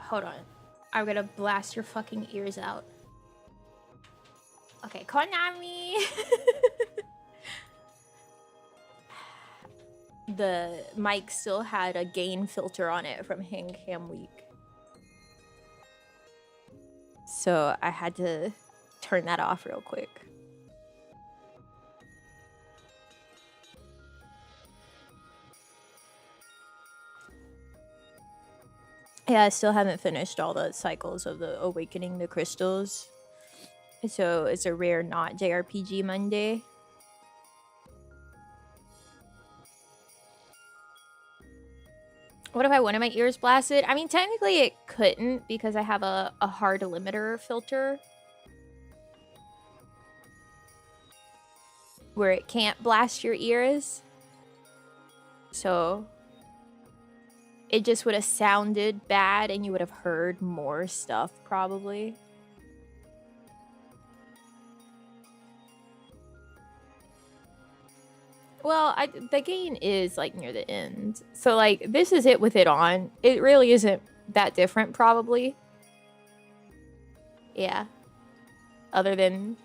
hold on. I'm gonna blast your fucking ears out. Okay, Konami! The mic still had a gain filter on it from Hand Cam Week. So I had to turn that off real quick. Yeah, I still haven't finished all the cycles of the Awakening the Crystals. So it's a rare not JRPG Monday. What if I wanted my ears blasted? I mean, technically it couldn't because I have a hard limiter filter. Where it can't blast your ears. So it just would have sounded bad and you would have heard more stuff probably. Well, the gain is like near the end. So like this is it with it on. It really isn't that different probably. Yeah. Other than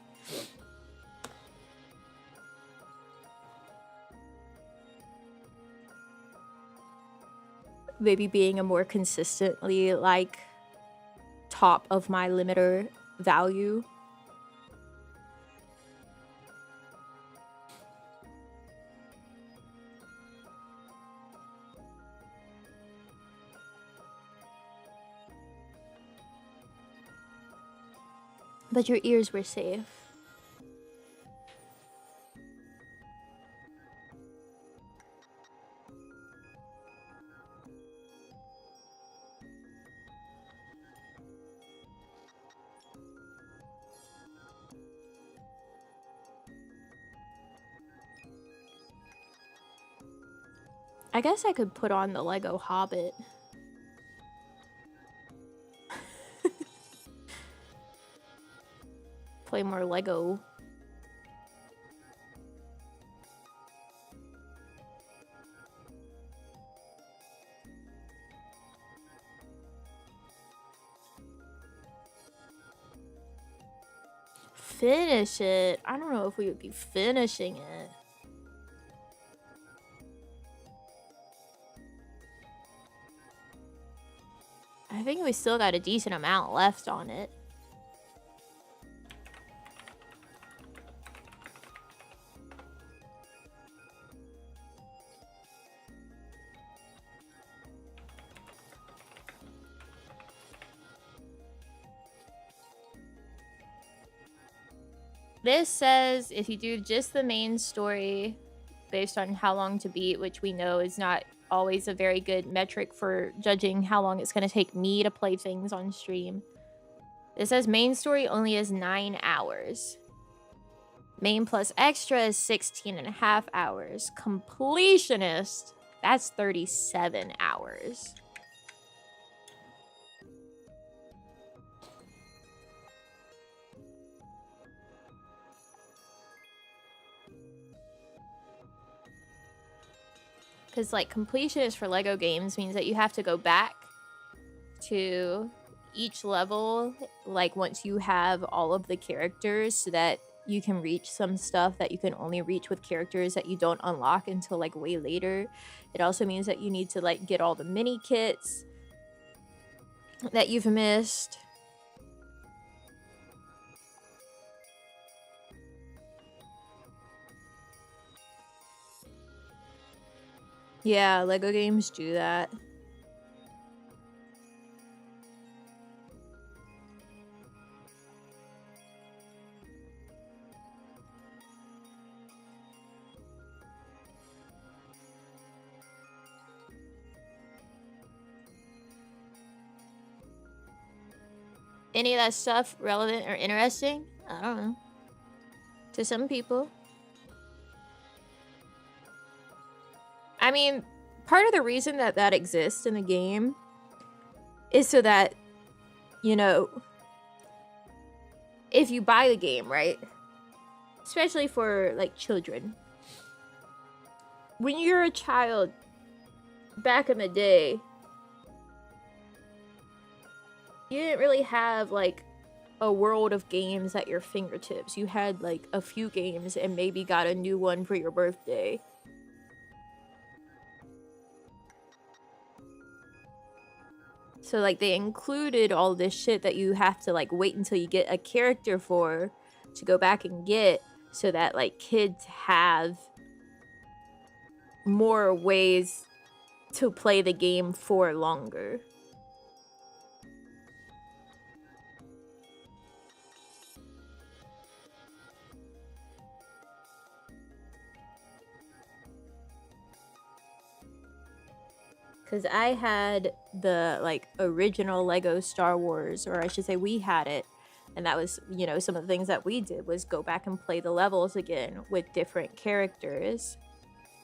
maybe being a more consistently like top of my limiter value. But your ears were safe. I guess I could put on the Lego Hobbit. Play more Lego. Finish it. I don't know if we would be finishing it. I think we still got a decent amount left on it. This says if you do just the main story based on how long to beat, which we know is not always a very good metric for judging how long it's going to take me to play things on stream. It says main story only is 9 hours. Main plus extra is 16.5 hours. Completionist, that's 37 hours. Because, like, completionist for Lego games means that you have to go back to each level, like, once you have all of the characters so that you can reach some stuff that you can only reach with characters that you don't unlock until, like, way later. It also means that you need to, like, get all the mini kits that you've missed. Yeah, Lego games do that. Any of that stuff relevant or interesting? I don't know. To some people. I mean, part of the reason that that exists in the game is so that, you know, if you buy the game, right? Especially for, like, children. When you're a child, back in the day, you didn't really have like a world of games at your fingertips. You had like a few games and maybe got a new one for your birthday. So like they included all this shit that you have to like wait until you get a character for to go back and get, so that like kids have more ways to play the game for longer. Because I had the like original Lego Star Wars, or I should say we had it, and that was, you know, some of the things that we did was go back and play the levels again with different characters.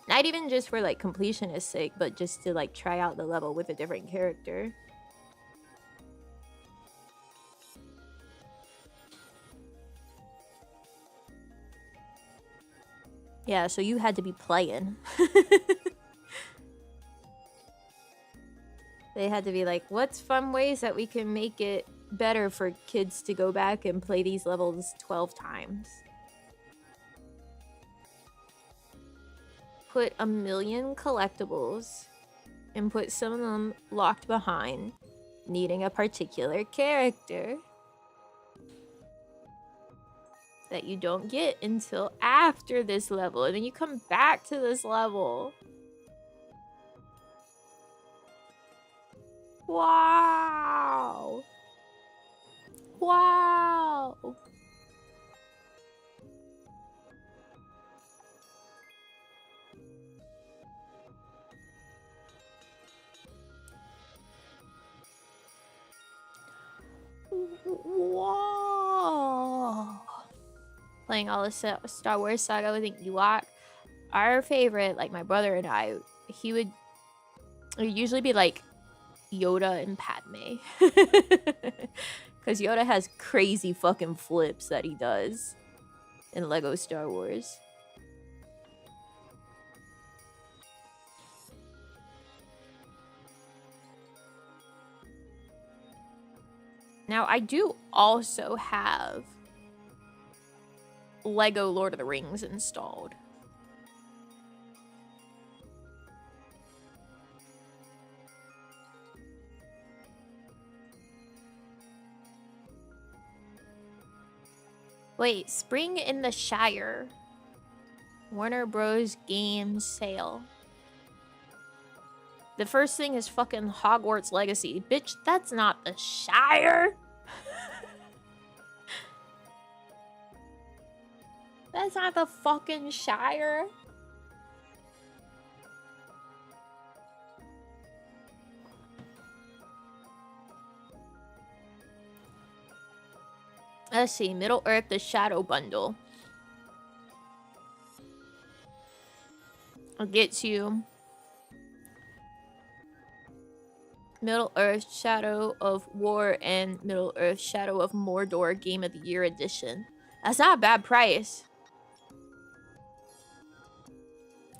Not even just for like completionist sake, but just to like try out the level with a different character. Yeah, so you had to be playing. They had to be like, what's fun ways that we can make it better for kids to go back and play these levels 12 times? Put 1 million collectibles and put some of them locked behind needing a particular character that you don't get until after this level, and then you come back to this level. Wow. Wow. Whoa. Playing all the Star Wars saga with Ewok. Our favorite, like my brother and I, it would usually be like Yoda and Padme. Because Yoda has crazy fucking flips that he does in Lego Star Wars. Now, I do also have Lego Lord of the Rings installed. Wait, Spring in the Shire. Warner Bros. Games sale. The first thing is fucking Hogwarts Legacy. Bitch, that's not the Shire. That's not the fucking Shire. Let's see, Middle Earth, the Shadow Bundle. I'll get to Middle Earth, Shadow of War, and Middle Earth, Shadow of Mordor Game of the Year Edition. That's not a bad price.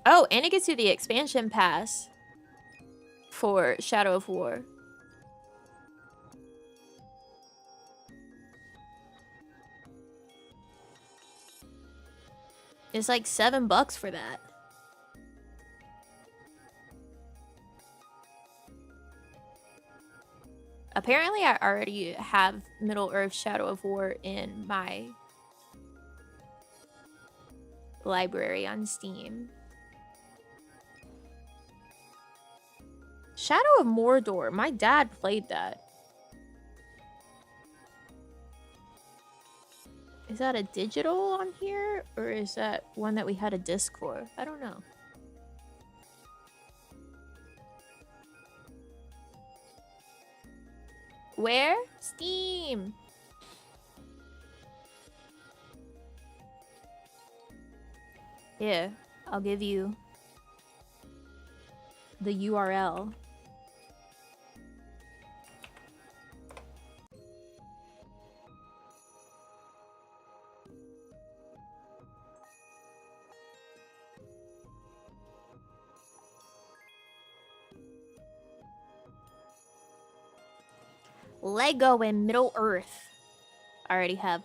Oh, and it gets you the expansion pass for Shadow of War. It's like $7 for that. Apparently, I already have Middle Earth Shadow of War in my library on Steam. Shadow of Mordor. My dad played that. Is that a digital on here? Or is that one that we had a disc for? I don't know. Where? Steam. Yeah, I'll give you the URL. Lego in Middle Earth. I already have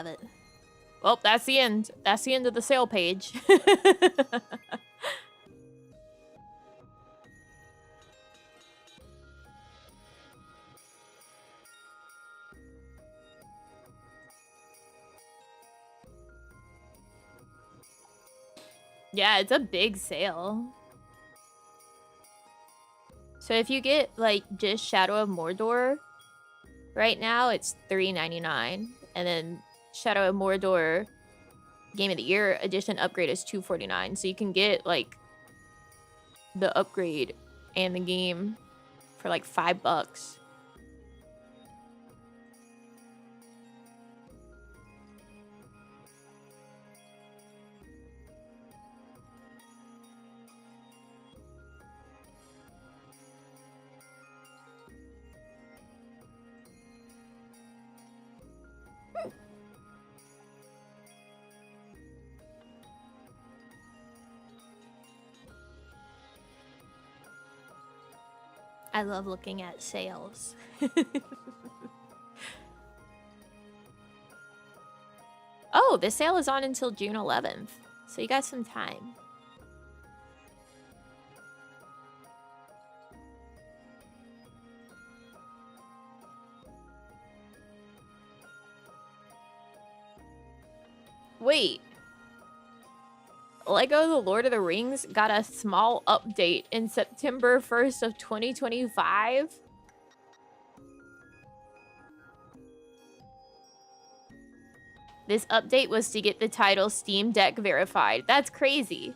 it. Well, that's the end. That's the end of the sale page. Yeah, it's a big sale. So if you get, like, just Shadow of Mordor, right now it's $3.99. And then Shadow of Mordor Game of the Year edition upgrade is $2.49. So you can get, like, the upgrade and the game for, like, $5. I love looking at sales. Oh, the sale is on until June 11th. So you got some time. Wait. Lego The Lord of the Rings got a small update in September 1st of 2025? This update was to get the title Steam Deck verified. That's crazy.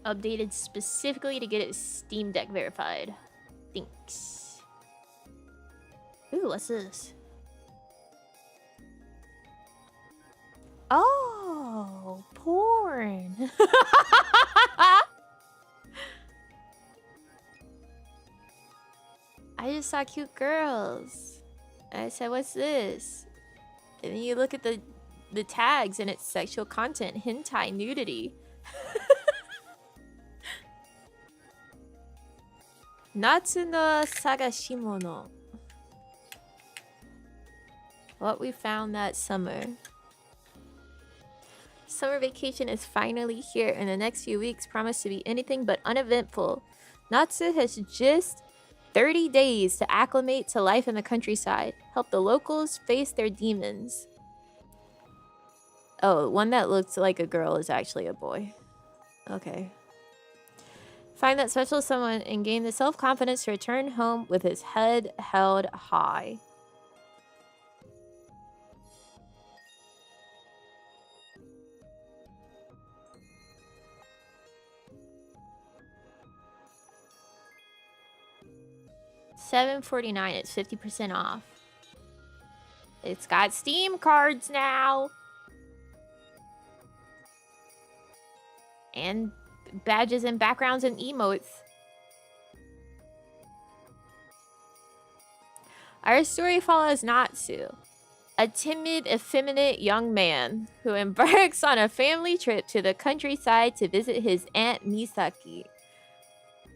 Updated specifically to get it Steam Deck verified. Thanks. Ooh, what's this? Oh, porn. I just saw cute girls. I said, what's this? And then you look at the tags and it's sexual content, hentai, nudity. Natsu no Sagashimono. What we found that summer. Summer vacation is finally here, and the next few weeks promise to be anything but uneventful. Natsu has just 30 days to acclimate to life in the countryside, help the locals face their demons. Oh, one that looks like a girl is actually a boy. Okay. Find that special someone and gain the self-confidence to return home with his head held high. $7.49. It's 50% off. It's got Steam cards now. And badges and backgrounds and emotes. Our story follows Natsu, a timid, effeminate young man who embarks on a family trip to the countryside to visit his aunt Misaki.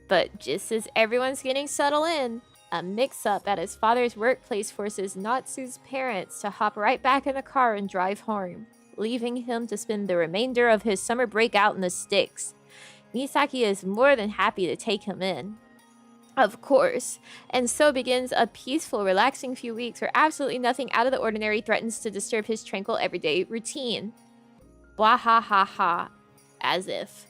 But just as everyone's getting settled in, a mix-up at his father's workplace forces Natsu's parents to hop right back in the car and drive home, leaving him to spend the remainder of his summer break out in the sticks. Misaki is more than happy to take him in, of course, and so begins a peaceful, relaxing few weeks where absolutely nothing out of the ordinary threatens to disturb his tranquil everyday routine. Blah ha ha ha. As if.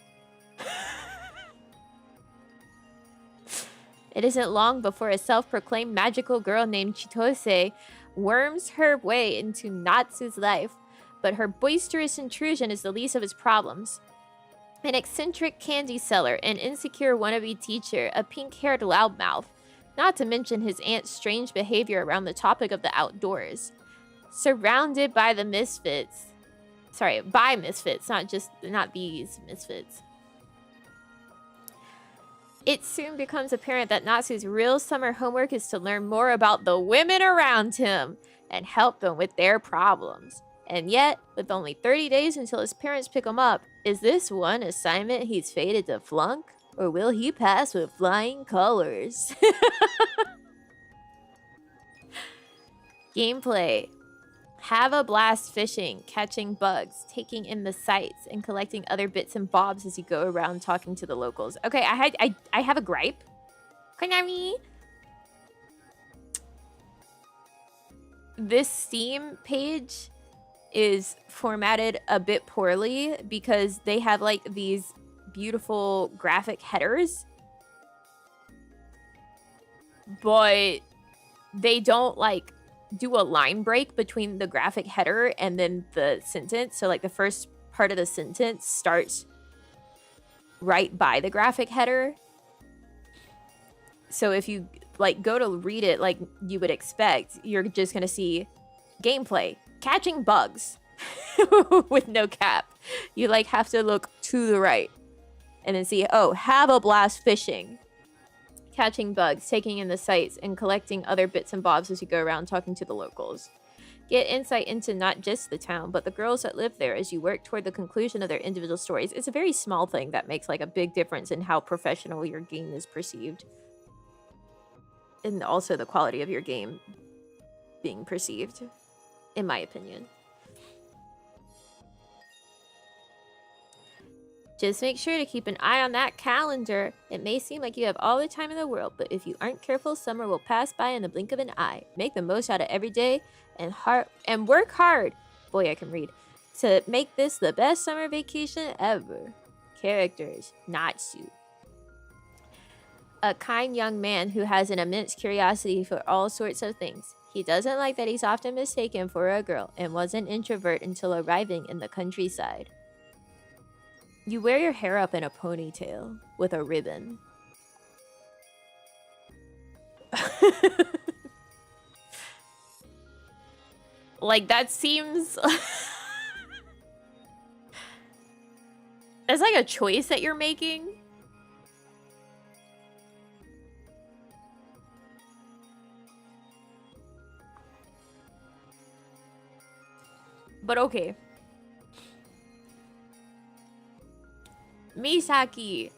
It isn't long before a self-proclaimed magical girl named Chitose worms her way into Natsu's life, but her boisterous intrusion is the least of his problems. An eccentric candy seller, an insecure wannabe teacher, a pink-haired loudmouth, not to mention his aunt's strange behavior around the topic of the outdoors. Surrounded by the misfits. Sorry, by misfits, not these misfits. It soon becomes apparent that Natsu's real summer homework is to learn more about the women around him and help them with their problems. And yet, with only 30 days until his parents pick him up, is this one assignment he's fated to flunk? Or will he pass with flying colors? Gameplay. Have a blast fishing, catching bugs, taking in the sights, and collecting other bits and bobs as you go around talking to the locals. Okay, I have a gripe. Konami. This Steam page is formatted a bit poorly because they have like these beautiful graphic headers, but they don't like do a line break between the graphic header and then the sentence. So like the first part of the sentence starts right by the graphic header. So if you like go to read it like you would expect, you're just gonna see gameplay, catching bugs with no cap. You like have to look to the right and then see, oh, have a blast fishing, catching bugs, taking in the sights, and collecting other bits and bobs as you go around talking to the locals. Get insight into not just the town, but the girls that live there as you work toward the conclusion of their individual stories. It's a very small thing that makes like a big difference in how professional your game is perceived. And also the quality of your game being perceived, in my opinion. Just make sure to keep an eye on that calendar. It may seem like you have all the time in the world, but if you aren't careful, summer will pass by in the blink of an eye. Make the most out of every day and work hard. Boy, I can read. To make this the best summer vacation ever. Characters, Natsu. A kind young man who has an immense curiosity for all sorts of things. He doesn't like that he's often mistaken for a girl and was an introvert until arriving in the countryside. You wear your hair up in a ponytail with a ribbon. Like, that seems... That's like a choice that you're making. But okay. Misaki,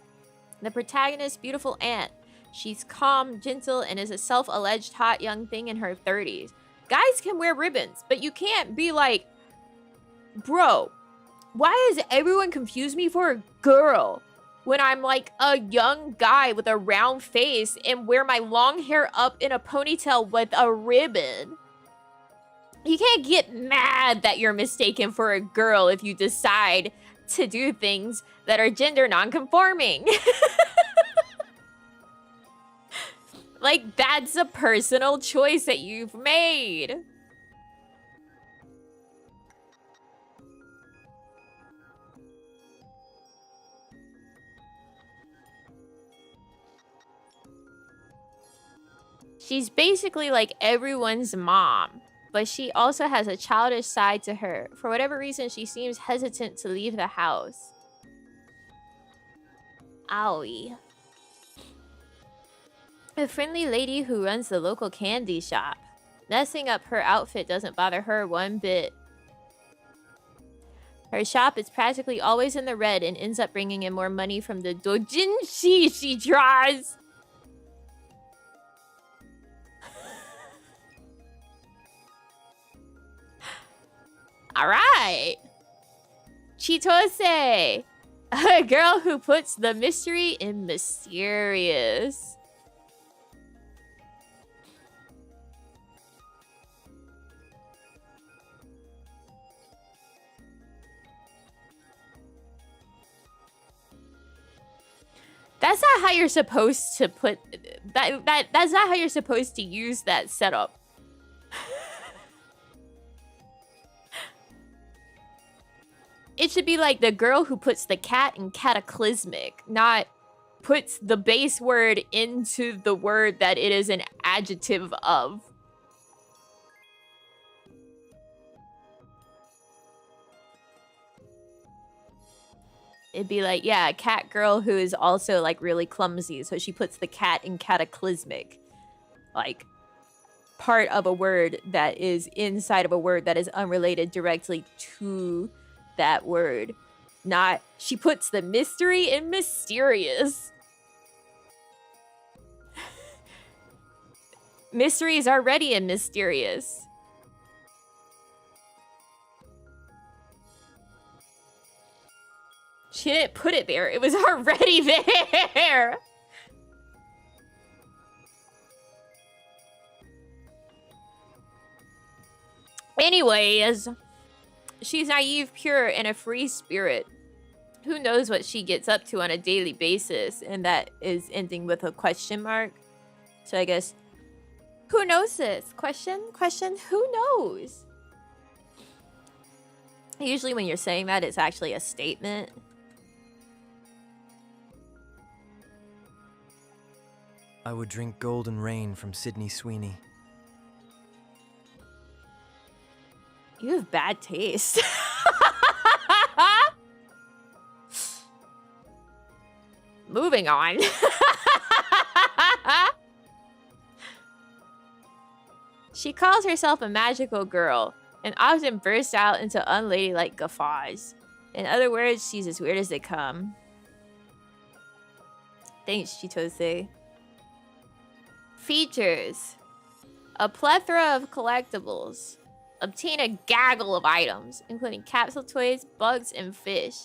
the protagonist's beautiful aunt. She's calm, gentle, and is a self-alleged hot young thing in her 30s. Guys can wear ribbons, but you can't be like, bro, why does everyone confuse me for a girl when I'm like a young guy with a round face and wear my long hair up in a ponytail with a ribbon? You can't get mad that you're mistaken for a girl if you decide to do things that are gender non-conforming. Like, that's a personal choice that you've made. She's basically like everyone's mom, but she also has a childish side to her. For whatever reason, she seems hesitant to leave the house. Owie. A friendly lady who runs the local candy shop. Messing up her outfit doesn't bother her one bit. Her shop is practically always in the red and ends up bringing in more money from the doujinshi she draws. Alright. Chitose. A girl who puts the mystery in mysterious. That's not how you're supposed to put that's not how you're supposed to use that setup. It should be like the girl who puts the cat in cataclysmic, not puts the base word into the word that it is an adjective of. It'd be like, yeah, a cat girl who is also like really clumsy. So she puts the cat in cataclysmic. Like part of a word that is inside of a word that is unrelated directly to that word. Not, she puts the mystery in mysterious. Mystery is already in mysterious. She didn't put it there. It was already there. Anyways, she's naive, pure, and a free spirit. Who knows what she gets up to on a daily basis? And that is ending with a question mark. So I guess, who knows this? Question? Who knows? Usually when you're saying that, it's actually a statement. I would drink golden rain from Sydney Sweeney. You have bad taste. Moving on. She calls herself a magical girl and often bursts out into unladylike guffaws. In other words, she's as weird as they come. Thanks, Chitose. Features. A plethora of collectibles. Obtain a gaggle of items, including capsule toys, bugs, and fish.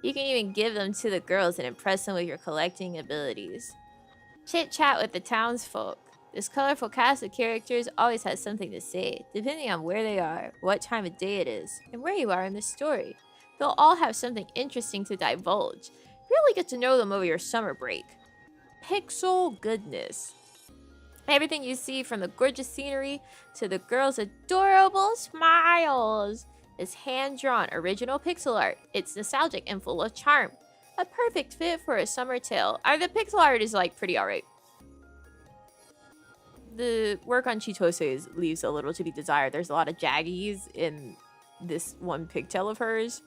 You can even give them to the girls and impress them with your collecting abilities. Chit-chat with the townsfolk. This colorful cast of characters always has something to say, depending on where they are, what time of day it is, and where you are in the story. They'll all have something interesting to divulge. Really get to know them over your summer break. Pixel goodness. Everything you see, from the gorgeous scenery to the girls' adorable smiles, is hand-drawn original pixel art. It's nostalgic and full of charm. A perfect fit for a summer tale. The pixel art is like pretty alright. The work on Chitose's leaves a little to be desired. There's a lot of jaggies in this one pigtail of hers.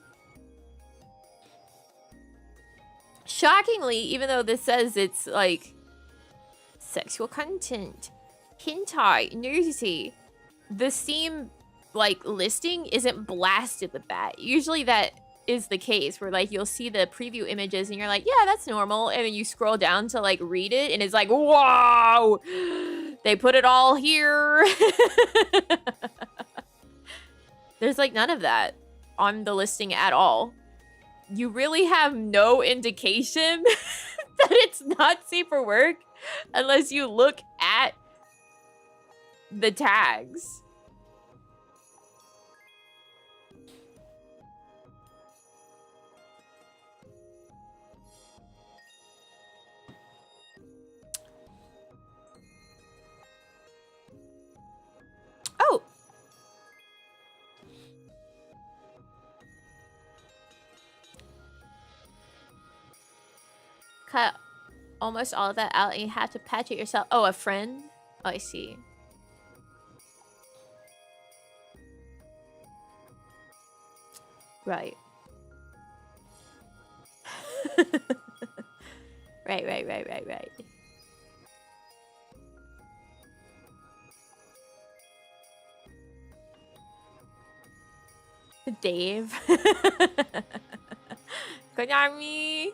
Shockingly, even though this says it's like sexual content, hentai, nudity, the Steam like listing isn't blasted with that. Usually that is the case where like you'll see the preview images and you're like, yeah, that's normal, and then you scroll down to like read it and it's like, whoa, they put it all here. There's like none of that on the listing at all. You really have no indication that it's not safe for work unless you look at the tags. Oh! Cut almost all of that out and you have to patch it yourself. Oh, a friend? Oh, I see. Right. Right. Dave. Konami.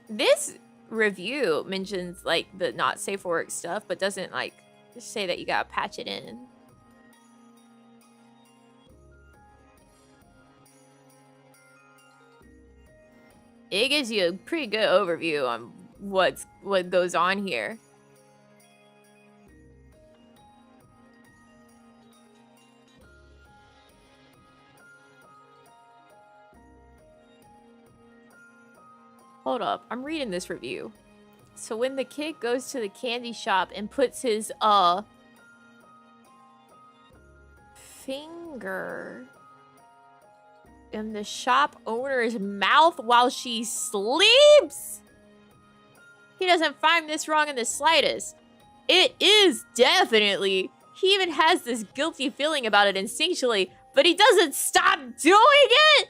This review mentions like the not safe for work stuff, but doesn't like say that you gotta patch it in. It gives you a pretty good overview on what goes on here. Hold up, I'm reading this review. So when the kid goes to the candy shop and puts his finger in the shop owner's mouth while she sleeps, he doesn't find this wrong in the slightest. It is definitely. He even has this guilty feeling about it instinctually, but he doesn't stop doing it.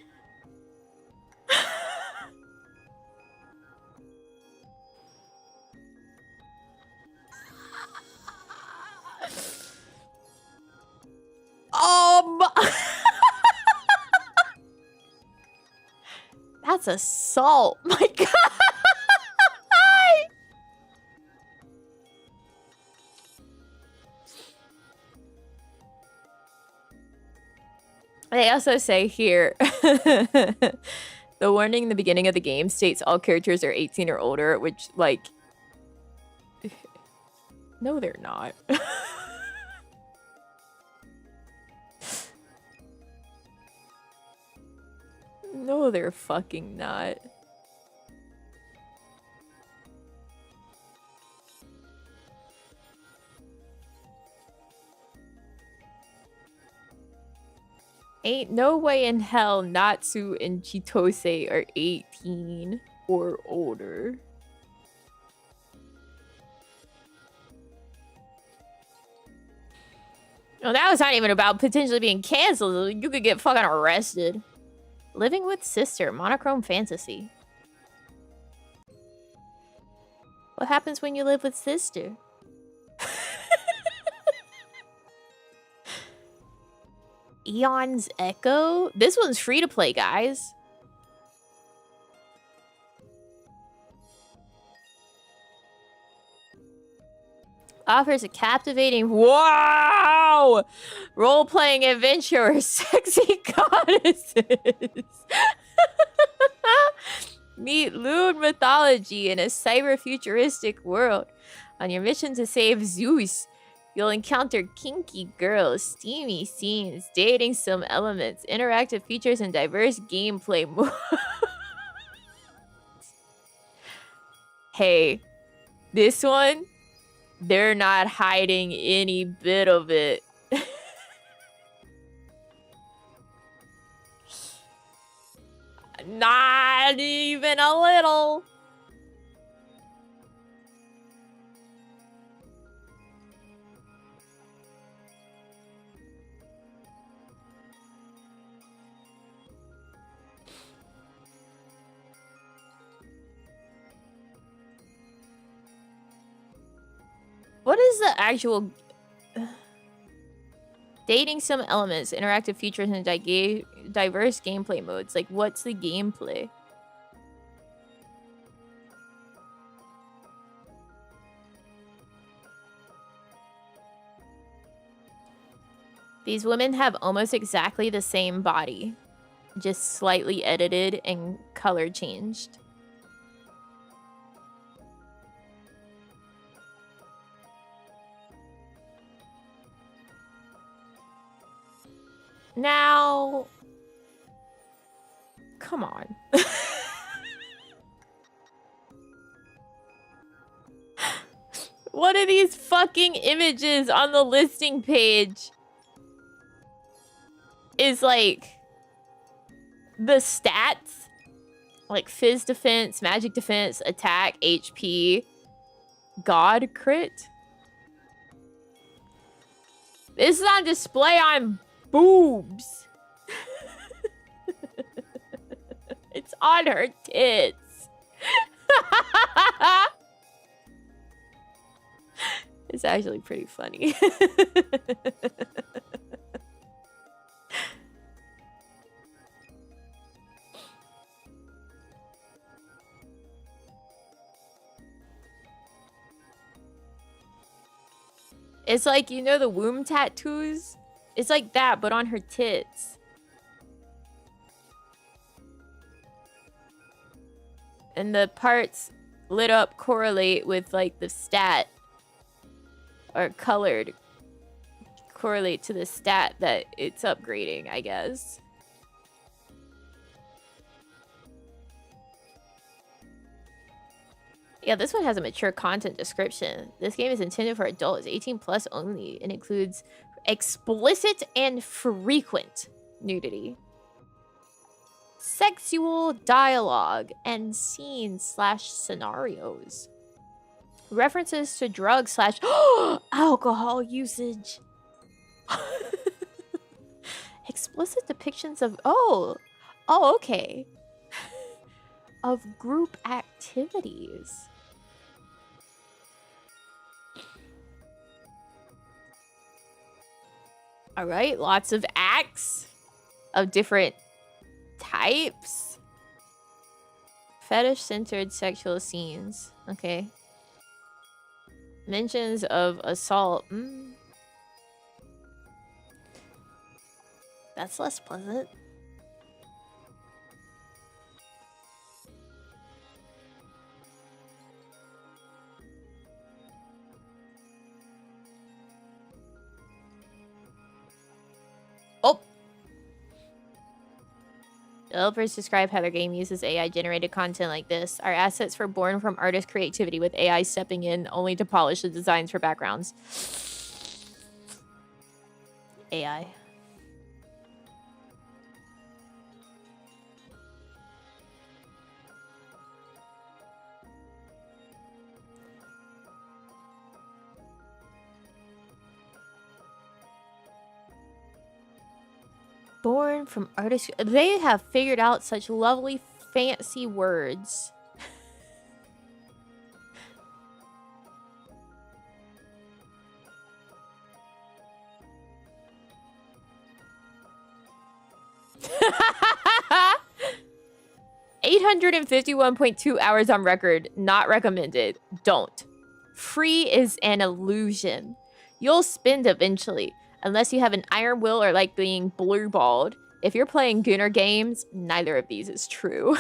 That's assault. My God. They also say here, the warning in the beginning of the game states all characters are 18 or older, which, like, no, they're not. No, they're fucking not. Ain't no way in hell Natsu and Chitose are 18 or older. No, that was not even about potentially being canceled. You could get fucking arrested. Living with sister, monochrome fantasy. What happens when you live with sister? Eon's Echo? This one's free to play, guys. Offers a captivating, wow, role-playing adventure where sexy goddesses meet lewd mythology in a cyber-futuristic world. On your mission to save Zeus, you'll encounter kinky girls, steamy scenes, dating sim elements, interactive features, and diverse gameplay modes. Hey, this one, they're not hiding any bit of it. Not even a little. What is the actual... Dating some elements, interactive features, and diverse gameplay modes. Like, what's the gameplay? These women have almost exactly the same body, just slightly edited and color changed. Now, come on. What are these fucking images on the listing page? Is like the stats, like Fizz defense, magic defense, attack, HP, God crit. This is on display on boobs. It's on her tits. It's actually pretty funny. It's like, you know, the womb tattoos? It's like that, but on her tits. And the parts lit up correlate with, like, the stat. Or colored. Correlate to the stat that it's upgrading, I guess. Yeah, this one has a mature content description. This game is intended for adults, 18 plus only, and includes explicit and frequent nudity, sexual dialogue, and scenes/scenarios. References to drugs / alcohol usage. Explicit depictions of... Oh, okay. of group activities. All right, lots of acts of different types. Fetish-centered sexual scenes. Okay. Mentions of assault. That's less pleasant. Oh! Developers describe how their game uses AI-generated content like this. Our assets were born from artist creativity with AI stepping in only to polish the designs for backgrounds. AI. Born from artists. They have figured out such lovely, fancy words. $851.2 hours on record. Not recommended. Don't. Free is an illusion. You'll spend eventually. Unless you have an iron will or like being blue-balled. If you're playing Gunner games, neither of these is true.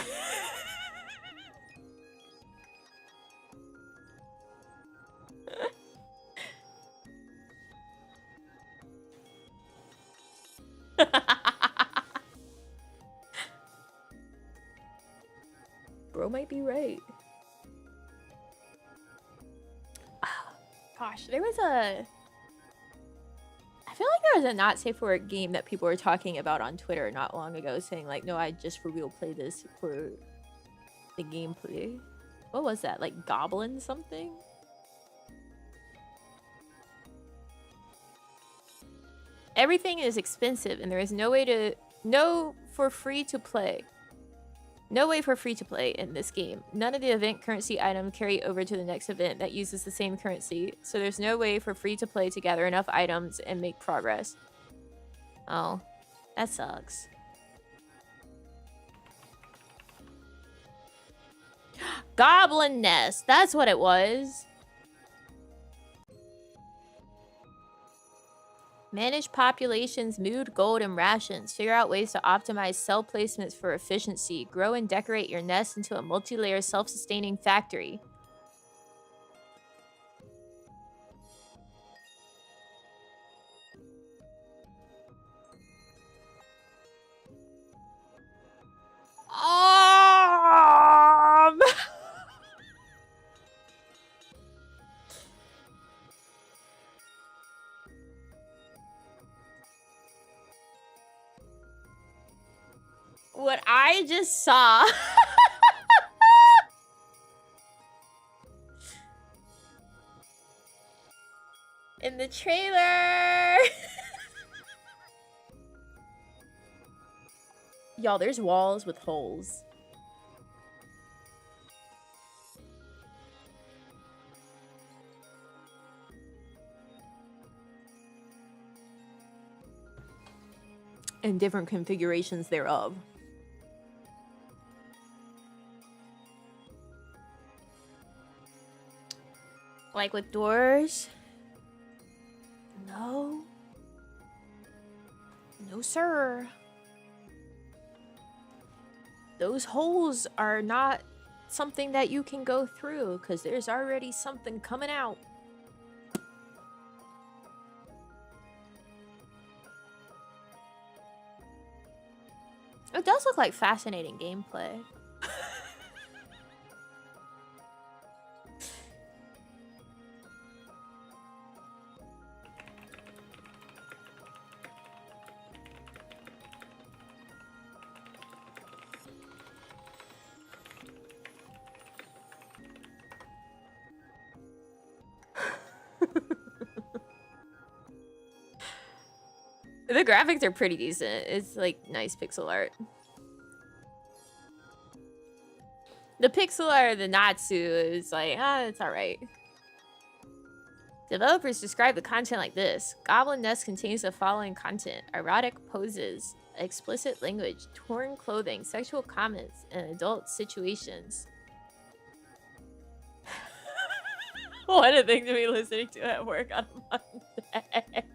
Bro might be right. Gosh, there was a... I feel like there was a not safe for work game that people were talking about on Twitter not long ago, saying like, no, I just for real play this for the gameplay. What was that? Like Goblin something? Everything is expensive and there is no way to... No for free to play. No way for free to play in this game. None of the event currency items carry over to the next event that uses the same currency. So there's no way for free to play to gather enough items and make progress. Oh, that sucks. Goblin Nest. That's what it was. Manage populations, mood, gold, and rations. Figure out ways to optimize cell placements for efficiency. Grow and decorate your nest into a multi-layer self-sustaining factory. What I just saw. In the trailer. Y'all, there's walls with holes. And different configurations thereof. Like with doors? No. No, sir. Those holes are not something that you can go through because there's already something coming out. It does look like fascinating gameplay. The graphics are pretty decent. It's like nice pixel art. The pixel art of the Natsu is like, it's alright. Developers describe the content like this. Goblin Nest contains the following content: erotic poses, explicit language, torn clothing, sexual comments, and adult situations. What a thing to be listening to at work on a Monday.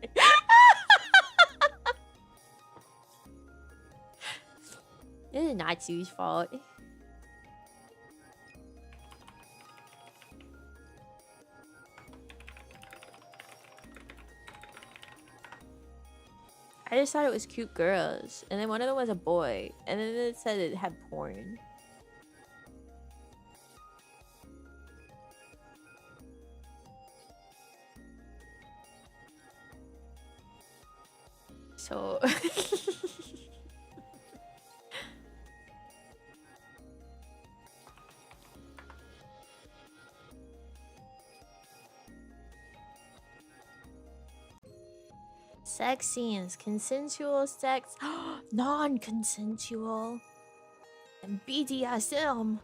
This is Natsu's fault. I just thought it was cute girls, and then one of them was a boy, and then it said it had porn. So... Sex scenes, consensual sex, non-consensual, and BDSM.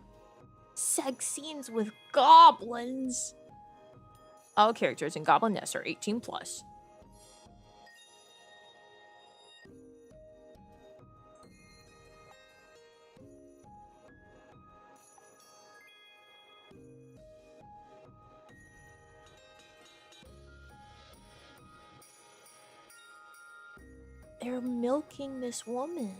Sex scenes with goblins. All characters in Goblin Nest are 18 plus. They're milking this woman.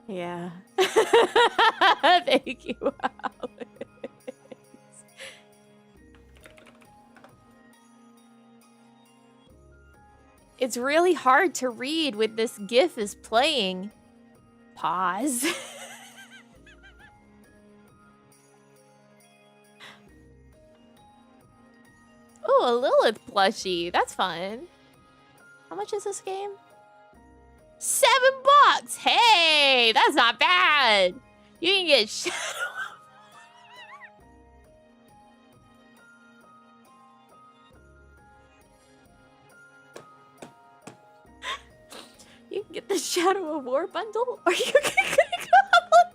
Yeah. Thank you, Alex. It's really hard to read with this GIF is playing. Pause. Oh, a Lilith plushie. That's fun. How much is this game? $7! Hey, that's not bad. You can get Shadow. You can get the Shadow of War bundle, or you can get Goblin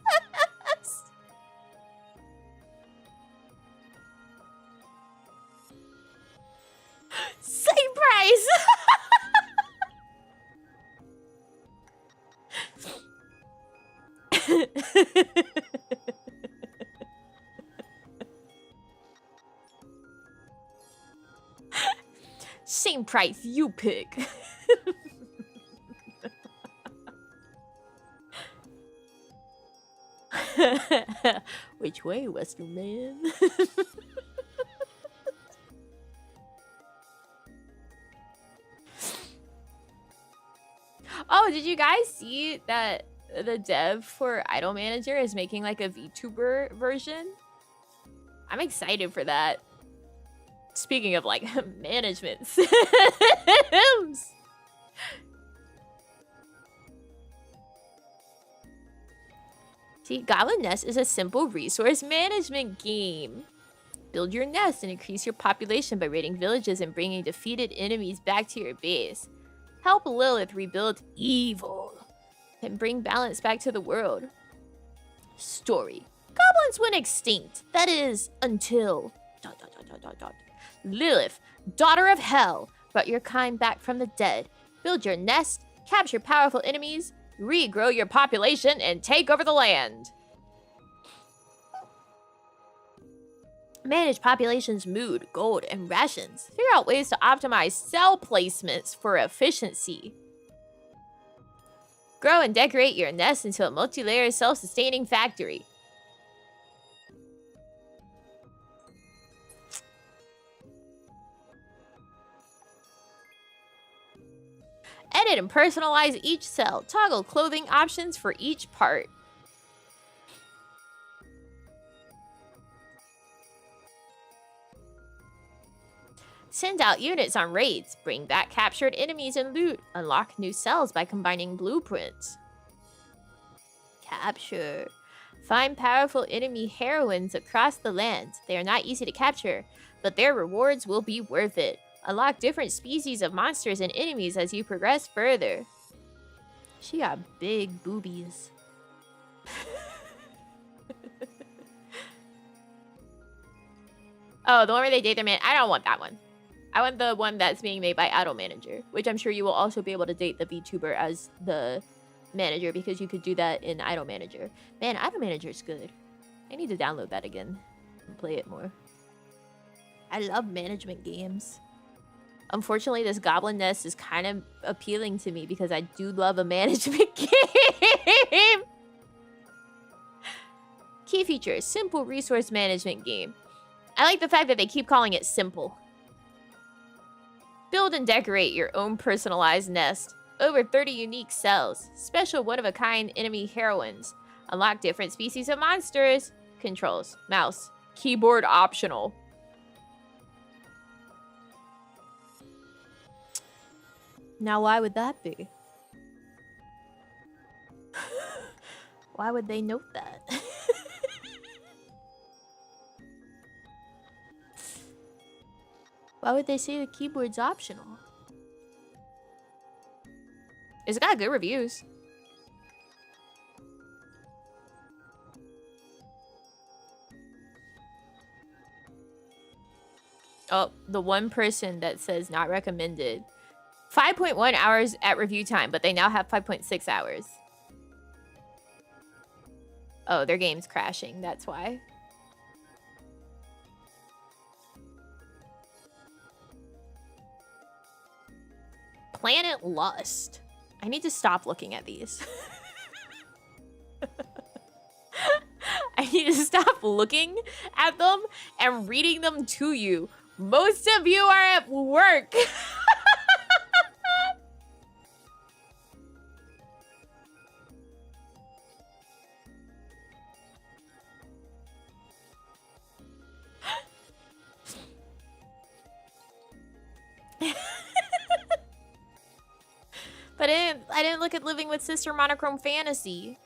Nest. Same price. Same price, you pick. Which way, Western man? Oh, did you guys see that the dev for Idol Manager is making like a VTuber version? I'm excited for that. Speaking of like management sims. See, Goblin Nest is a simple resource management game. Build your nest and increase your population by raiding villages and bringing defeated enemies back to your base. Help Lilith rebuild evil and bring balance back to the world. Story. Goblins went extinct. That is, until... Lilith, daughter of hell, brought your kind back from the dead. Build your nest, capture powerful enemies, regrow your population, and take over the land. Manage population's mood, gold, and rations. Figure out ways to optimize cell placements for efficiency. Grow and decorate your nest into a multi-layer self-sustaining factory. Edit and personalize each cell. Toggle clothing options for each part. Send out units on raids. Bring back captured enemies and loot. Unlock new cells by combining blueprints. Capture. Find powerful enemy heroines across the land. They are not easy to capture, but their rewards will be worth it. Unlock different species of monsters and enemies as you progress further. She got big boobies. Oh, the one where they date their man. I don't want that one. I want the one that's being made by Idol Manager, which I'm sure you will also be able to date the VTuber as the manager because you could do that in Idol Manager. Man, Idol Manager is good. I need to download that again and play it more. I love management games. Unfortunately, this Goblin Nest is kind of appealing to me because I do love a management game. Key features: simple resource management game. I like the fact that they keep calling it simple. Build and decorate your own personalized nest. Over 30 unique cells. Special one-of-a-kind enemy heroines. Unlock different species of monsters. Controls. Mouse. Keyboard optional. Now, why would that be? Why would they note that? Why would they say the keyboard's optional? It's got good reviews. Oh, the one person that says not recommended. 5.1 hours at review time, but they now have 5.6 hours. Oh, their game's crashing. That's why. Planet Lust. I need to stop looking at these. I need to stop looking at them and reading them to you. Most of you are at work. But I didn't look at Living with Sister Monochrome Fantasy.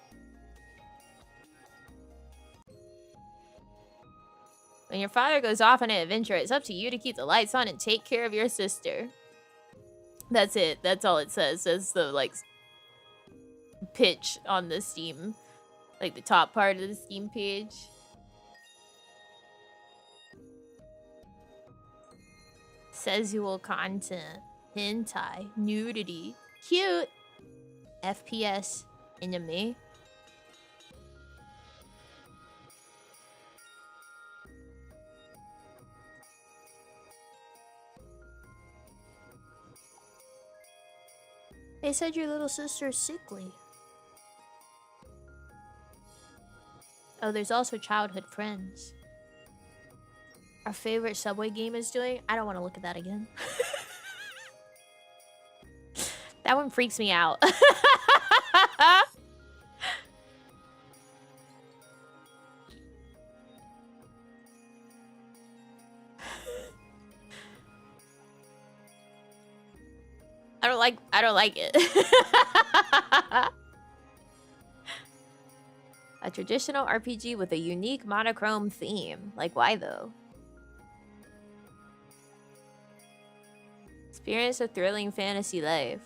When your father goes off on an adventure, it's up to you to keep the lights on and take care of your sister. That's it. That's all it says. That's the, like, pitch on the Steam. Like, the top part of the Steam page. Sexual content. Hentai. Nudity. Cute. FPS. Anime. They said your little sister is sickly. Oh, there's also childhood friends. Our favorite Subway game is doing. I don't want to look at that again. That one freaks me out. I don't like it. A traditional RPG with a unique monochrome theme. Like, why though? Experience a thrilling fantasy life.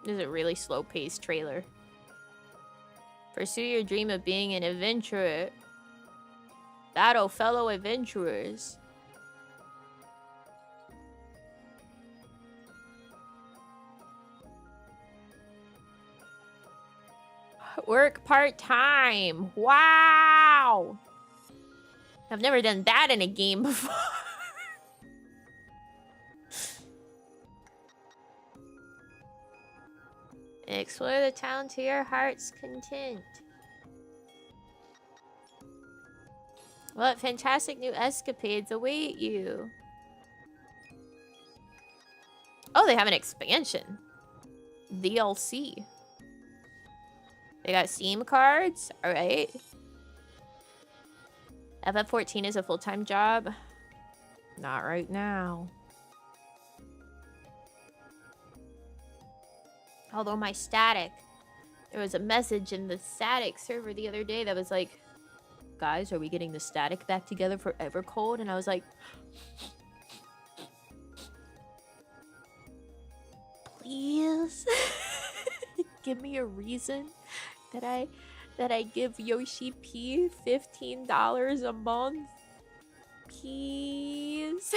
This is a really slow-paced trailer. Pursue your dream of being an adventurer. Battle fellow adventurers. Work part-time. Wow! I've never done that in a game before. Explore the town to your heart's content. What fantastic new escapades await you? Oh, they have an expansion. DLC. They got SIM cards. All right. FF14 is a full-time job. Not right now. Although my static, there was a message in the static server the other day that was like, guys, are we getting the static back together for Evercold? And I was like, please give me a reason that I give Yoshi P $15 a month. Please.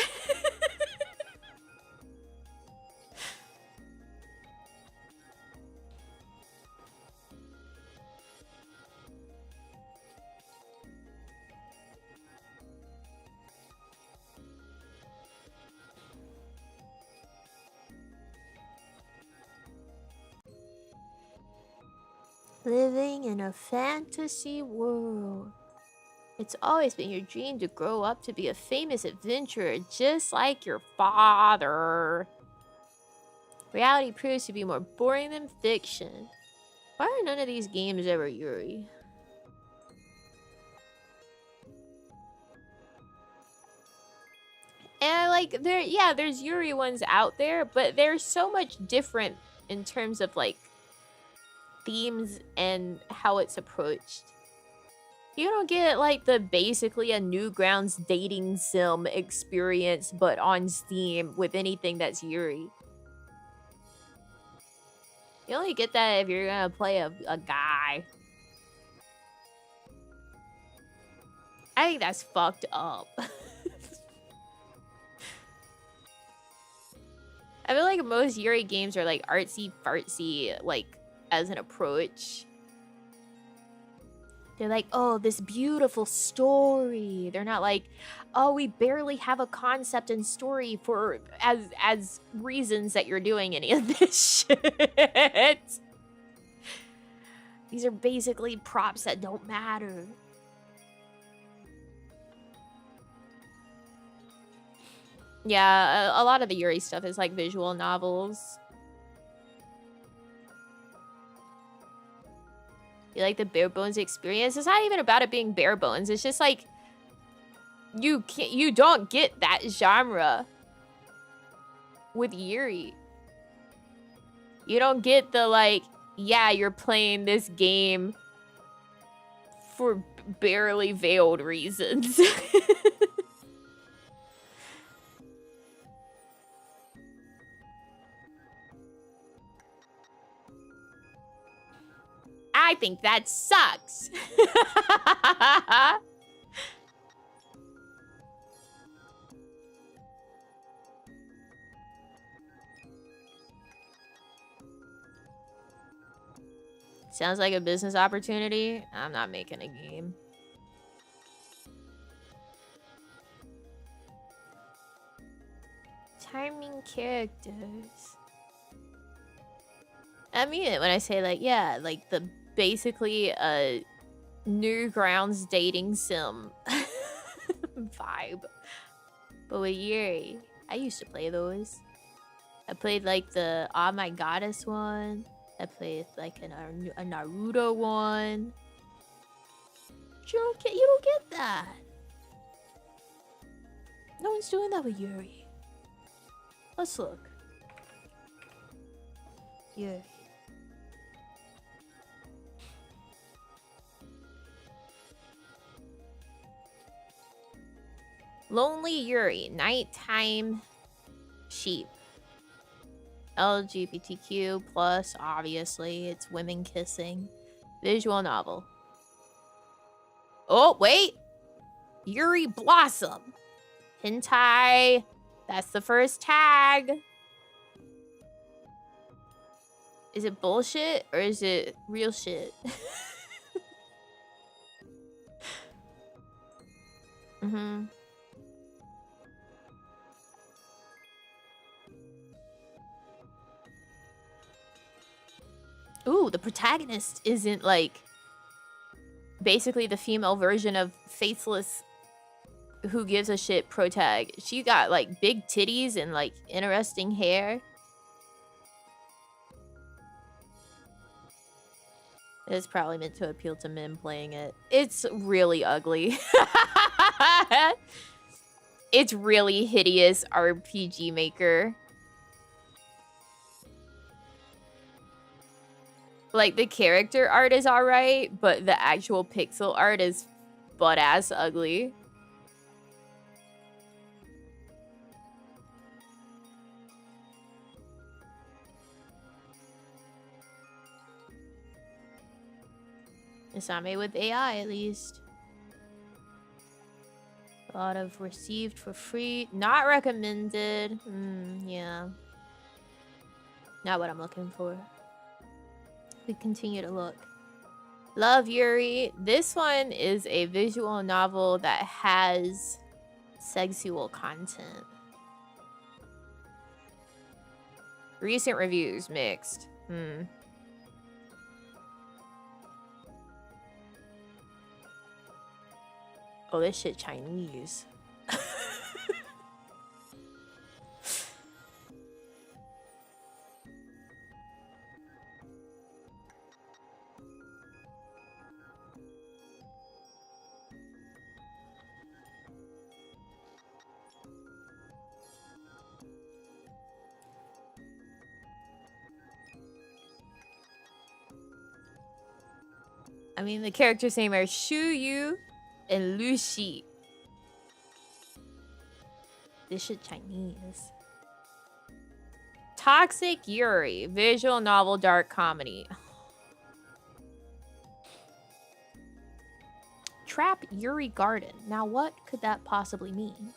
Living in a fantasy world. It's always been your dream to grow up to be a famous adventurer just like your father. Reality proves to be more boring than fiction. Why are none of these games ever Yuri? And like there's Yuri ones out there, but they're so much different in terms of like themes and how it's approached. You don't get like the basically a Newgrounds dating sim experience but on Steam with anything that's Yuri. You only get that if you're gonna play a guy. I think that's fucked up. I feel like most Yuri games are like artsy fartsy, like as an approach. They're like, oh, this beautiful story. They're not like, oh, we barely have a concept and story for as reasons that you're doing any of this shit. These are basically props that don't matter. Yeah, a lot of the Yuri stuff is like visual novels. You like the bare bones experience? It's not even about it being bare bones. It's just like you don't get that genre with Yuri. You don't get the like, yeah, you're playing this game for barely veiled reasons. I think that sucks. Sounds like a business opportunity. I'm not making a game. Charming characters. I mean it when I say like, yeah, like the basically a Newgrounds dating sim vibe. But with Yuri, I used to play those. I played like the Oh My Goddess one. I played like a Naruto one. You don't get that. No one's doing that with Yuri. Let's look. Yuri. Lonely Yuri, nighttime sheep. LGBTQ plus, obviously, it's women kissing. Visual novel. Oh, wait! Yuri Blossom. Hentai. That's the first tag. Is it bullshit or is it real shit? Mm-hmm. Ooh, the protagonist isn't like basically the female version of Faithless Who Gives a Shit protag. She got like big titties and like interesting hair. It's probably meant to appeal to men playing it. It's really ugly. It's really hideous RPG Maker. Like, the character art is alright, but the actual pixel art is butt-ass ugly. It's not made with AI, at least. A lot of received for free. Not recommended. Yeah. Not what I'm looking for. We continue to look. Love Yuri. This one is a visual novel that has sexual content. Recent reviews, mixed. Oh, this shit Chinese. I mean, the characters' name are Shu Yu and Lu Shi. This shit Chinese. Toxic Yuri. Visual novel, dark comedy. Trap Yuri Garden. Now, what could that possibly mean?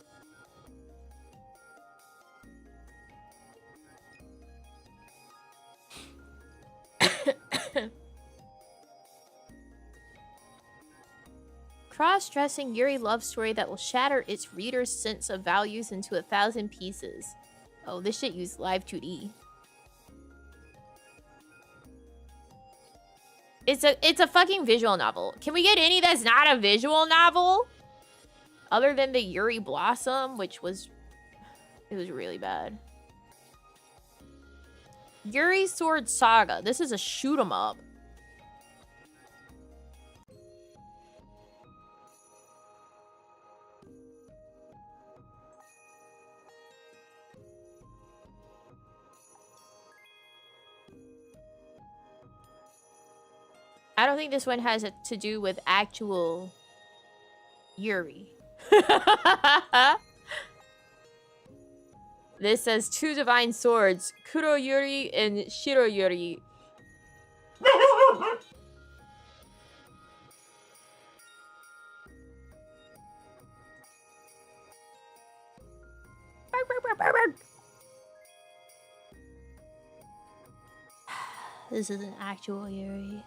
Cross-dressing Yuri love story that will shatter its reader's sense of values into 1,000 pieces. Oh, this shit used Live 2D. It's a fucking visual novel. Can we get any that's not a visual novel? Other than the Yuri Blossom, which was... It was really bad. Yuri Sword Saga. This is a shoot 'em up. I don't think this one has to do with actual Yuri. This says 2 divine swords, Kuro Yuri and Shiro Yuri. This is an actual Yuri.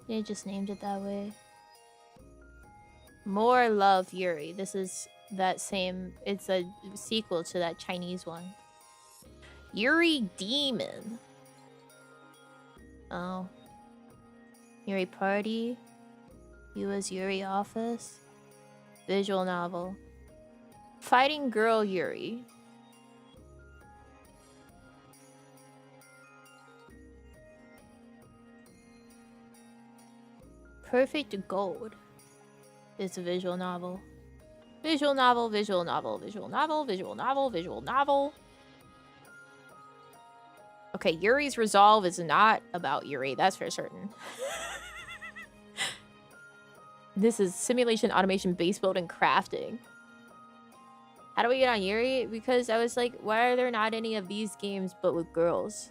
They just named it that way. More Love Yuri. This is that same... It's a sequel to that Chinese one. Yuri Demon. Oh. Yuri Party. U.S. Yuri Office. Visual novel. Fighting Girl Yuri. Perfect Gold. It's a visual novel. Visual novel, visual novel, visual novel, visual novel, visual novel. Okay, Yuri's Resolve is not about Yuri, that's for certain. This is simulation, automation, base building, crafting. How do we get on Yuri? Because I was like, why are there not any of these games but with girls?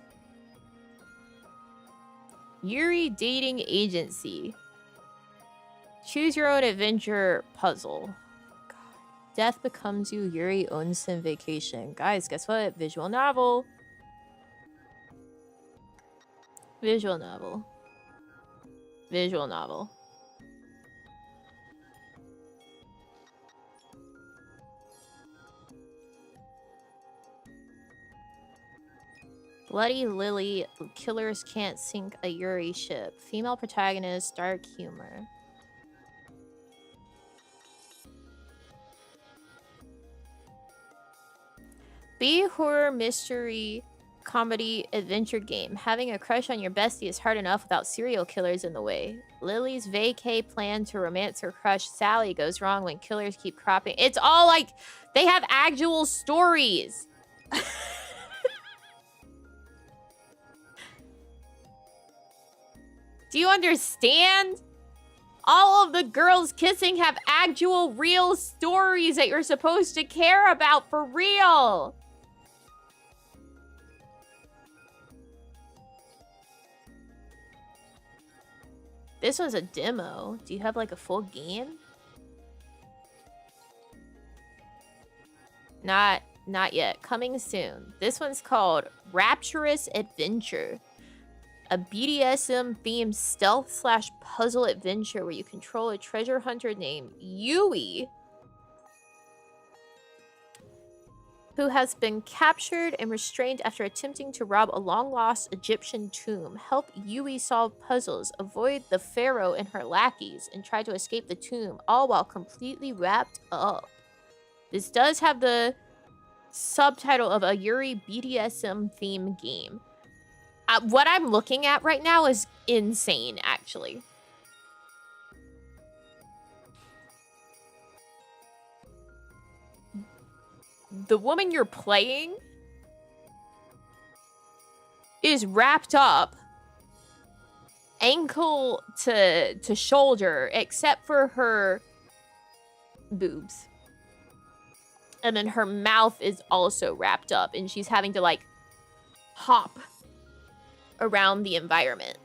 Yuri Dating Agency. Choose your own adventure puzzle. God. Death becomes you. Yuri Onsen vacation. Guys, guess what? Visual novel. Visual novel. Visual novel. Bloody Lily. Killers can't sink a Yuri ship. Female protagonist. Dark humor. B horror mystery comedy adventure game. Having a crush on your bestie is hard enough without serial killers in the way. Lily's vacay plan to romance her crush Sally goes wrong when killers keep cropping. It's all like they have actual stories. Do you understand? All of the girls kissing have actual real stories that you're supposed to care about for real. This was a demo. Do you have like a full game? Not yet. Coming soon. This one's called Rapturous Adventure. A BDSM themed stealth / puzzle adventure where you control a treasure hunter named Yui, who has been captured and restrained after attempting to rob a long-lost Egyptian tomb. Help Yui solve puzzles, avoid the pharaoh and her lackeys, and try to escape the tomb, all while completely wrapped up. This does have the subtitle of a Yuri BDSM theme game. What I'm looking at right now is insane, actually. The woman you're playing is wrapped up ankle to shoulder, except for her boobs. And then her mouth is also wrapped up, and she's having to, like, hop around the environment.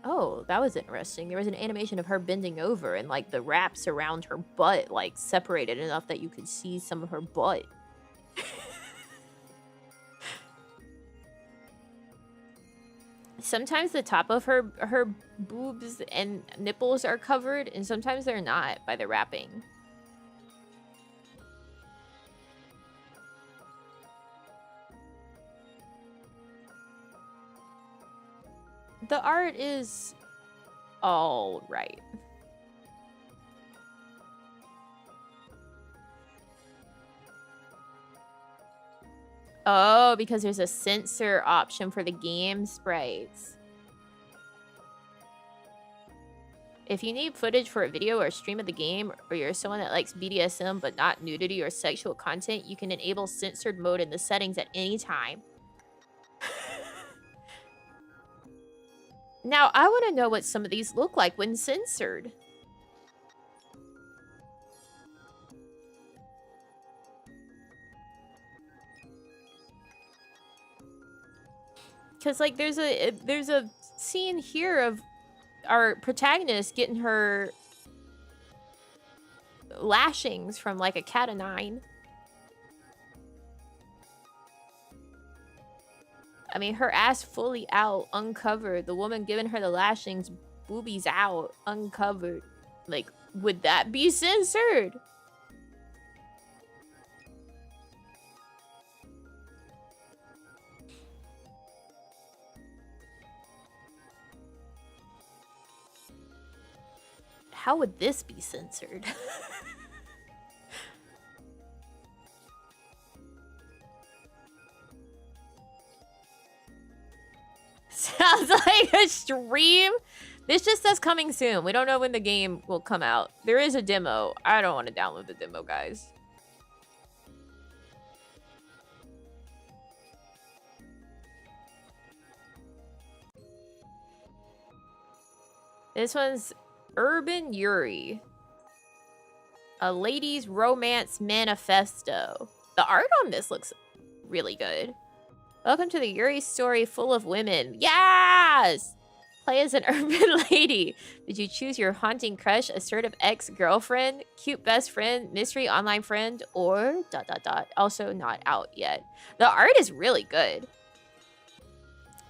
Oh, that was interesting. There was an animation of her bending over and like the wraps around her butt like separated enough that you could see some of her butt. Sometimes the top of her boobs and nipples are covered, and sometimes they're not by the wrapping. The art is all right. Oh, because there's a censor option for the game sprites. If you need footage for a video or stream of the game, or you're someone that likes BDSM but not nudity or sexual content, you can enable censored mode in the settings at any time. Now, I want to know what some of these look like when censored. Because, like, there's a scene here of our protagonist getting her lashings from, like, a cat of nine. I mean, her ass fully out, uncovered. The woman giving her the lashings, boobies out, uncovered. Like, would that be censored? How would this be censored? Sounds like a stream. This just says coming soon. We don't know when the game will come out. There is a demo. I don't want to download the demo, guys. This one's Urban Yuri. A ladies' romance manifesto. The art on this looks really good. Welcome to the Yuri story full of women. Yes! Play as an urban lady. Did you choose your haunting crush, assertive ex-girlfriend, cute best friend, mystery online friend, or ... Also not out yet. The art is really good.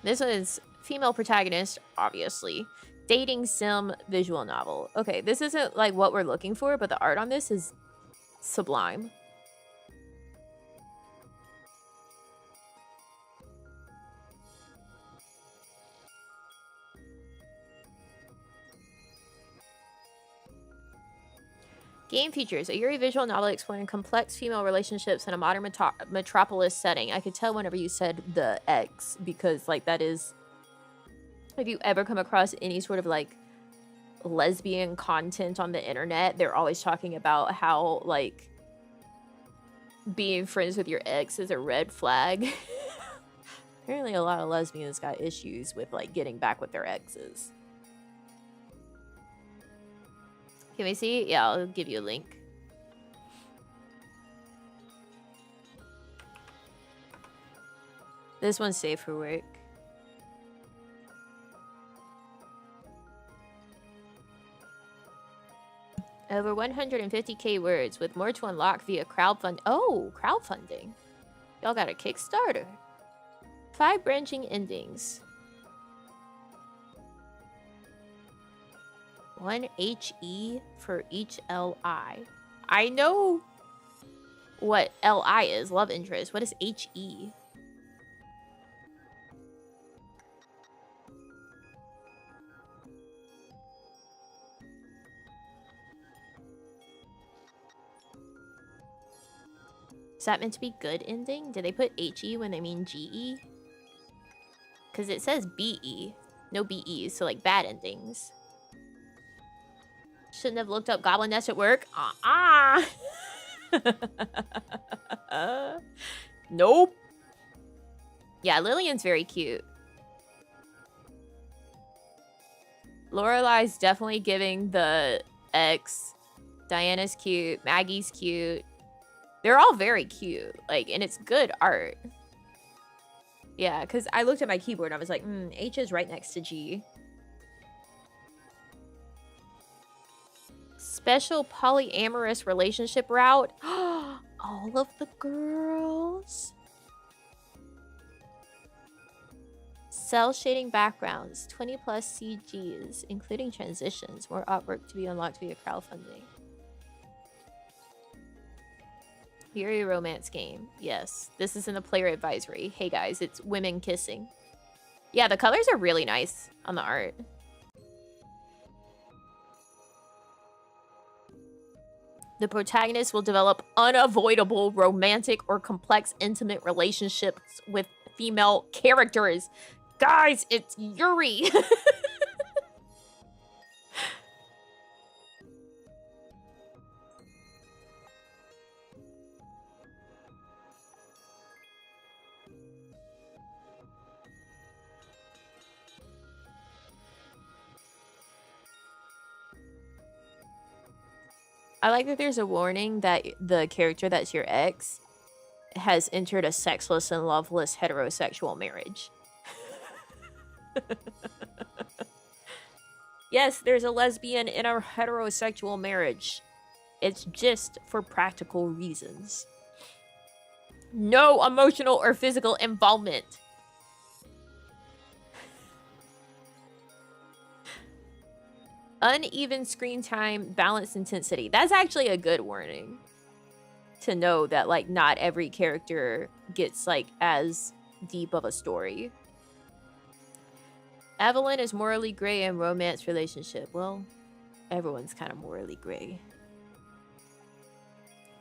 This one is female protagonist, obviously. Dating sim visual novel. Okay, this isn't like what we're looking for, but the art on this is sublime. Game features. A Yuri visual novel exploring complex female relationships in a modern metropolis setting. I could tell whenever you said the X because, like, that is... If you ever come across any sort of, like, lesbian content on the internet, they're always talking about how, like, being friends with your ex is a red flag. Apparently a lot of lesbians got issues with, like, getting back with their exes. Can we see? Yeah, I'll give you a link. This one's safe for work. Over 150k words with more to unlock via crowdfund. Oh, crowdfunding. Y'all got a Kickstarter. 5 branching endings. 1 HE for each LI. I know what LI is, love interest. What is HE? Is that meant to be good ending? Did they put HE when they mean GE? Because it says BE. No BEs, so like bad endings. Shouldn't have looked up Goblin Nest at work. Nope. Yeah, Lillian's very cute. Lorelai's definitely giving the X. Diana's cute. Maggie's cute. They're all very cute. Like, and it's good art. Yeah, because I looked at my keyboard and I was like, H is right next to G. Special polyamorous relationship route. All of the girls. Cell shading backgrounds. 20 plus CGs, including transitions. More artwork to be unlocked via crowdfunding. Yuri romance game. Yes. This is in the player advisory. Hey guys, it's women kissing. Yeah, the colors are really nice on the art. The protagonist will develop unavoidable romantic or complex intimate relationships with female characters. Guys, it's Yuri. I like that there's a warning that the character that's your ex has entered a sexless and loveless heterosexual marriage. Yes, there's a lesbian in a heterosexual marriage. It's just for practical reasons. No emotional or physical involvement. Uneven screen time, balanced intensity. That's actually a good warning. To know that, like, not every character gets, like, as deep of a story. Evelyn is morally gray in romance relationship. Well, everyone's kind of morally gray.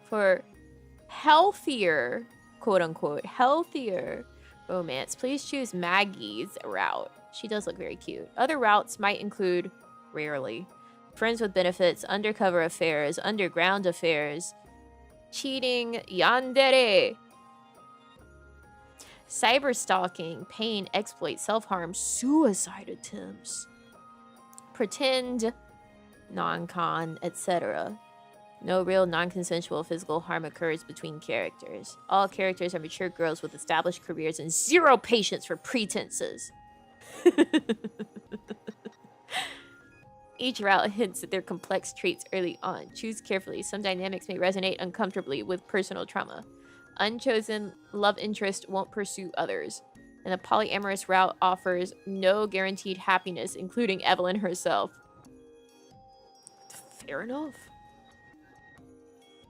For healthier, quote-unquote, healthier romance, please choose Maggie's route. She does look very cute. Other routes might include... Rarely. Friends with benefits, undercover affairs, underground affairs, cheating, yandere, cyberstalking, pain, exploit, self-harm, suicide attempts, pretend, non-con, etc. No real non-consensual physical harm occurs between characters. All characters are mature girls with established careers and zero patience for pretenses. Each route hints at their complex traits early on. Choose carefully. Some dynamics may resonate uncomfortably with personal trauma. Unchosen love interest won't pursue others. And the polyamorous route offers no guaranteed happiness, including Evelyn herself. Fair enough.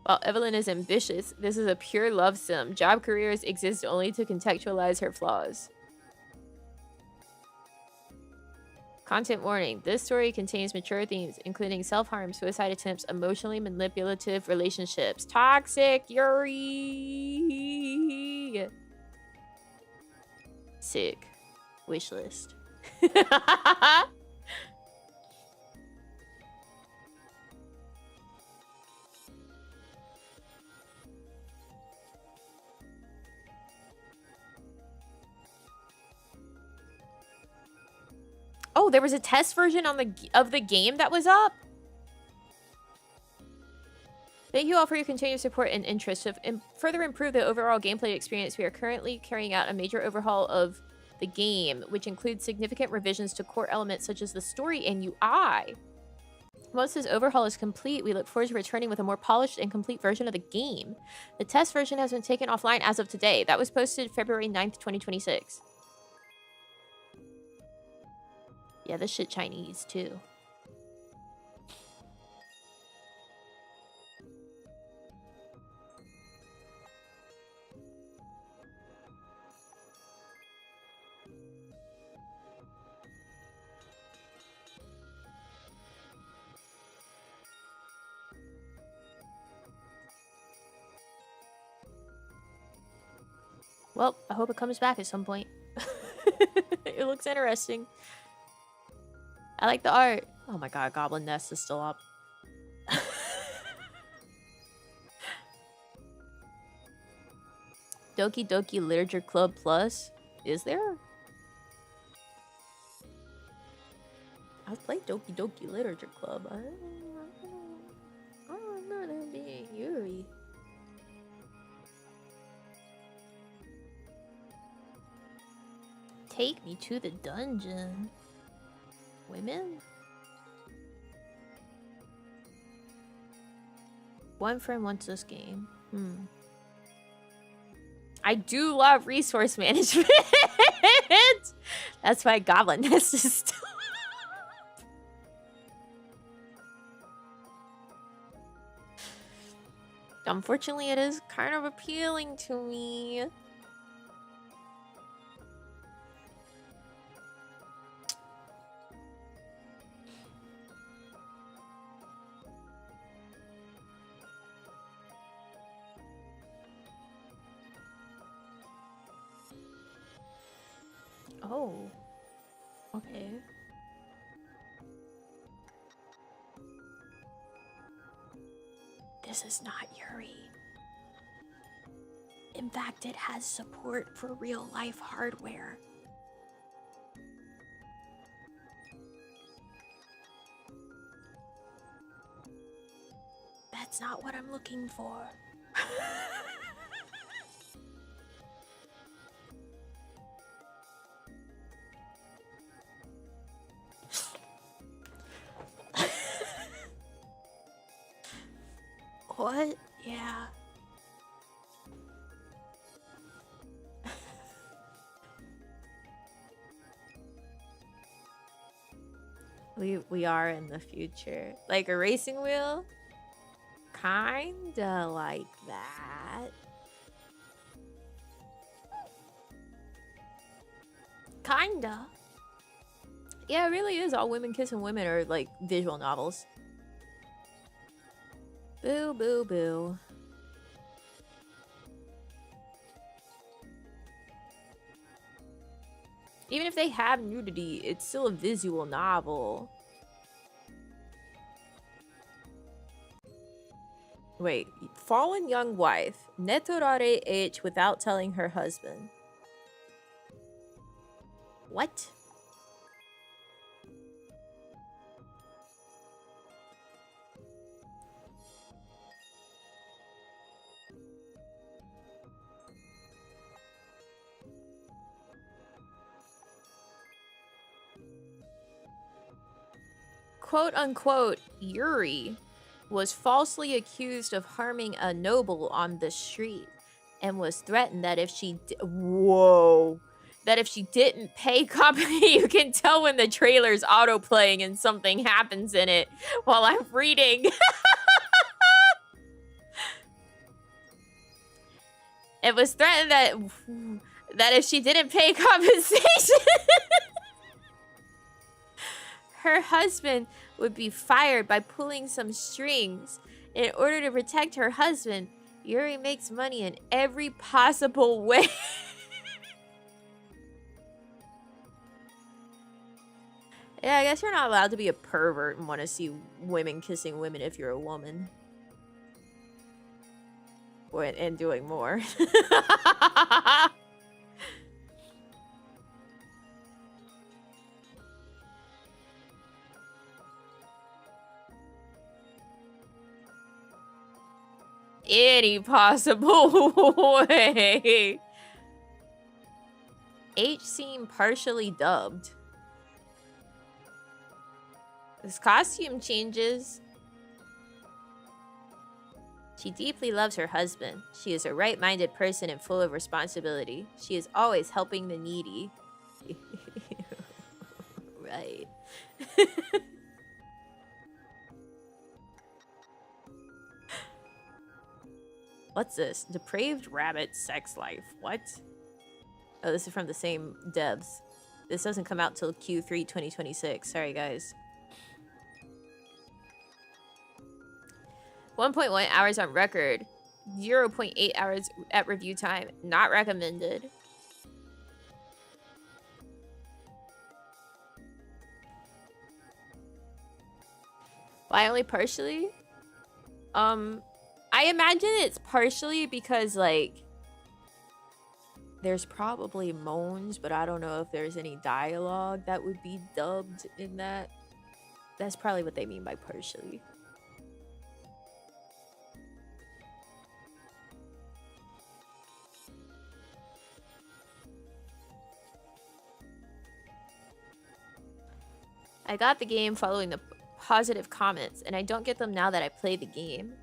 While Evelyn is ambitious, this is a pure love sim. Job careers exist only to contextualize her flaws. Content warning. This story contains mature themes, including self-harm, suicide attempts, emotionally manipulative relationships. Toxic Yuri! Sick. Wishlist. Oh, there was a test version on of the game that was up. Thank you all for your continued support and interest. To further improve the overall gameplay experience, we are currently carrying out a major overhaul of the game, which includes significant revisions to core elements such as the story and UI. Once this overhaul is complete, we look forward to returning with a more polished and complete version of the game. The test version has been taken offline as of today. That was posted February 9th, 2026. Yeah, this shit Chinese, too. Well, I hope it comes back at some point. It looks interesting. I like the art. Oh my god, Goblin Nest is still up. Doki Doki Literature Club Plus? Is there? I've played Doki Doki Literature Club. I don't remember there being Yuri. Take me to the dungeon. Women? One friend wants this game. I do love resource management. That's why Goblin Nest is still up. Unfortunately, it is kind of appealing to me. Oh. Okay. This is not Yuri. In fact, it has support for real-life hardware. That's not what I'm looking for. What? Yeah. We are in the future. Like a racing wheel? Kinda like that. Kinda. Yeah, it really is. All women kissing women are like visual novels. Boo, boo, boo. Even if they have nudity, it's still a visual novel. Wait, fallen young wife. Netorare H without telling her husband. What? Quote unquote, Yuri was falsely accused of harming a noble on the street and was threatened that if she that if she didn't pay company, you can tell when the trailer's auto-playing and something happens in it while I'm reading. It was threatened that if she didn't pay compensation Her husband would be fired by pulling some strings. In order to protect her husband, Yuri makes money in every possible way. Yeah, I guess you're not allowed to be a pervert and want to see women kissing women if you're a woman. And doing more. Any possible way. H seemed partially dubbed. His costume changes. She deeply loves her husband. She is a right-minded person and full of responsibility. She is always helping the needy. Right. What's this? Depraved rabbit sex life. What? Oh, this is from the same devs. This doesn't come out till Q3 2026. Sorry, guys. 1.1 hours on record. 0.8 hours at review time. Not recommended. Why only partially? I imagine it's partially because, like, there's probably moans, but I don't know if there's any dialogue that would be dubbed in that. That's probably what they mean by partially. I got the game following the positive comments, and I don't get them now that I play the game.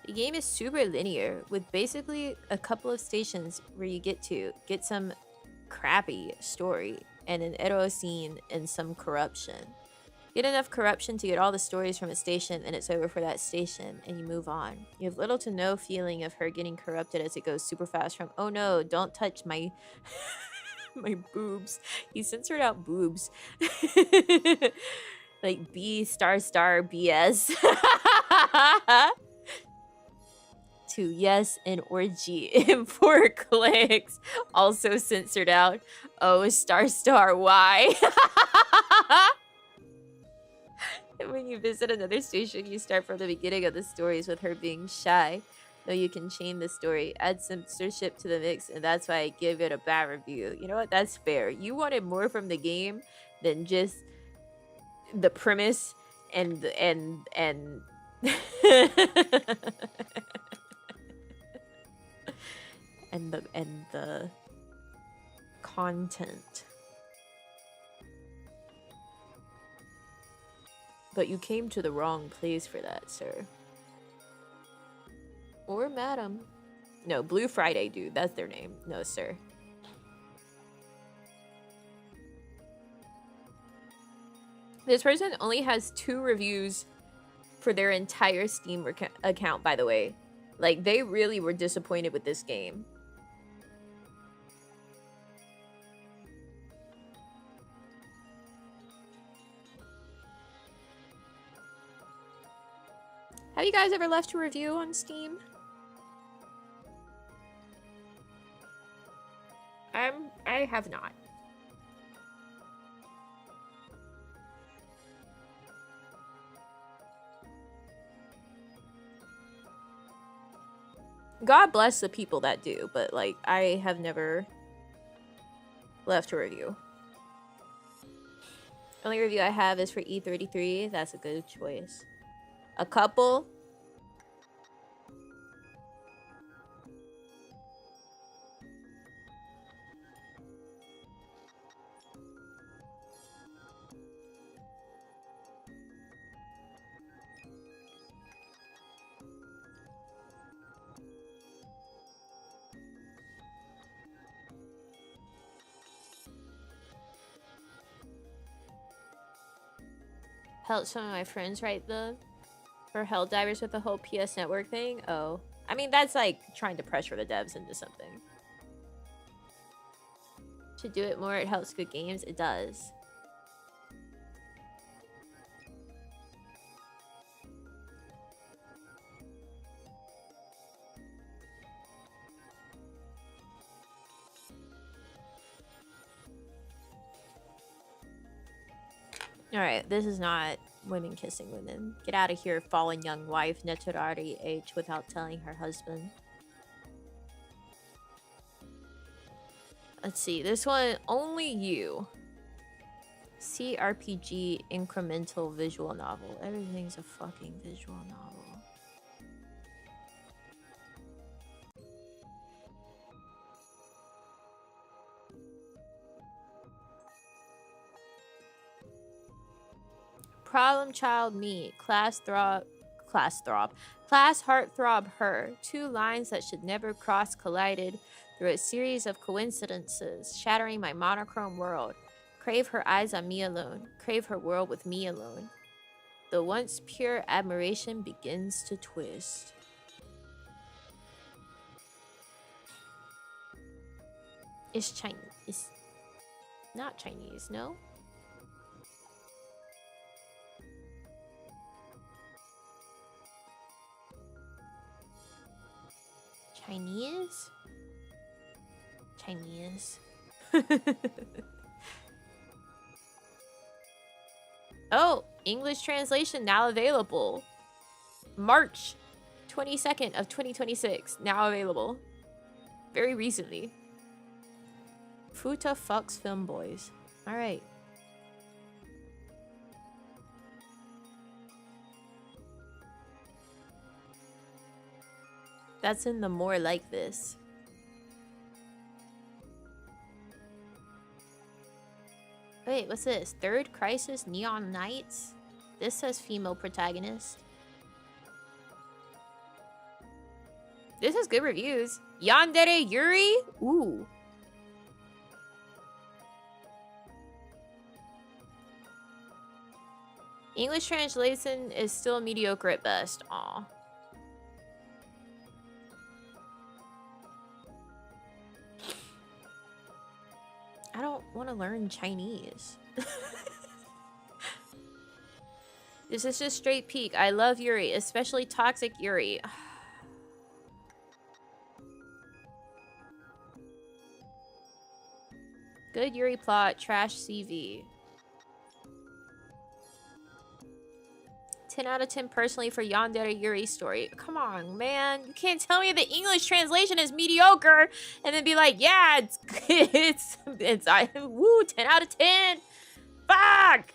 The game is super linear, with basically a couple of stations where you get some crappy story, and an ero scene and some corruption. Get enough corruption to get all the stories from a station, and it's over for that station, and you move on. You have little to no feeling of her getting corrupted as it goes super fast from, oh no, don't touch my... my boobs. He censored out boobs. Like B star BS. To yes and orgy in 4 clicks. Also censored out. Oh star Y. And when you visit another station, you start from the beginning of the stories with her being shy. Though you can chain the story, add censorship to the mix, and that's why I give it a bad review. You know what? That's fair. You wanted more from the game than just the premise and and the content. But you came to the wrong place for that, sir. Or madam. No, Blue Friday, dude. That's their name. No, sir. This person only has 2 reviews for their entire Steam account, by the way. Like, they really were disappointed with this game. Have you guys ever left a review on Steam? I have not. God bless the people that do, but like I have never left a review. Only review I have is for E33. That's a good choice. A couple. Helped some of my friends write the for Helldivers with the whole PS Network thing. Oh, I mean that's like trying to pressure the devs into something. Should do it more. It helps good games. It does. Alright, this is not women kissing women. Get out of here, fallen young wife, Neturari H, without telling her husband. Let's see, this one, only you. CRPG incremental visual novel. Everything's a fucking visual novel. Problem child me. Class heartthrob her. Two lines that should never cross collided through a series of coincidences, shattering my monochrome world. Crave her eyes on me alone. Crave her world with me alone. The once pure admiration begins to twist. It's Chinese. It's not Chinese, no? Chinese? Chinese. Oh, English translation now available. March 22nd of 2026, now available. Very recently. Futa fucks film boys. Alright. That's in the more like this. Wait, what's this? Third Crisis Neon Nights? This says female protagonist. This has good reviews. Yandere Yuri? Ooh. English translation is still mediocre at best. Aw. I don't want to learn Chinese. This is just straight peak. I love Yuri, especially toxic Yuri. Good Yuri plot, trash CV. 10 out of 10 personally for Yandere Yuri story. Come on, man. You can't tell me the English translation is mediocre and then be like, yeah, it's woo, 10 out of 10. Fuck!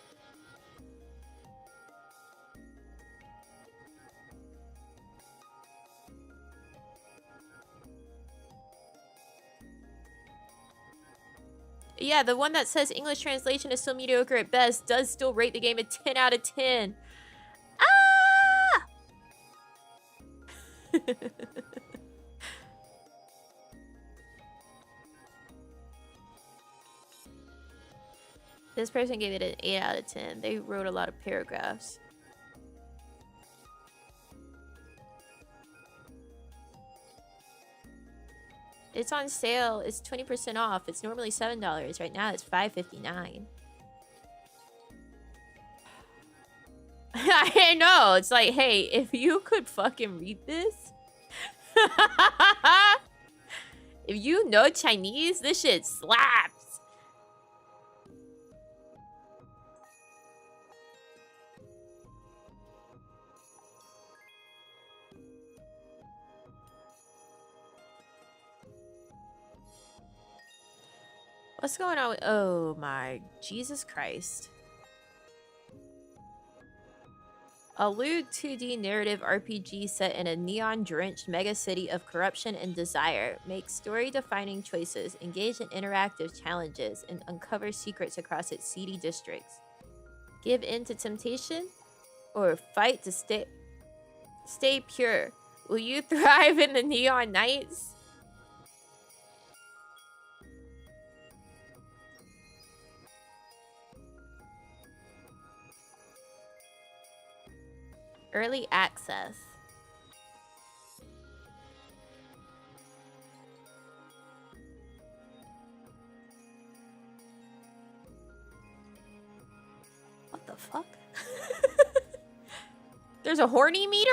Yeah, the one that says English translation is still mediocre at best does still rate the game a 10 out of 10. Ah! This person gave it an 8 out of 10. They wrote a lot of paragraphs. It's on sale. It's 20% off. It's normally $7. Right now it's $5.59. I know. It's like, hey, if you could fucking read this. If you know Chinese, this shit slaps. What's going on with... Oh my... Jesus Christ. A lewd 2D narrative RPG set in a neon-drenched megacity of corruption and desire. Make story-defining choices, engage in interactive challenges, and uncover secrets across its seedy districts. Give in to temptation? Or fight to stay pure? Will you thrive in the neon nights? Early access. What the fuck? There's a horny meter?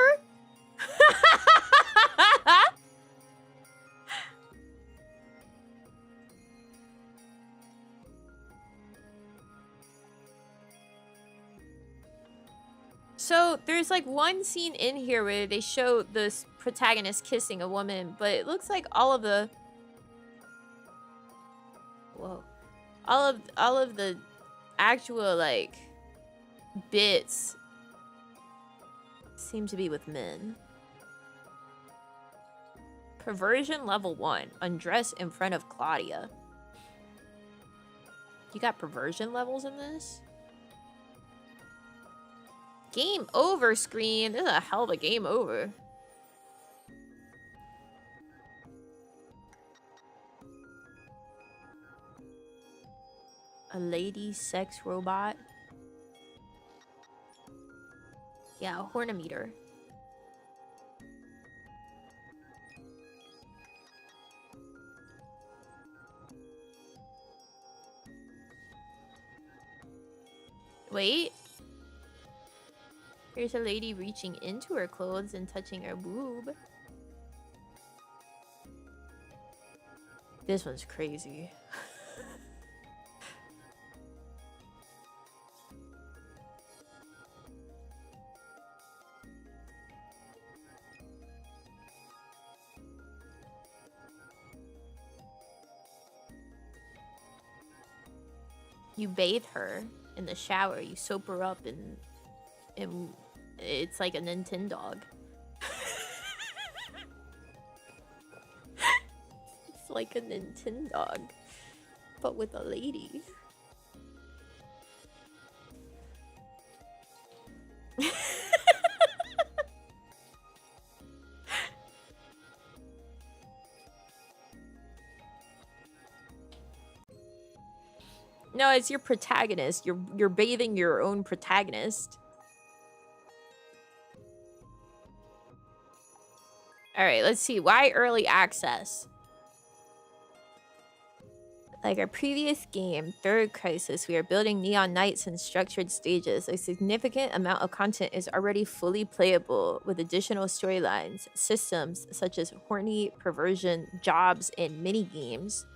So there's like one scene in here where they show this protagonist kissing a woman, but it looks like all of the all of the actual like bits seem to be with men. Perversion level 1. Undress in front of Claudia. You got perversion levels in this? Game over screen. This is a hell of a game over. A lady sex robot. Yeah, a hornometer. Wait. Here's a lady reaching into her clothes and touching her boob. This one's crazy. You bathe her in the shower. You soap her up and it's like a Nintendo. It's like a Nintendo, but with a lady. No, it's your protagonist. You're bathing your own protagonist. All right, let's see. Why early access? Like our previous game, Third Crisis, we are building Neon Knights in structured stages. A significant amount of content is already fully playable with additional storylines, systems such as horny, perversion, jobs, and mini-games,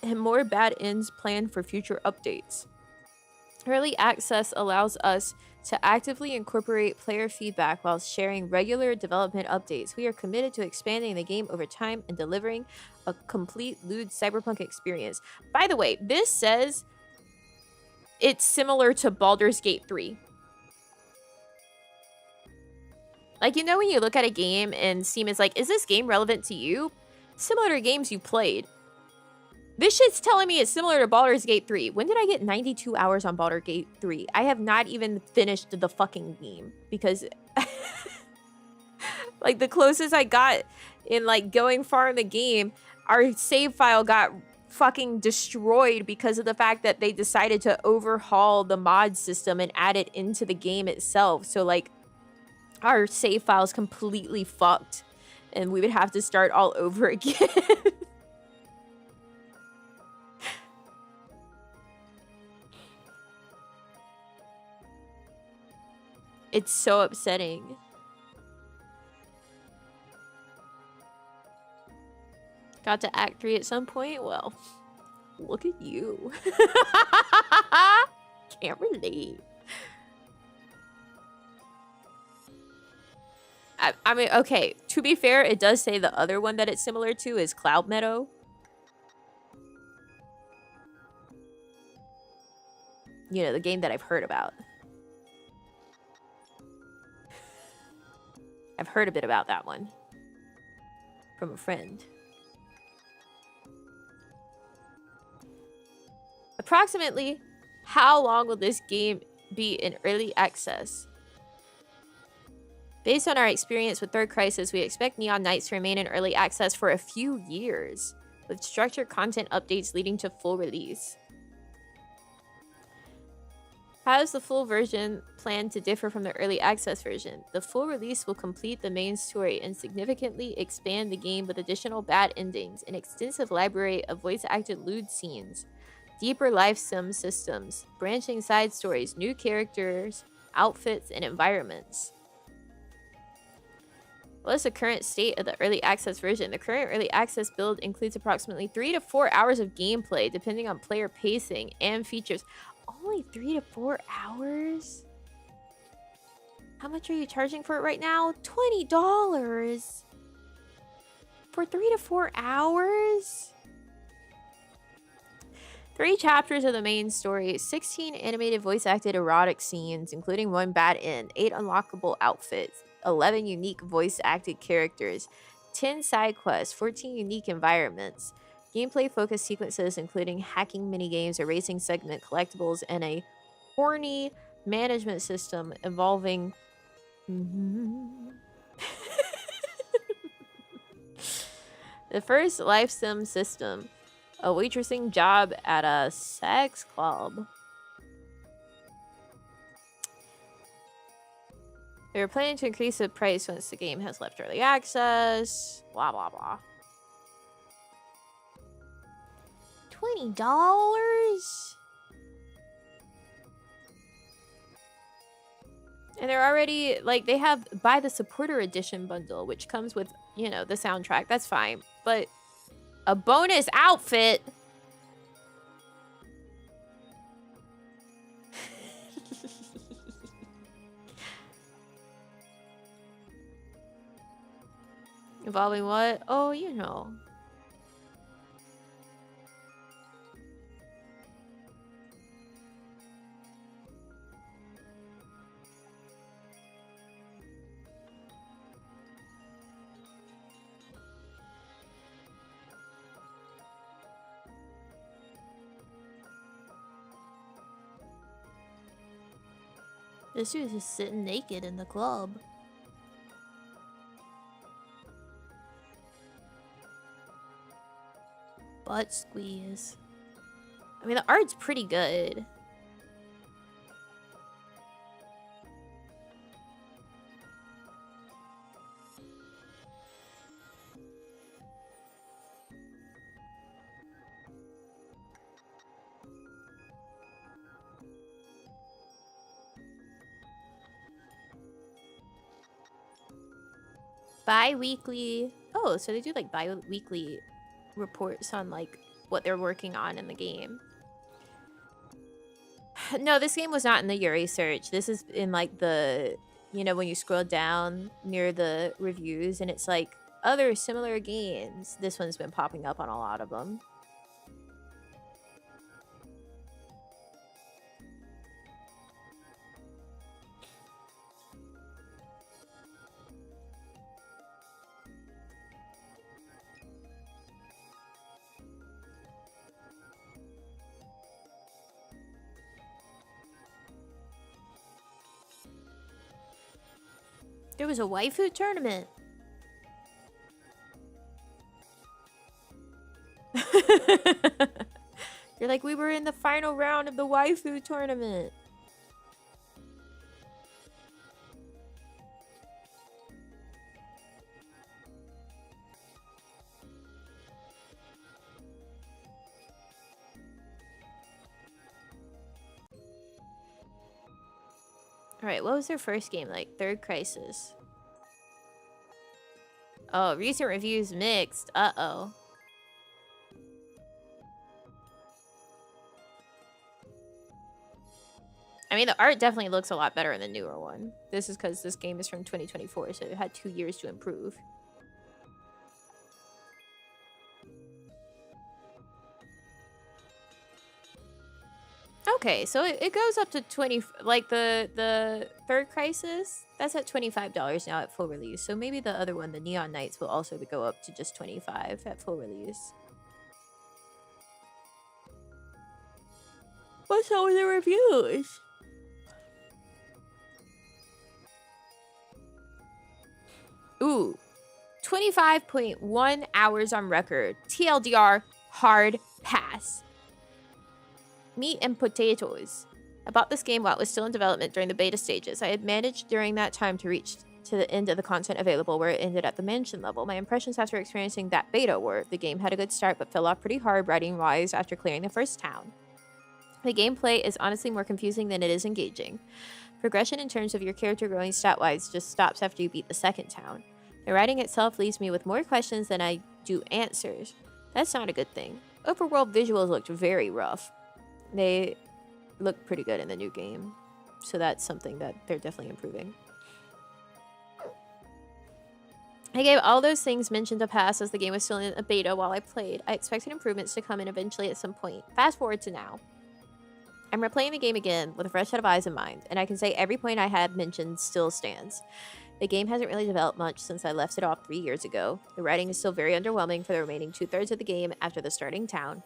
and more bad ends planned for future updates. Early access allows us to actively incorporate player feedback while sharing regular development updates. We are committed to expanding the game over time and delivering a complete lewd cyberpunk experience. By the way, this says it's similar to Baldur's Gate 3. Like, you know when you look at a game and Steam is like, is this game relevant to you? Similar to games you played. This shit's telling me it's similar to Baldur's Gate 3. When did I get 92 hours on Baldur's Gate 3? I have not even finished the fucking game because like the closest I got in like going far in the game, our save file got fucking destroyed because of the fact that they decided to overhaul the mod system and add it into the game itself. So like our save file is completely fucked and we would have to start all over again. It's so upsetting. Got to Act 3 at some point? Well, look at you. Can't relate. I mean, okay, to be fair, it does say the other one that it's similar to is Cloud Meadow. You know, the game that I've heard about. I've heard a bit about that one from a friend. Approximately, how long will this game be in early access? Based on our experience with Third Crisis, we expect Neon Knights to remain in early access for a few years, with structured content updates leading to full release. How is the full version planned to differ from the early access version? The full release will complete the main story and significantly expand the game with additional bad endings, an extensive library of voice-acted lewd scenes, deeper life sim systems, branching side stories, new characters, outfits, and environments. What is the current state of the early access version? The current early access build includes approximately 3 to 4 hours of gameplay, depending on player pacing and features. Only 3 to 4 hours? How much are you charging for it right now? $20 for 3 to 4 hours? 3 chapters of the main story, 16 animated voice-acted erotic scenes, including 1 bad end, 8 unlockable outfits, 11 unique voice-acted characters, 10 side quests, 14 unique environments, gameplay-focused sequences including hacking minigames, a racing segment, collectibles, and a horny management system involving... the first life sim system. A waitressing job at a sex club. They were planning to increase the price once the game has left early access. Blah, blah, blah. $20? And they're already, like, they have buy the supporter edition bundle, which comes with, you know, the soundtrack. That's fine. But a bonus outfit? Involving what? Oh, you know. This dude's just sitting naked in the club. Butt squeeze. I mean, the art's pretty good. Bi-weekly. Oh, so they do like bi-weekly reports on like what they're working on in the game. No, this game was not in the Yuri search. This is in like the, you know, when you scroll down near the reviews and it's like other similar games. This one's been popping up on a lot of them. There was a waifu tournament. You're like, we were in the final round of the waifu tournament. Alright, what was their first game like? Third Crisis. Oh, recent reviews mixed. Uh-oh. I mean, the art definitely looks a lot better in the newer one. This is because this game is from 2024, so it had 2 years to improve. Okay, so it goes up to 20, like the Third Crisis, that's at $25 now at full release. So maybe the other one, the Neon Knights, will also go up to just 25 at full release. What's up with the reviews? Ooh, 25.1 hours on record. TLDR, hard pass. Meat and potatoes. I bought this game while it was still in development during the beta stages. I had managed during that time to reach to the end of the content available where it ended at the mansion level. My impressions after experiencing that beta were the game had a good start but fell off pretty hard writing-wise after clearing the first town. The gameplay is honestly more confusing than it is engaging. Progression in terms of your character growing stat-wise just stops after you beat the second town. The writing itself leaves me with more questions than I do answers. That's not a good thing. Overworld visuals looked very rough. They look pretty good in the new game, so that's something that they're definitely improving. I gave all those things mentioned a pass as the game was still in a beta while I played. I expected improvements to come in eventually at some point. Fast forward to now. I'm replaying the game again with a fresh set of eyes in mind, and I can say every point I had mentioned still stands. The game hasn't really developed much since I left it off 3 years ago. The writing is still very underwhelming for the remaining 2/3 of the game after the starting town.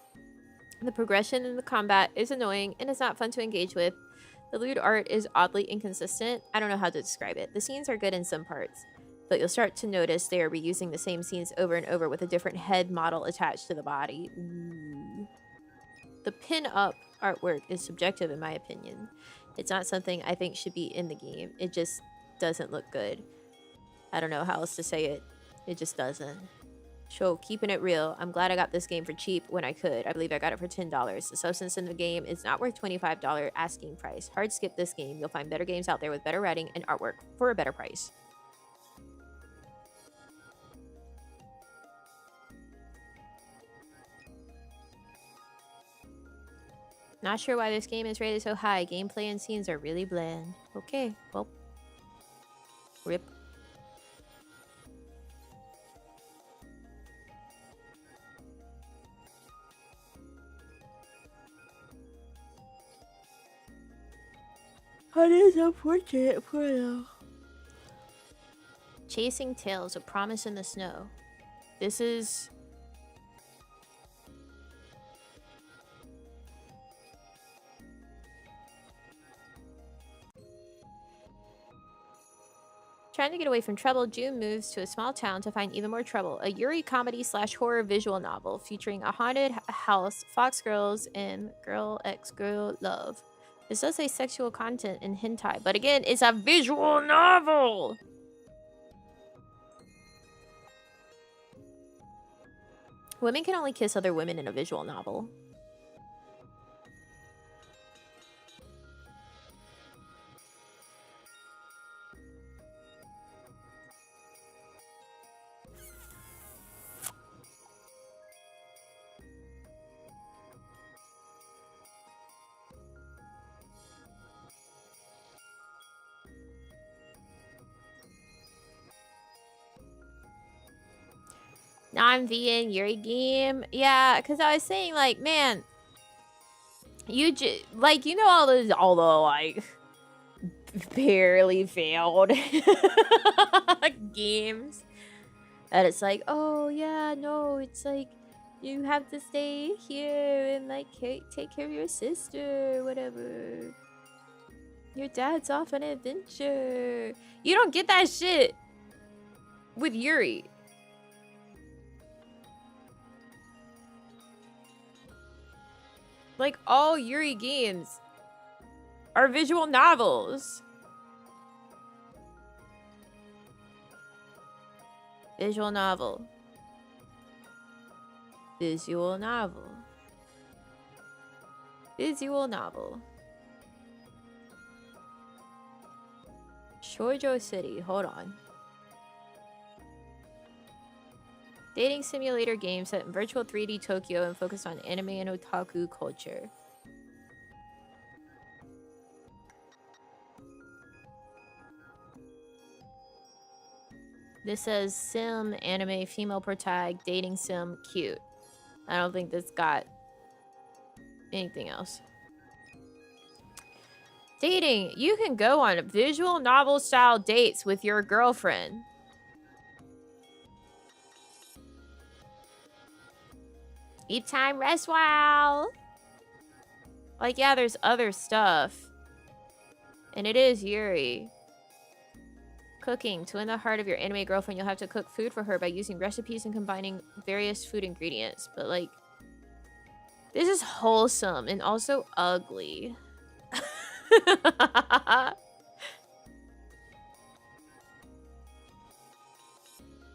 The progression in the combat is annoying and it's not fun to engage with. The lewd art is oddly inconsistent. I don't know how to describe it. The scenes are good in some parts, but you'll start to notice they are reusing the same scenes over and over with a different head model attached to the body. Ooh. The pin-up artwork is subjective in my opinion. It's not something I think should be in the game. It just doesn't look good. I don't know how else to say it. It just doesn't. So, keeping it real, I'm glad I got this game for cheap when I could. I believe I got it for $10. The substance in the game is not worth $25 asking price. Hard skip this game. You'll find better games out there with better writing and artwork for a better price. Not sure why this game is rated so high. Gameplay and scenes are really bland. Okay, well. Rip. That is unfortunate for you. Chasing Tales, A Promise in the Snow. This is... Trying to get away from trouble, June moves to a small town to find even more trouble. A Yuri comedy / horror visual novel featuring a haunted house, fox girls, and girl x girl love. This does say sexual content and hentai, but again, it's a visual novel! Women can only kiss other women in a visual novel. Non-VN Yuri game. Yeah, because I was saying, like, man, you just, like, you know, all the, like, barely failed games. And it's like, oh, yeah, no, it's like, you have to stay here and, like, take care of your sister, whatever. Your dad's off on an adventure. You don't get that shit with Yuri. Like, all Yuri games are visual novels. Visual novel. Visual novel. Visual novel. Shoujo City. Hold on. Dating simulator game set in virtual 3D Tokyo and focused on anime and otaku culture. This says sim, anime, female protag, dating sim, cute. I don't think this got anything else. Dating. You can go on visual novel style dates with your girlfriend. Eat time, rest while. Like, yeah, there's other stuff. And it is Yuri. Cooking. To win the heart of your anime girlfriend, you'll have to cook food for her by using recipes and combining various food ingredients. But, like, this is wholesome and also ugly.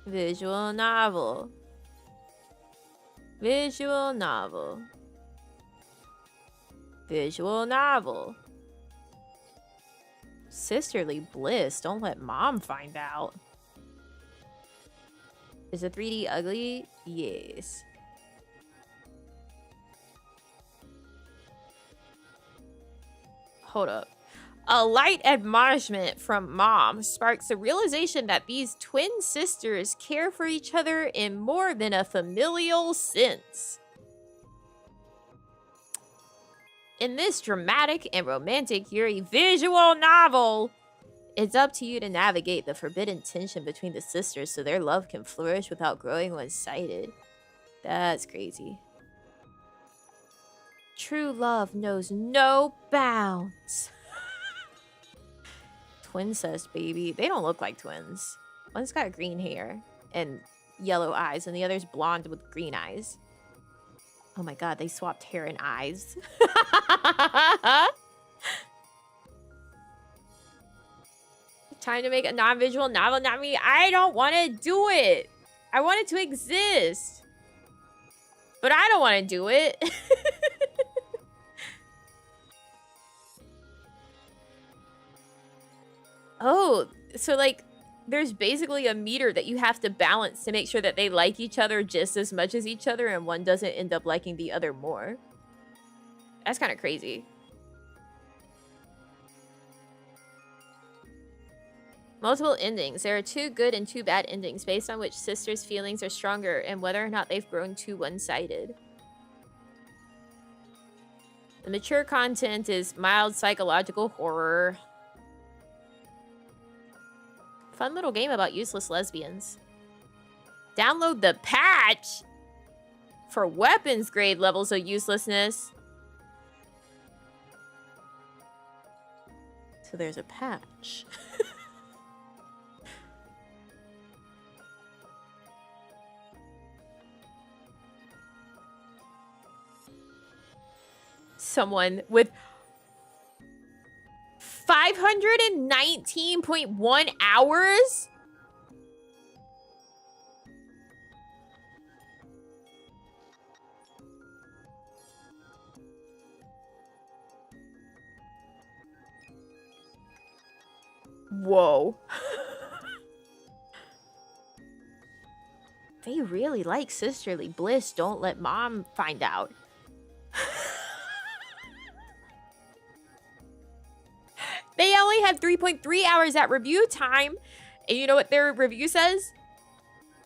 Visual novel. Visual novel. Visual novel. Sisterly bliss. Don't let mom find out. Is the 3D ugly? Yes. Hold up. A light admonishment from Mom sparks the realization that these twin sisters care for each other in more than a familial sense. In this dramatic and romantic Yuri visual novel, it's up to you to navigate the forbidden tension between the sisters so their love can flourish without growing one-sided. That's crazy. True love knows no bounds. Twincest, baby. They don't look like twins. One's got green hair and yellow eyes, and the other's blonde with green eyes. Oh my god, they swapped hair and eyes. Trying to make a non-visual novel, not me. I don't want to do it. I want it to exist. But I don't want to do it. Oh, so like there's basically a meter that you have to balance to make sure that they like each other just as much as each other and one doesn't end up liking the other more. That's kind of crazy. Multiple endings. There are 2 good and 2 bad endings based on which sisters' feelings are stronger and whether or not they've grown too one-sided. The mature content is mild psychological horror. Fun little game about useless lesbians. Download the patch for weapons grade levels of uselessness. So there's a patch. Someone with 519.1 hours? Whoa. They really like sisterly bliss. Don't let Mom find out. They only had 3.3 hours at review time. And you know what their review says?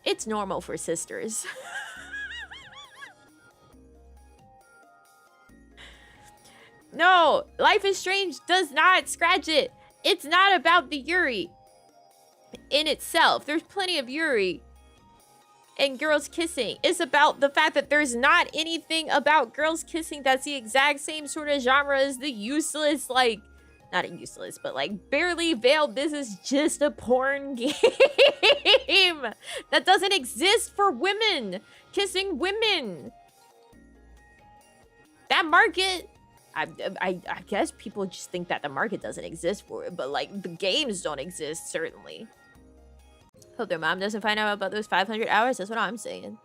It's normal for sisters. No, Life is Strange does not scratch it. It's not about the Yuri in itself. There's plenty of Yuri and girls kissing. It's about the fact that there's not anything about girls kissing that's the exact same sort of genre as the useless, like, not a useless, but like barely veiled. This is just a porn game that doesn't exist for women kissing women. That market, I guess people just think that the market doesn't exist for it, but like the games don't exist, certainly. Hope their mom doesn't find out about those 500 hours. That's what I'm saying.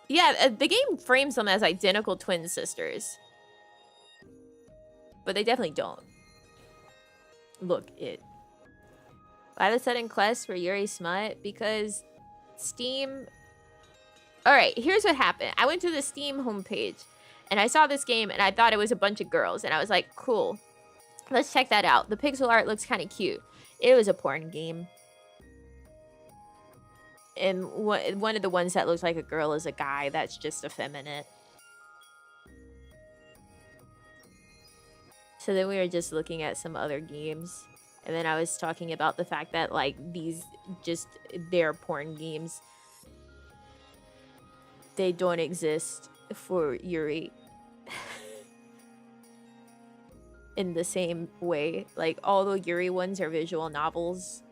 Yeah, the game frames them as identical twin sisters. But they definitely don't. Look, it. Why the sudden quest for Yuri Smut? Because Steam... Alright, here's what happened. I went to the Steam homepage, and I saw this game, and I thought it was a bunch of girls. And I was like, cool. Let's check that out. The pixel art looks kind of cute. It was a porn game. And one of the ones that looks like a girl is a guy that's just effeminate. So then we were just looking at some other games. And then I was talking about the fact that, like, they're porn games. They don't exist for Yuri. In the same way. Like, all the Yuri ones are visual novels.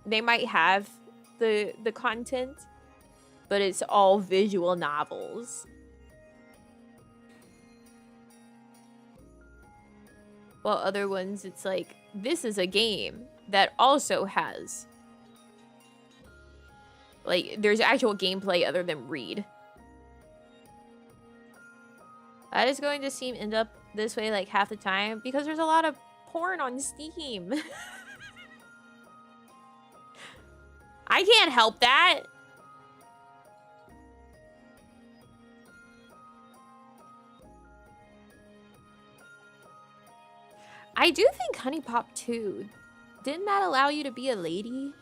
They might have the content, but it's all visual novels. While other ones, it's like, this is a game that also has, like, there's actual gameplay other than read. That is going to end up this way like half the time because there's a lot of porn on Steam. I can't help that. I do think Honey Pop too. Didn't that allow you to be a lady?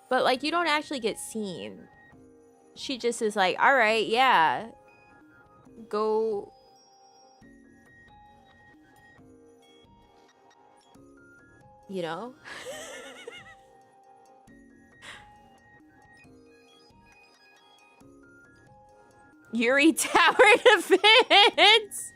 But like you don't actually get seen. She just is like, all right, yeah. Go. You know? Yuri Tower Defense!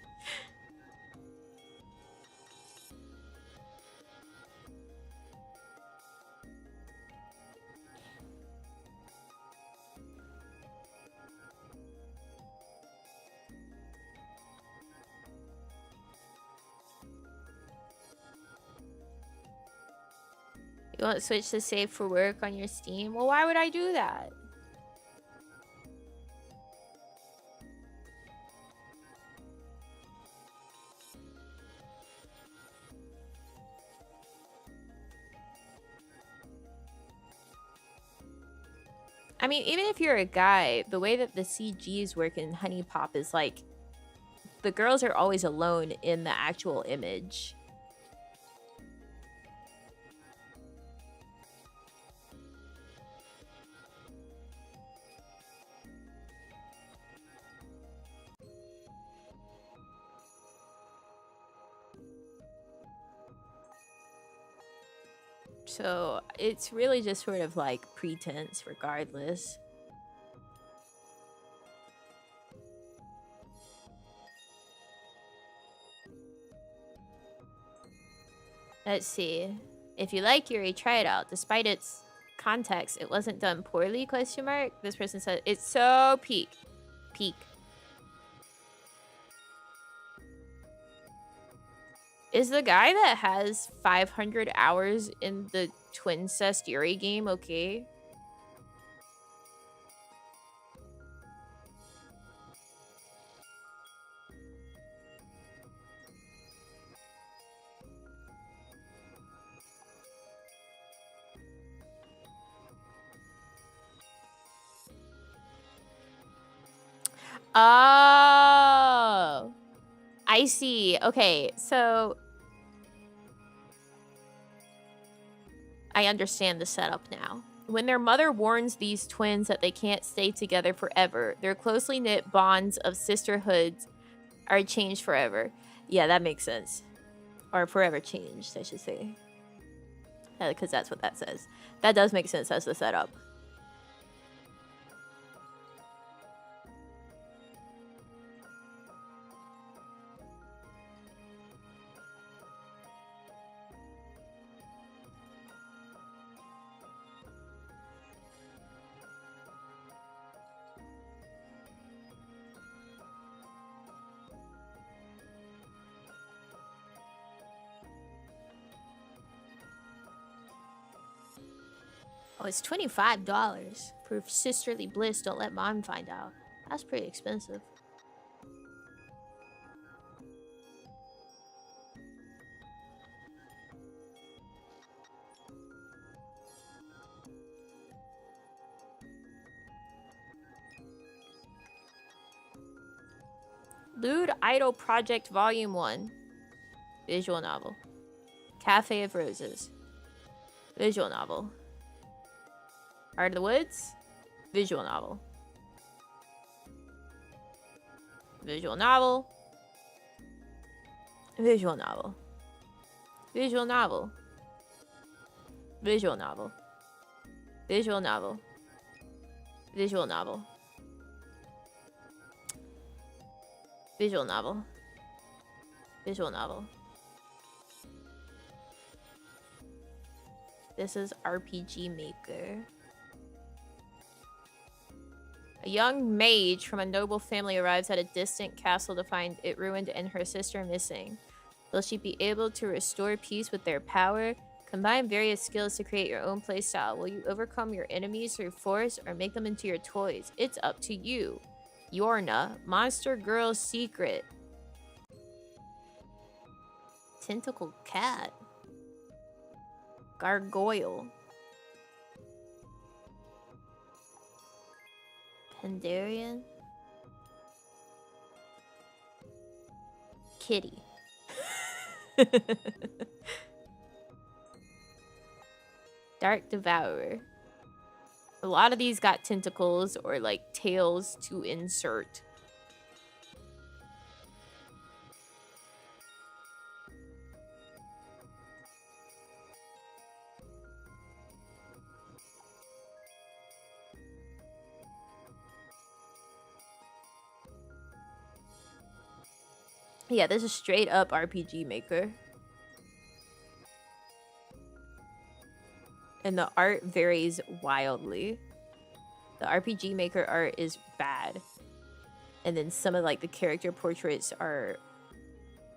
You want to switch to save for work on your Steam? Well, why would I do that? I mean, even if you're a guy, the way that the CGs work in Honey Pop is like the girls are always alone in the actual image. So it's really just sort of like pretense regardless. Let's see. If you like Yuri, try it out. Despite its context, it wasn't done poorly, question mark. This person said, it's so peak. Peak. Is the guy that has 500 hours in the Twincest Yuri game okay? Oh, I see. Okay, so I understand the setup now. When their mother warns these twins that they can't stay together forever, their closely knit bonds of sisterhood are changed forever. Yeah, that makes sense. Or forever changed, I should say. Because that's what that says. That does make sense as the setup. Oh, it's $25 for sisterly bliss. Don't let mom find out. That's pretty expensive. Lewd Idol Project Volume 1. Visual novel. Cafe of Roses. Visual novel. Heart of the Woods. Visual novel. Visual novel. Visual novel. Visual novel. Visual novel. Visual novel. Visual novel. Visual novel. Visual novel. This is RPG Maker. A young mage from a noble family arrives at a distant castle to find it ruined and her sister missing. Will she be able to restore peace with their power? Combine various skills to create your own playstyle. Will you overcome your enemies through force or make them into your toys? It's up to you. Yorna, Monster Girl's Secret. Tentacle Cat. Gargoyle. Pandarian. Kitty. Dark Devourer. A lot of these got tentacles or like tails to insert. Yeah, this is straight up RPG Maker. And the art varies wildly. The RPG Maker art is bad. And then some of like the character portraits are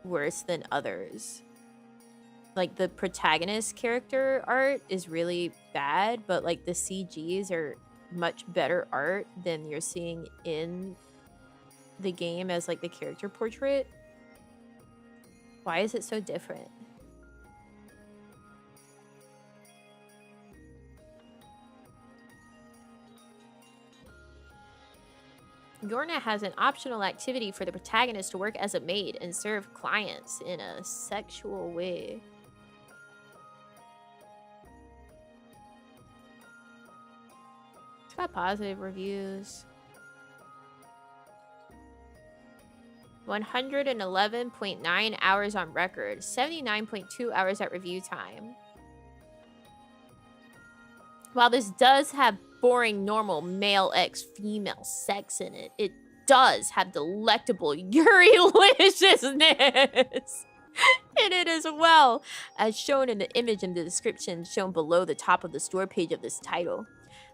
worse than others. Like the protagonist character art is really bad, but like the CGs are much better art than you're seeing in the game as like the character portrait. Why is it so different? Yorna has an optional activity for the protagonist to work as a maid and serve clients in a sexual way. It's got positive reviews. 111.9 hours on record, 79.2 hours at review time. While this does have boring normal male x female sex in it, it does have delectable Yuri-liciousness in it as well, as shown in the image in the description shown below the top of the store page of this title.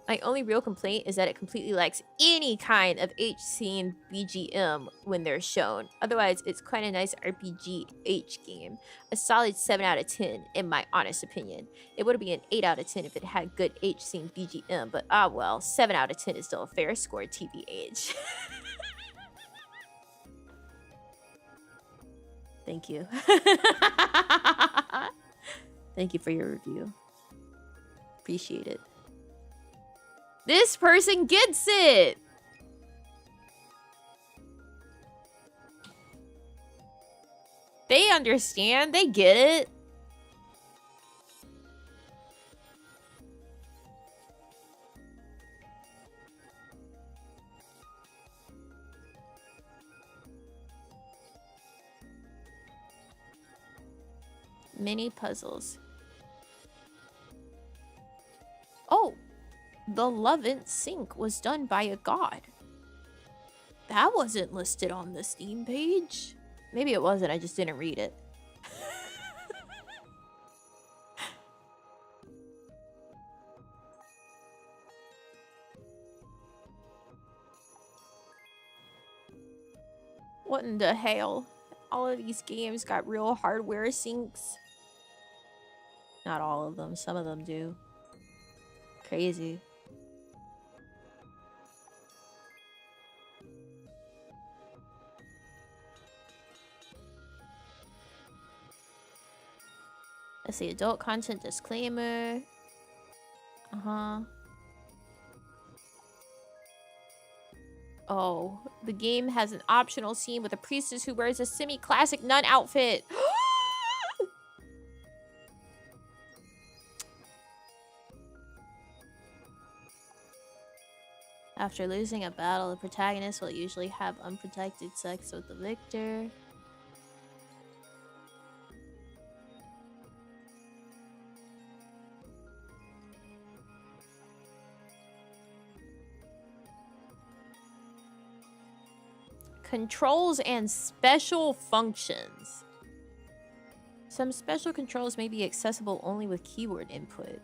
My only real complaint is that it completely lacks any kind of H-scene BGM when they're shown. Otherwise, it's quite a nice RPG H game. A solid 7 out of 10, in my honest opinion. It would be an 8 out of 10 if it had good H-scene BGM, but ah well, 7 out of 10 is still a fair score, TBH. Thank you. Thank you for your review. Appreciate it. This person gets it! They understand. They get it. Mini puzzles. Oh! The Lovent Sync was done by a god. That wasn't listed on the Steam page. Maybe it wasn't, I just didn't read it. What in the hell? All of these games got real hardware syncs. Not all of them, some of them do. Crazy. Let's see, adult content disclaimer. Oh, the game has an optional scene with a priestess who wears a semi-classic nun outfit. After losing a battle, the protagonist will usually have unprotected sex with the victor. Controls and special functions. Some special controls may be accessible only with keyboard input.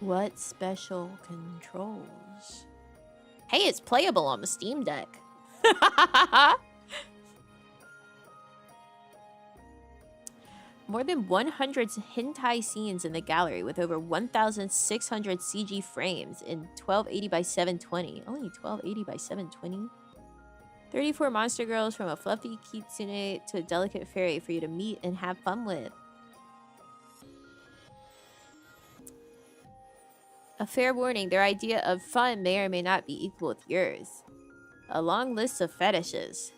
What special controls? Hey, it's playable on the Steam Deck. More than 100 hentai scenes in the gallery with over 1,600 CG frames in 1280 by 720. Only 1280 by 720? 34 monster girls from a fluffy kitsune to a delicate fairy for you to meet and have fun with. A fair warning, their idea of fun may or may not be equal with yours. A long list of fetishes.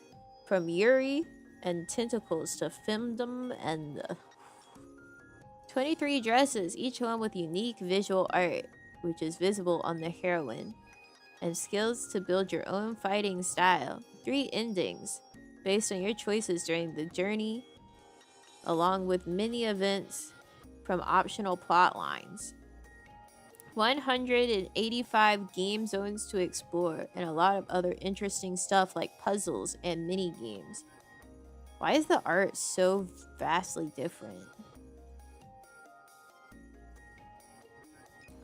From Yuri and tentacles to femdom and 23 dresses, each one with unique visual art, which is visible on the heroine, and skills to build your own fighting style. 3 endings, based on your choices during the journey, along with mini events from optional plot lines. 185 game zones to explore, and a lot of other interesting stuff like puzzles and mini games. Why is the art so vastly different?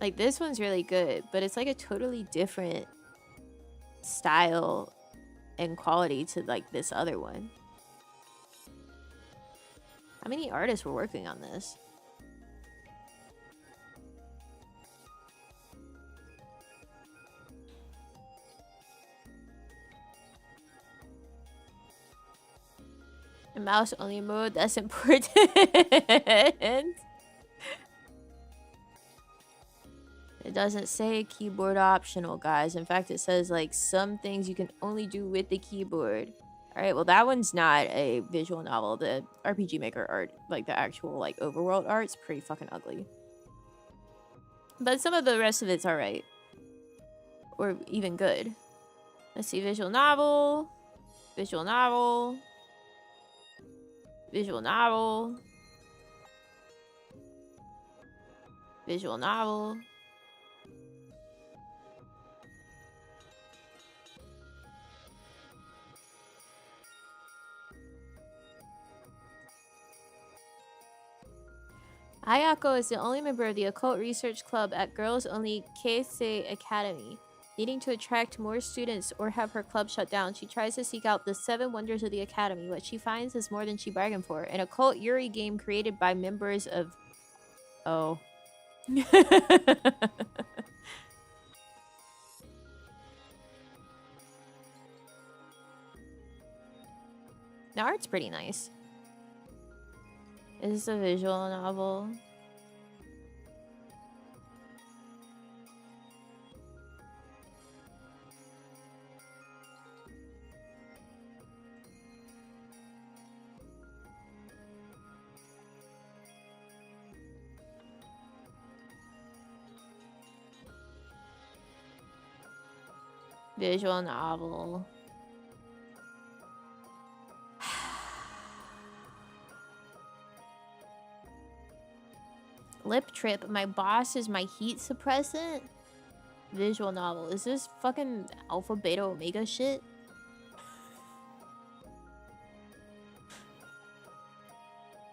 Like, this one's really good, but it's like a totally different style and quality to like this other one. How many artists were working on this? A mouse only mode, that's important. It doesn't say keyboard optional, guys. In fact, it says like some things you can only do with the keyboard. All right, well, that one's not a visual novel. The RPG Maker art, like the actual like overworld art's pretty fucking ugly. But some of the rest of it's all right. Or even good. Let's see, visual novel. Visual novel. Visual novel. Visual novel. Ayako is the only member of the occult research club at Girls Only Keisei Academy. Needing to attract more students or have her club shut down, she tries to seek out the 7 wonders of the academy. What she finds is more than she bargained for. An occult Yuri game created by members of... Oh. The art's pretty nice. Is this a visual novel? Visual novel. Lip trip. My boss is my heat suppressant. Visual novel. Is this fucking alpha, beta, omega shit?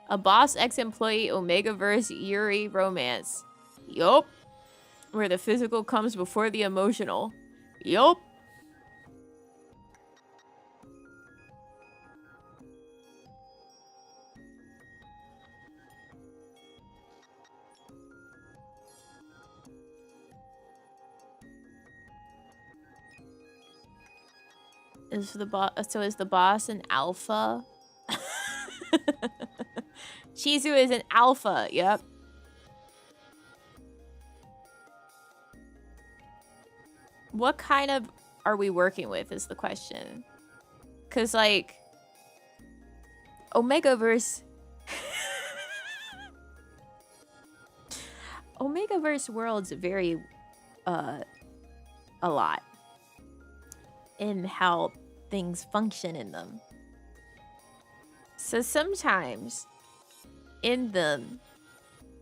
A boss ex-employee Omegaverse Yuri romance. Yup. Where the physical comes before the emotional. Yup. Is the boss? So is the boss an alpha? Chizu is an alpha. Yep. What kind of are we working with is the question. Cause like Omegaverse Omegaverse worlds vary a lot in how things function in them. So sometimes in them,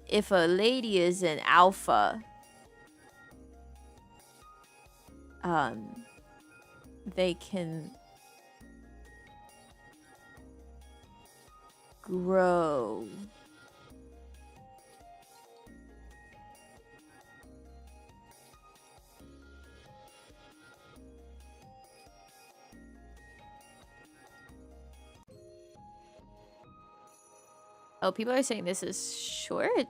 if a lady is an alpha, they can grow. Oh, people are saying this is short.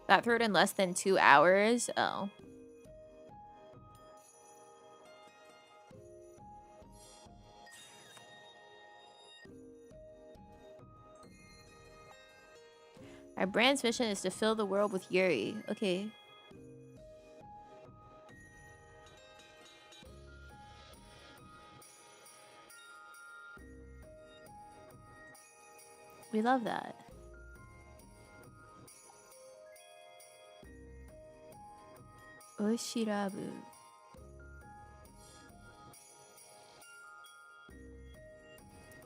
Got through it in less than 2 hours. Oh. Our brand's mission is to fill the world with Yuri. Okay. We love that. Oshirabu.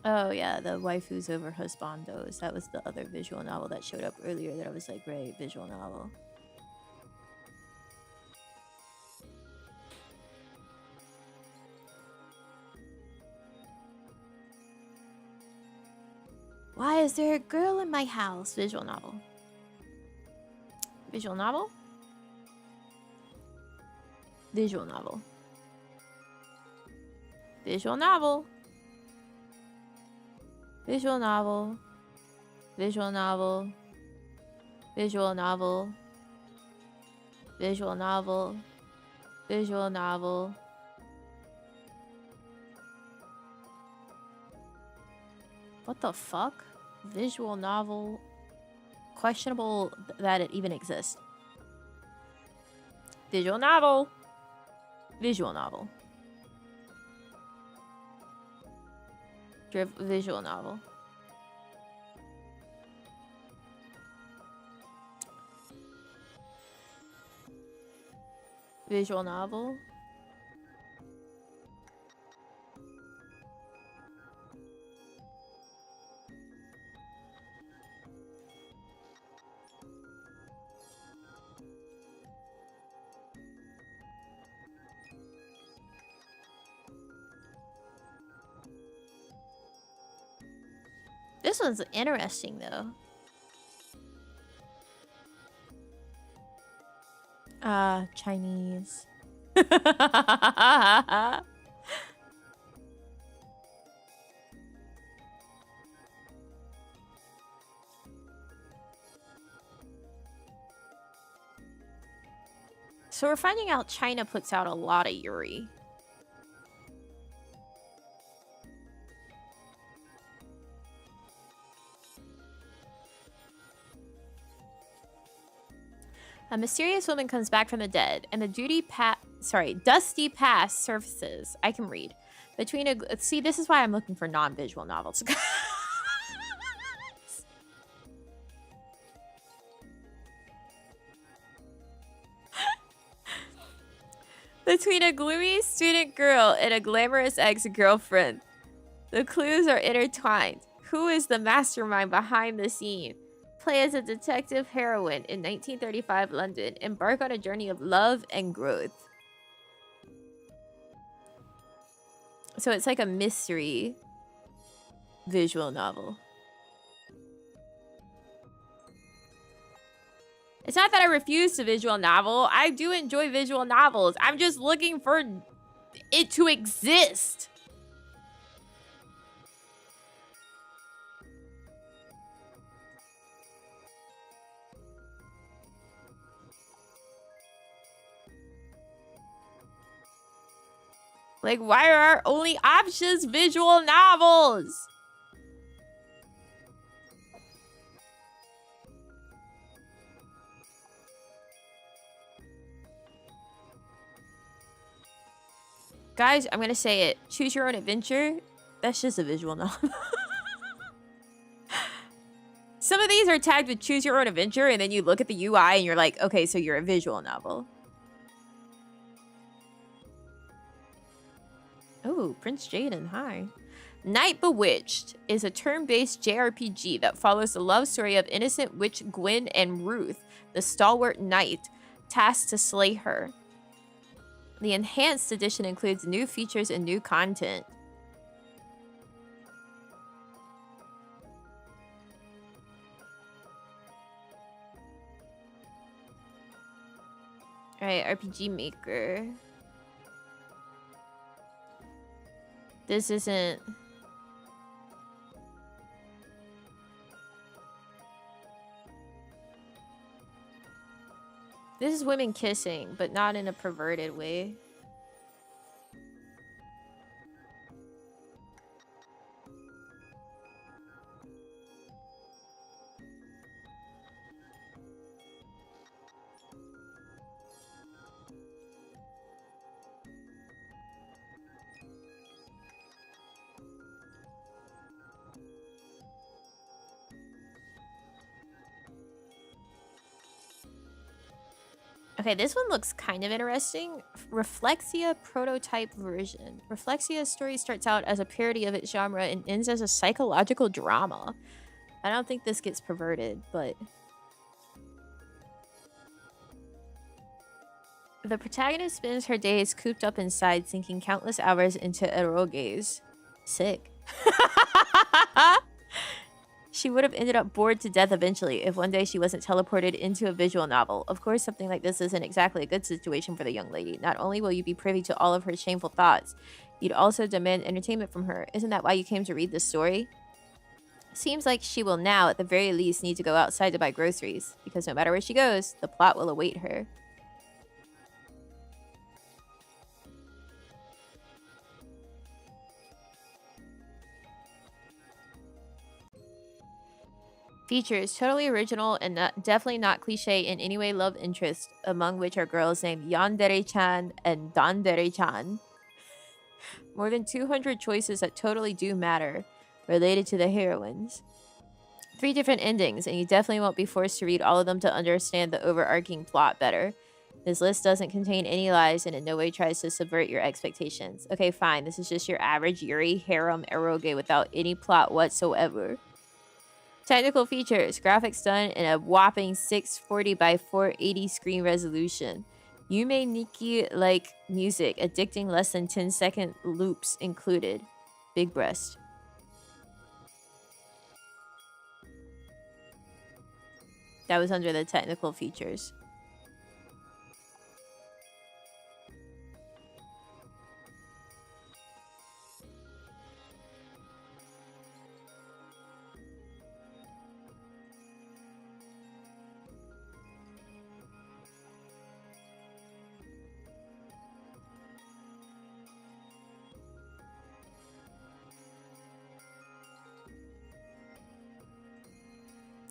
Oh yeah, the waifus over husbandos. That was the other visual novel that showed up earlier that I was like, great, visual novel. Why is there a girl in my house? Visual novel. Visual novel? Visual novel. Visual novel. Visual novel. Visual novel. Visual novel. Visual novel. Visual novel. What the fuck? Visual novel. Questionable that it even exists. Visual novel. Visual novel. Visual novel. Visual novel. This one's interesting though. Chinese. So we're finding out China puts out a lot of Yuri. A mysterious woman comes back from the dead, and the dusty past surfaces. I can read. See, this is why I'm looking for non-visual novels. Between a gloomy student girl and a glamorous ex-girlfriend. The clues are intertwined. Who is the mastermind behind the scene? Play as a detective heroine in 1935 London. Embark on a journey of love and growth. So it's like a mystery visual novel. It's not that I refuse a visual novel. I do enjoy visual novels. I'm just looking for it to exist. Like, why are our only options visual novels? Guys, I'm gonna say it. Choose your own adventure. That's just a visual novel. Some of these are tagged with choose your own adventure, and then you look at the UI and you're like, okay, so you're a visual novel. Oh, Prince Jaden, hi. Night Bewitched is a turn-based JRPG that follows the love story of innocent witch Gwyn and Ruth, the stalwart knight, tasked to slay her. The enhanced edition includes new features and new content. Alright, RPG Maker. This isn't... This is women kissing, but not in a perverted way. Okay, this one looks kind of interesting. Reflexia prototype version. Reflexia's story starts out as a parody of its genre and ends as a psychological drama. I don't think this gets perverted, but... The protagonist spends her days cooped up inside, sinking countless hours into eroges. Sick. She would have ended up bored to death eventually if one day she wasn't teleported into a visual novel. Of course, something like this isn't exactly a good situation for the young lady. Not only will you be privy to all of her shameful thoughts, you'd also demand entertainment from her. Isn't that why you came to read this story? Seems like she will now, at the very least, need to go outside to buy groceries, because no matter where she goes, the plot will await her. Features totally original and definitely not cliche in any way love interest, among which are girls named Yandere-chan and Dandere-chan. More than 200 choices that totally do matter related to the heroines. 3 different endings, and you definitely won't be forced to read all of them to understand the overarching plot better. This list doesn't contain any lies and in no way tries to subvert your expectations. Okay, fine, this is just your average Yuri harem eroge without any plot whatsoever. Technical features. Graphics done in a whopping 640 by 480 screen resolution. Yume Nikki-like music, addicting less than 10-second loops included. Big breast. That was under the technical features.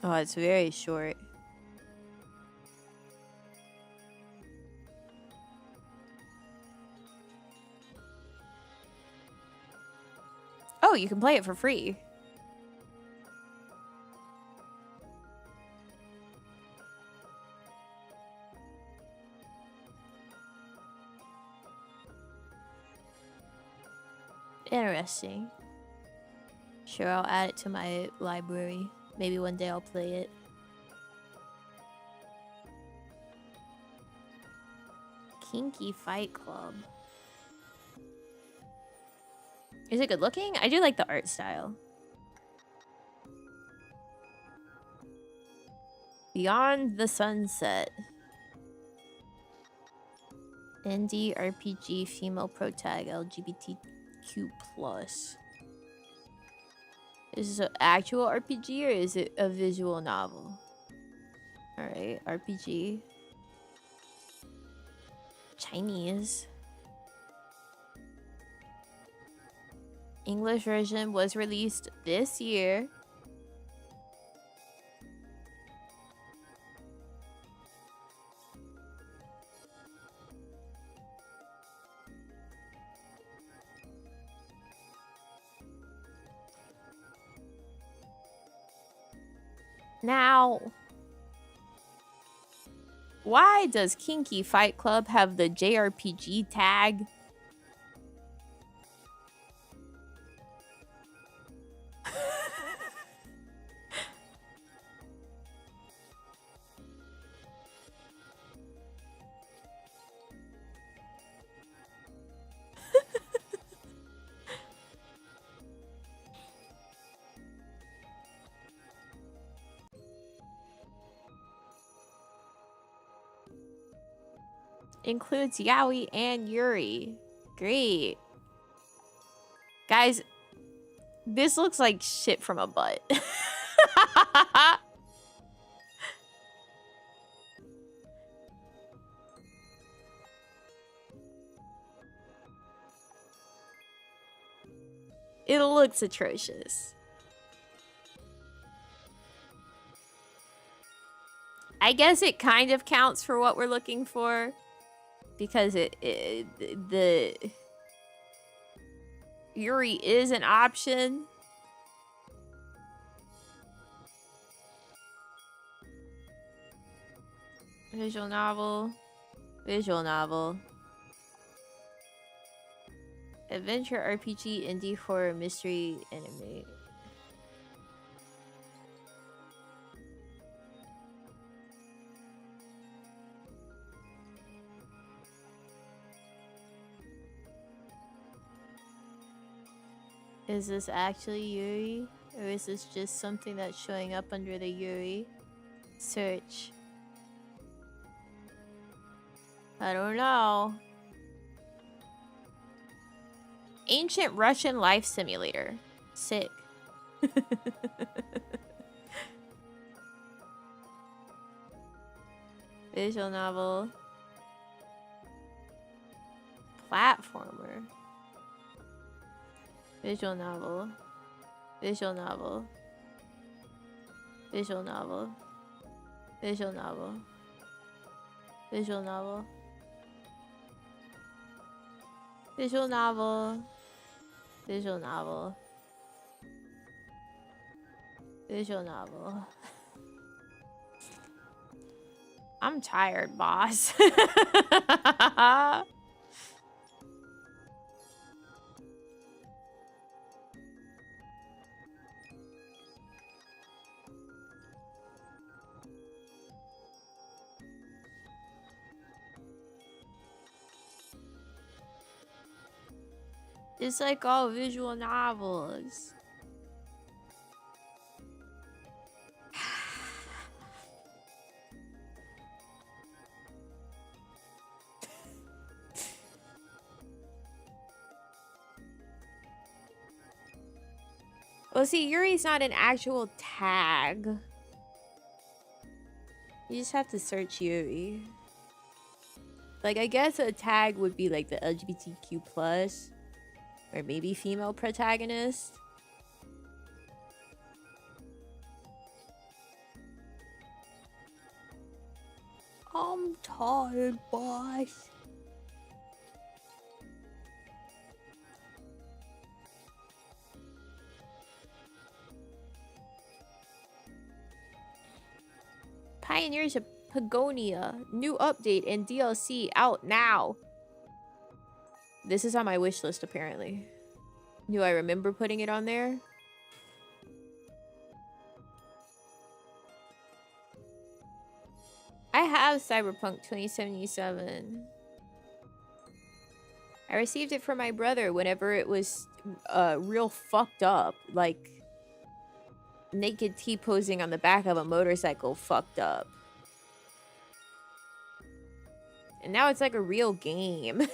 Oh, it's very short. Oh, you can play it for free. Interesting. Sure, I'll add it to my library. Maybe one day I'll play it. Kinky Fight Club. Is it good looking? I do like the art style. Beyond the Sunset. Indie RPG female protag LGBTQ+. Is this an actual RPG or is it a visual novel? Alright, RPG. Chinese. English version was released this year. Now, why does Kinky Fight Club have the JRPG tag? Includes Yaoi and Yuri. Great. Guys, this looks like shit from a butt. It looks atrocious. I guess it kind of counts for what we're looking for. Because the Yuri is an option. Visual novel. Visual novel. Adventure RPG, indie horror, mystery, anime. Is this actually Yuri? Or is this just something that's showing up under the Yuri? Search. I don't know. Ancient Russian life simulator. Sick. Visual novel. Platformer. Visual novel. Visual novel. Visual novel. Visual novel. Visual novel. Visual novel. Visual novel. Visual novel. I'm tired, boss. It's like all visual novels. Well, see, Yuri's not an actual tag. You just have to search Yuri. Like, I guess a tag would be like the LGBTQ plus, or maybe female protagonist. I'm tired, boss. Pioneers of Pagonia. New update and DLC out now. This is on my wish list, apparently. Do I remember putting it on there? I have Cyberpunk 2077. I received it from my brother whenever it was real fucked up. Like, naked T-posing on the back of a motorcycle fucked up. And now it's like a real game. Isn't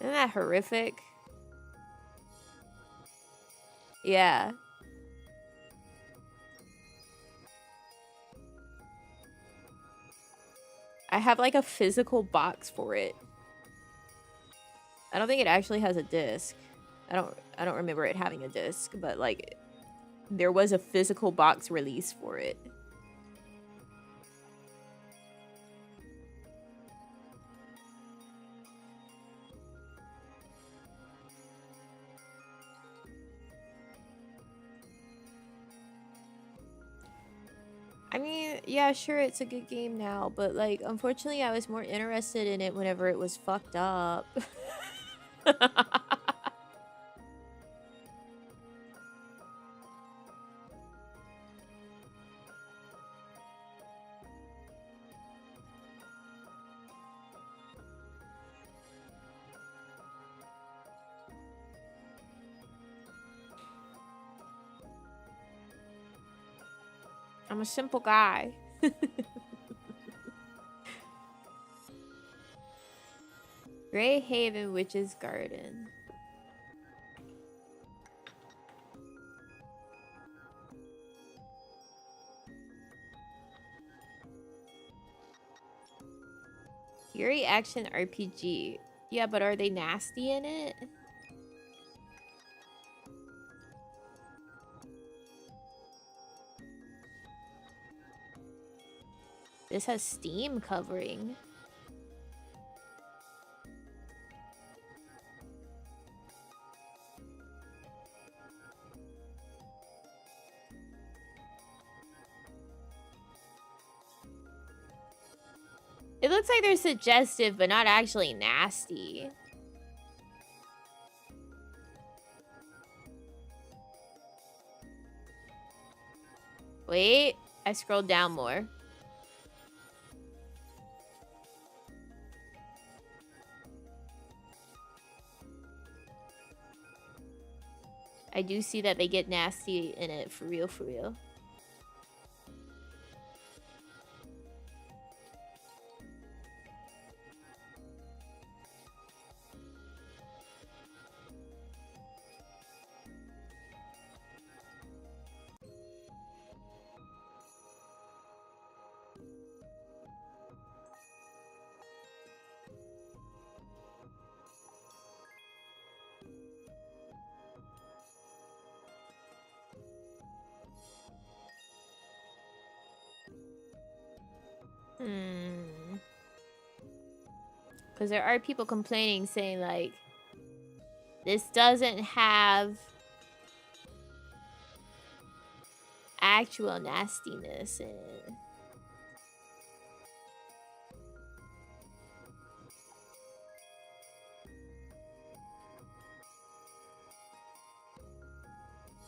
that horrific? Yeah. I have like a physical box for it. I don't think it actually has a disc. I don't remember it having a disc, but like there was a physical box release for it. I mean, yeah, sure, it's a good game now, but like, unfortunately, I was more interested in it whenever it was fucked up. I'm a simple guy. Grey Haven Witch's Garden. Yuri Action RPG. Yeah, but are they nasty in it? This has Steam covering. It looks like they're suggestive, but not actually nasty. Wait, I scrolled down more. I do see that they get nasty in it, for real, for real. Because there are people complaining, saying, like, this doesn't have actual nastiness in it.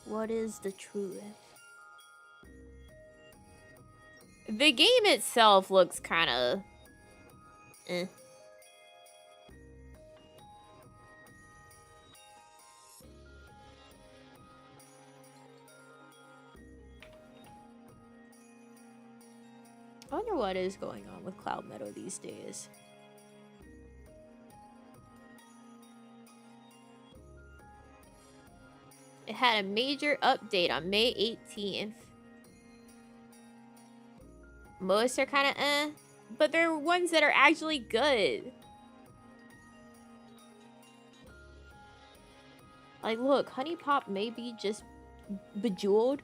What is the truth? The game itself looks kind of eh. I wonder what is going on with Cloud Meadow these days. It had a major update on May 18th. Most are kind of eh, but there are ones that are actually good. Like, look, Honey Pop may be just bejeweled.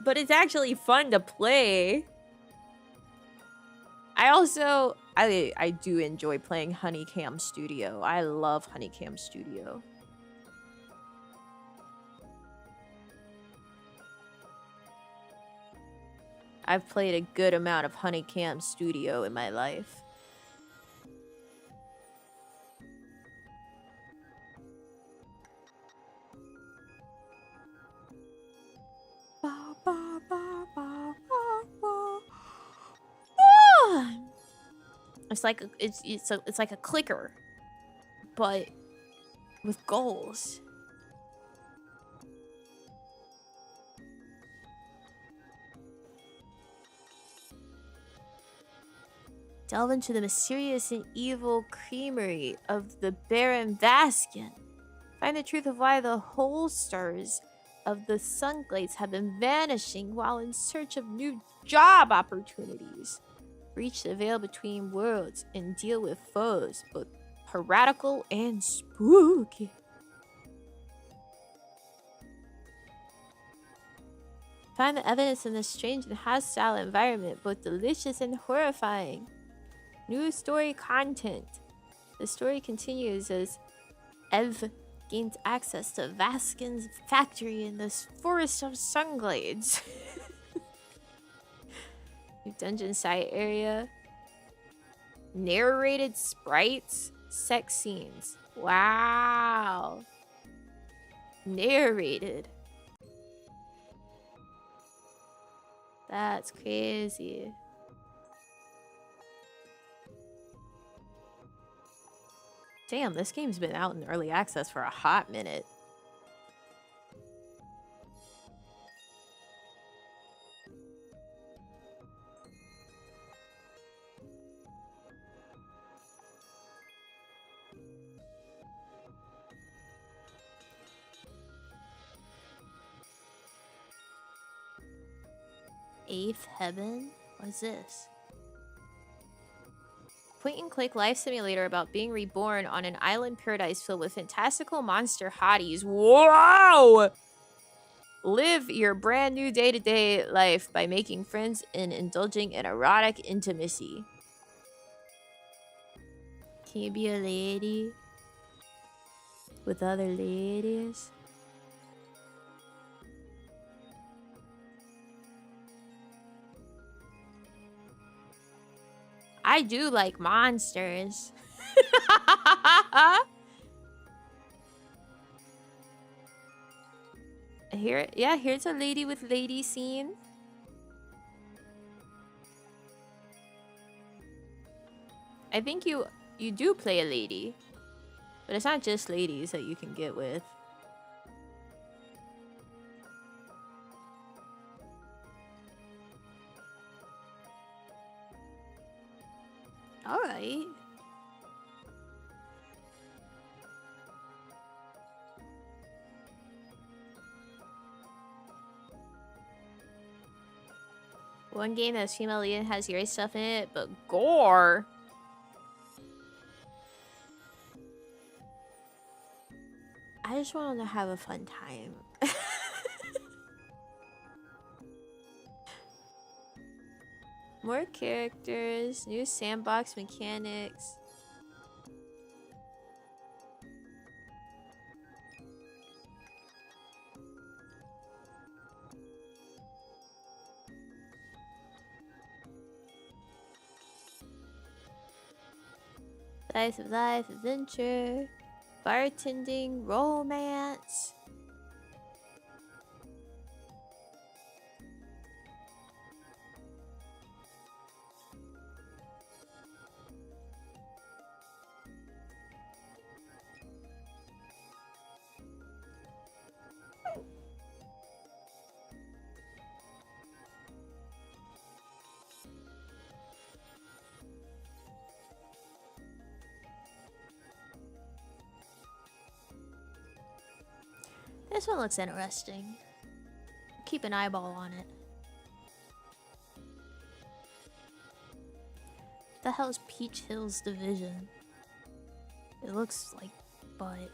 But it's actually fun to play. I do enjoy playing Honeycam Studio. I love Honeycam Studio. I've played a good amount of Honeycam Studio in my life. It's like a clicker, but with goals. Delve into the mysterious and evil creamery of the Baron Vaskin. Find the truth of why the whole stars of the Sunglades have been vanishing while in search of new job opportunities. Reach the veil between worlds and deal with foes, both piratical and spooky. Find the evidence in this strange and hostile environment, both delicious and horrifying. New story content. The story continues as Ev gains access to Vaskin's factory in this forest of Sunglades. New dungeon site area. Narrated sprites. Sex scenes. Wow. Narrated. That's crazy. Damn, this game's been out in early access for a hot minute. Eighth Heaven? What's this? Point-and-click life simulator about being reborn on an island paradise filled with fantastical monster hotties. Wow! Live your brand new day-to-day life by making friends and indulging in erotic intimacy. Can you be a lady with other ladies? I do like monsters. Here, yeah, here's a lady with lady scene. I think you do play a lady, but it's not just ladies that you can get with. All right. One game that's female lead and has your stuff in it, but gore. I just want to have a fun time. More characters, new sandbox mechanics. Slice of life, adventure, bartending, romance. This one looks interesting. Keep an eyeball on it. What the hell is Peach Hill's division? It looks like butt.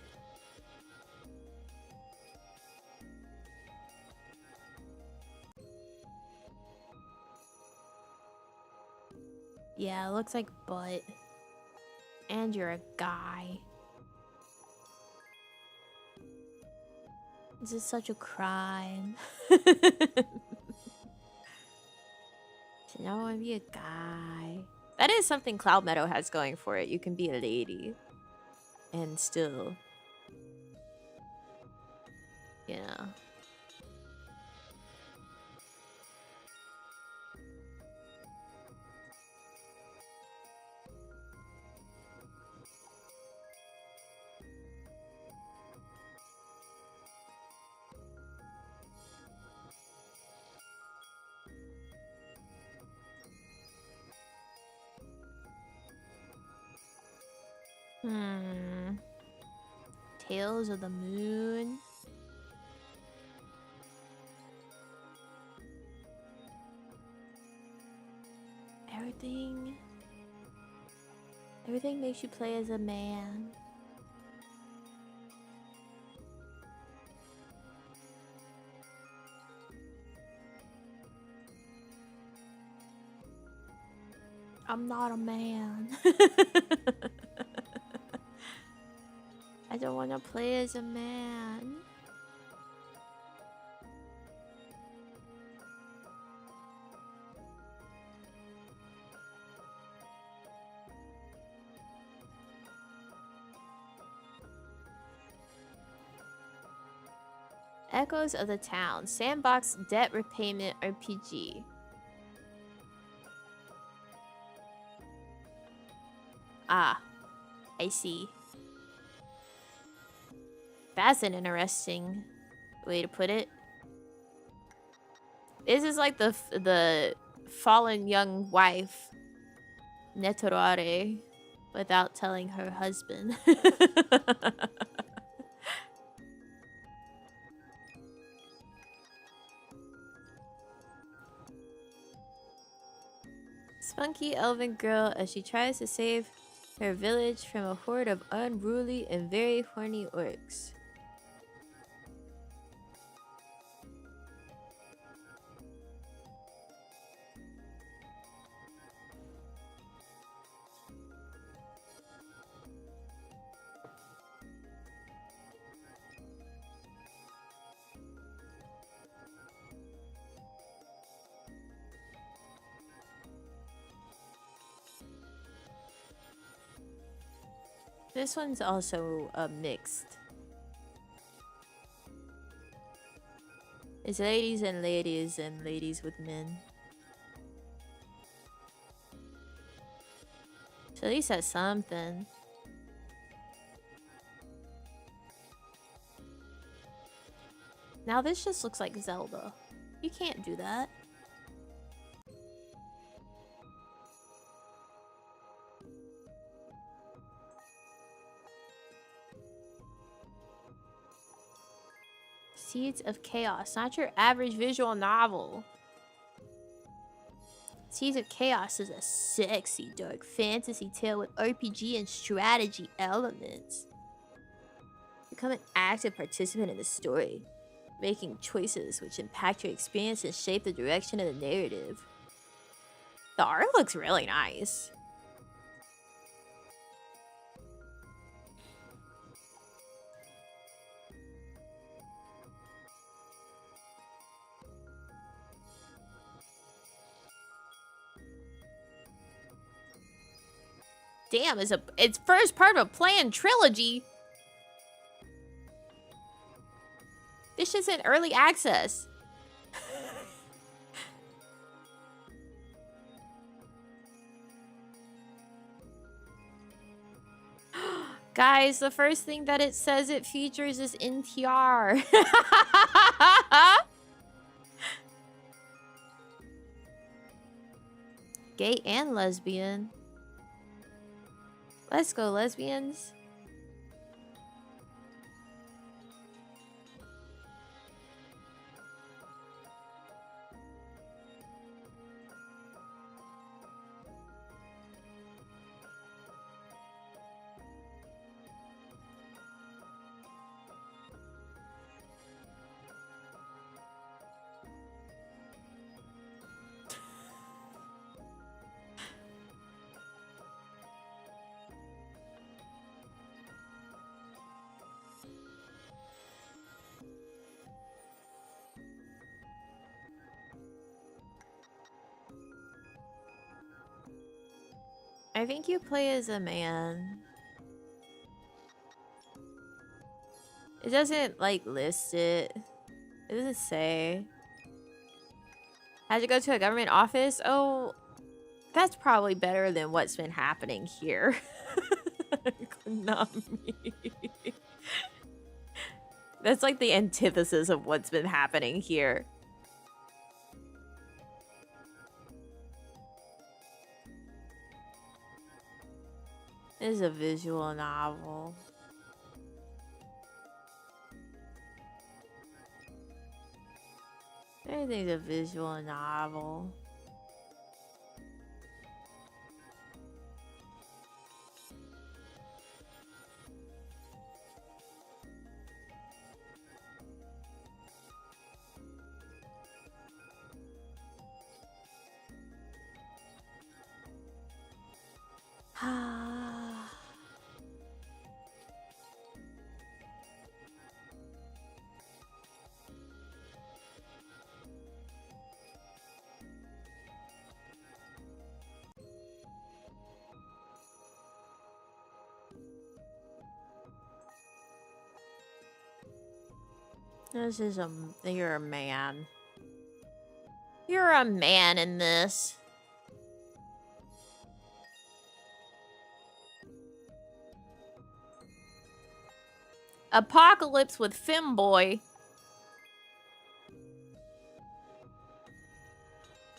Yeah, it looks like butt. And you're a guy. This is such a crime. I don't want to be a guy. That is something Cloud Meadow has going for it. You can be a lady. And still... You know... Tales of the Moon. Everything makes you play as a man. I'm not a man. I don't want to play as a man. Echoes of the Town. Sandbox Debt Repayment RPG. Ah, I see. That's an interesting way to put it. This is like the fallen young wife, Netorare, without telling her husband. Spunky elven girl as she tries to save her village from a horde of unruly and very horny orcs. This one's also mixed. It's ladies and ladies and ladies with men. So at least that's something. Now this just looks like Zelda. You can't do that. Seeds of Chaos, not your average visual novel. Seeds of Chaos is a sexy, dark fantasy tale with RPG and strategy elements. Become an active participant in the story, making choices which impact your experience and shape the direction of the narrative. The art looks really nice. Damn, it's first part of a planned trilogy. This is in early access. Guys, the first thing that it says it features is NTR. Gay and lesbian. Let's go, lesbians. I think you play as a man. It doesn't, like, list it. It doesn't say. Had to go to a government office? Oh, that's probably better than what's been happening here. Konami. That's like the antithesis of what's been happening here. This is a visual novel. Everything's a visual novel. You're a man. You're a man in this. Apocalypse with Femboy.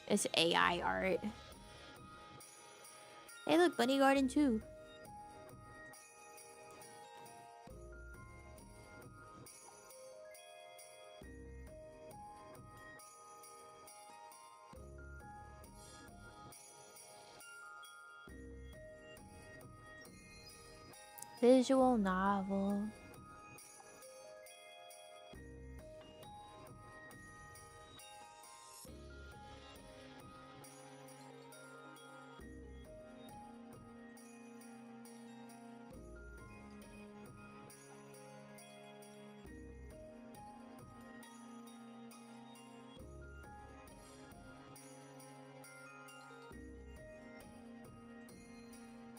It's AI art. Hey, look, Bunny Garden too. Visual novel.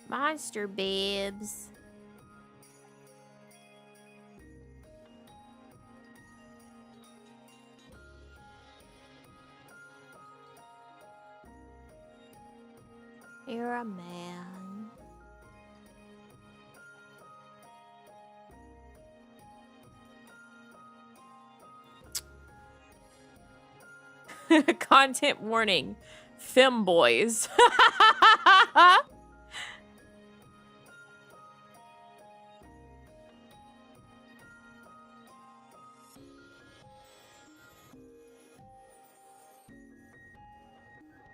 Monster babes. You're a man. Content warning. Femboys.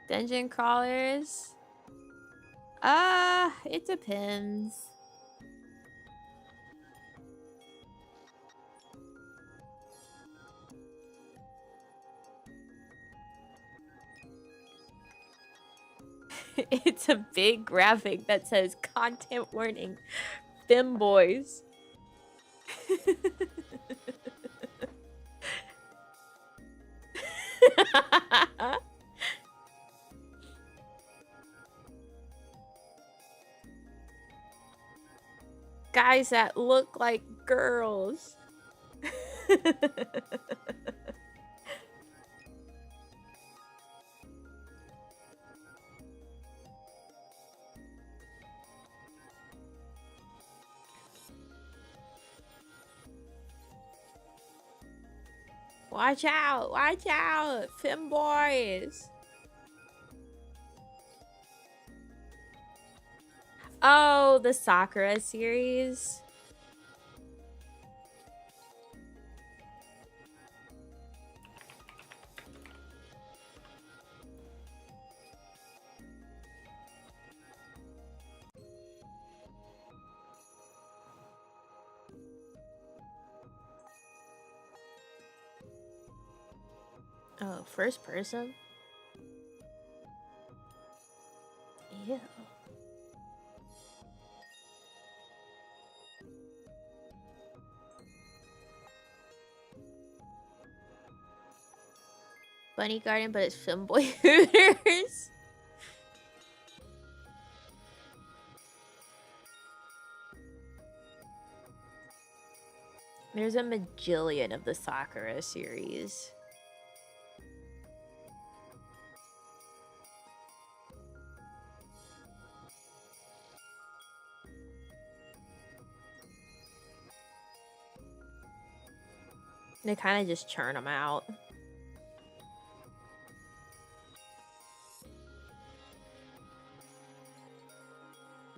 Dungeon crawlers. It depends. It's a big graphic that says content warning. Femboys. Guys that look like girls. Watch out! Watch out! Femboys! Oh, the Sakura series. Oh, first person? Ew. Bunny Garden, but it's Femboy Hooters. There's a majillion of the Sakura series. They kind of just churn them out.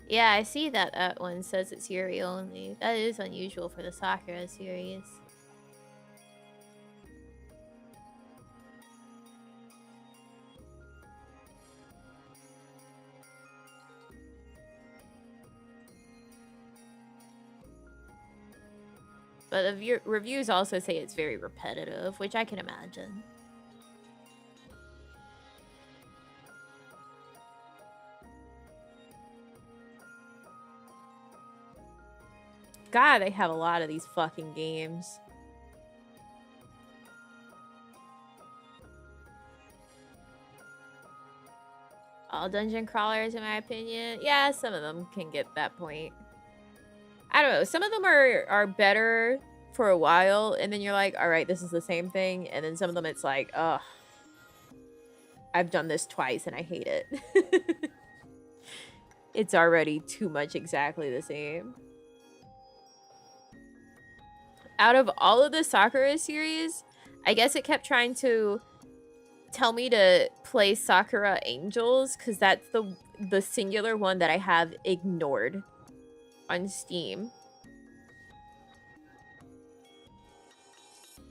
Yeah, I see that that one says it's Yuri only. That is unusual for the Sakura series. But the reviews also say it's very repetitive, which I can imagine. God, they have a lot of these fucking games. All dungeon crawlers, in my opinion. Yeah, some of them can get that point. I don't know. Some of them are better for a while, and then you're like, all right, this is the same thing. And then some of them, it's like, ugh, I've done this twice and I hate it. It's already too much exactly the same. Out of all of the Sakura series, I guess it kept trying to tell me to play Sakura Angels, because that's the singular one that I have ignored on Steam.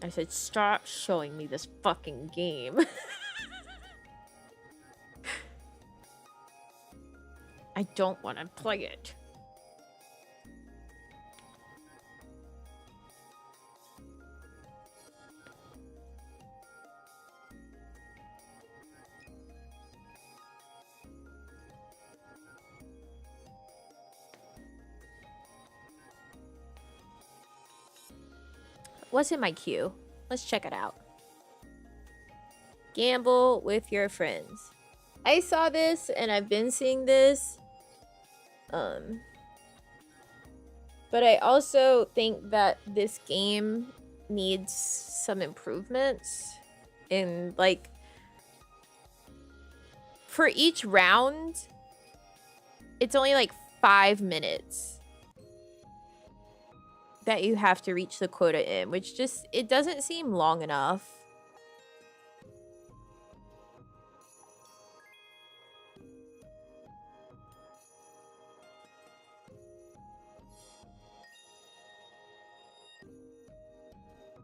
I said, stop showing me this fucking game. I don't want to play it. What's in my queue? Let's check it out. Gamble with your friends. I saw this and I've been seeing this. But I also think that this game needs some improvements in, like, for each round, It's only like 5 minutes that you have to reach the quota in, which just, it doesn't seem long enough.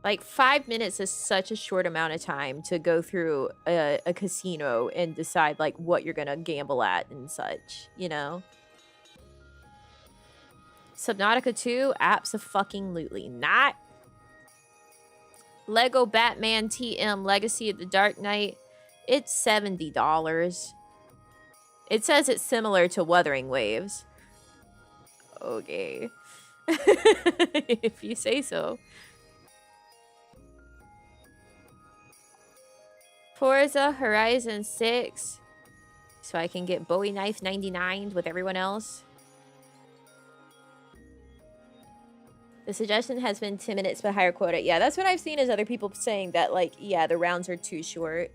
Like 5 minutes is such a short amount of time to go through a casino and decide like what you're gonna gamble at and such, you know? Subnautica 2? Abso-fucking-lutely not. Lego Batman TM Legacy of the Dark Knight. It's $70. It says it's similar to Wuthering Waves. Okay. If you say so. Forza Horizon 6. So I can get Bowie Knife 99 with everyone else. The suggestion has been 10 minutes but higher quota. Yeah, that's what I've seen is other people saying that, like, yeah, the rounds are too short.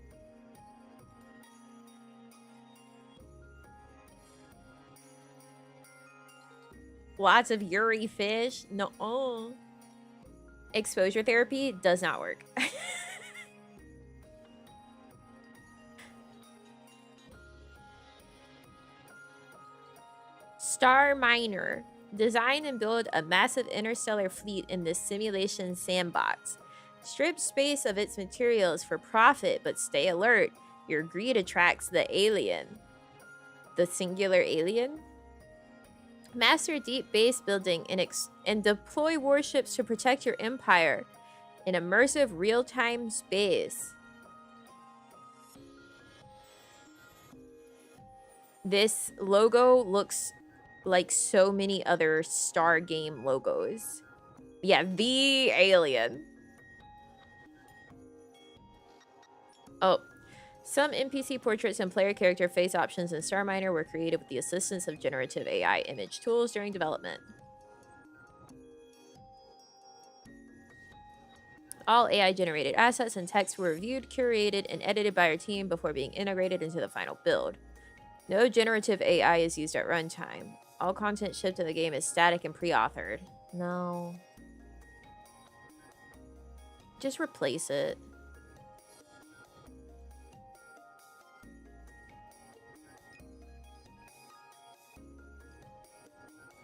Lots of Yuri fish. No. Exposure therapy does not work. Star Miner. Design and build a massive interstellar fleet in this simulation sandbox. Strip space of its materials for profit, but stay alert. Your greed attracts the alien. The singular alien? Master deep base building and deploy warships to protect your empire in immersive real-time space. This logo looks like so many other Star game logos. Yeah, the alien. Oh. Some NPC portraits and player character face options in Star Miner were created with the assistance of generative AI image tools during development. All AI-generated assets and text were reviewed, curated, and edited by our team before being integrated into the final build. No generative AI is used at runtime. All content shipped in the game is static and pre-authored. No. Just replace it.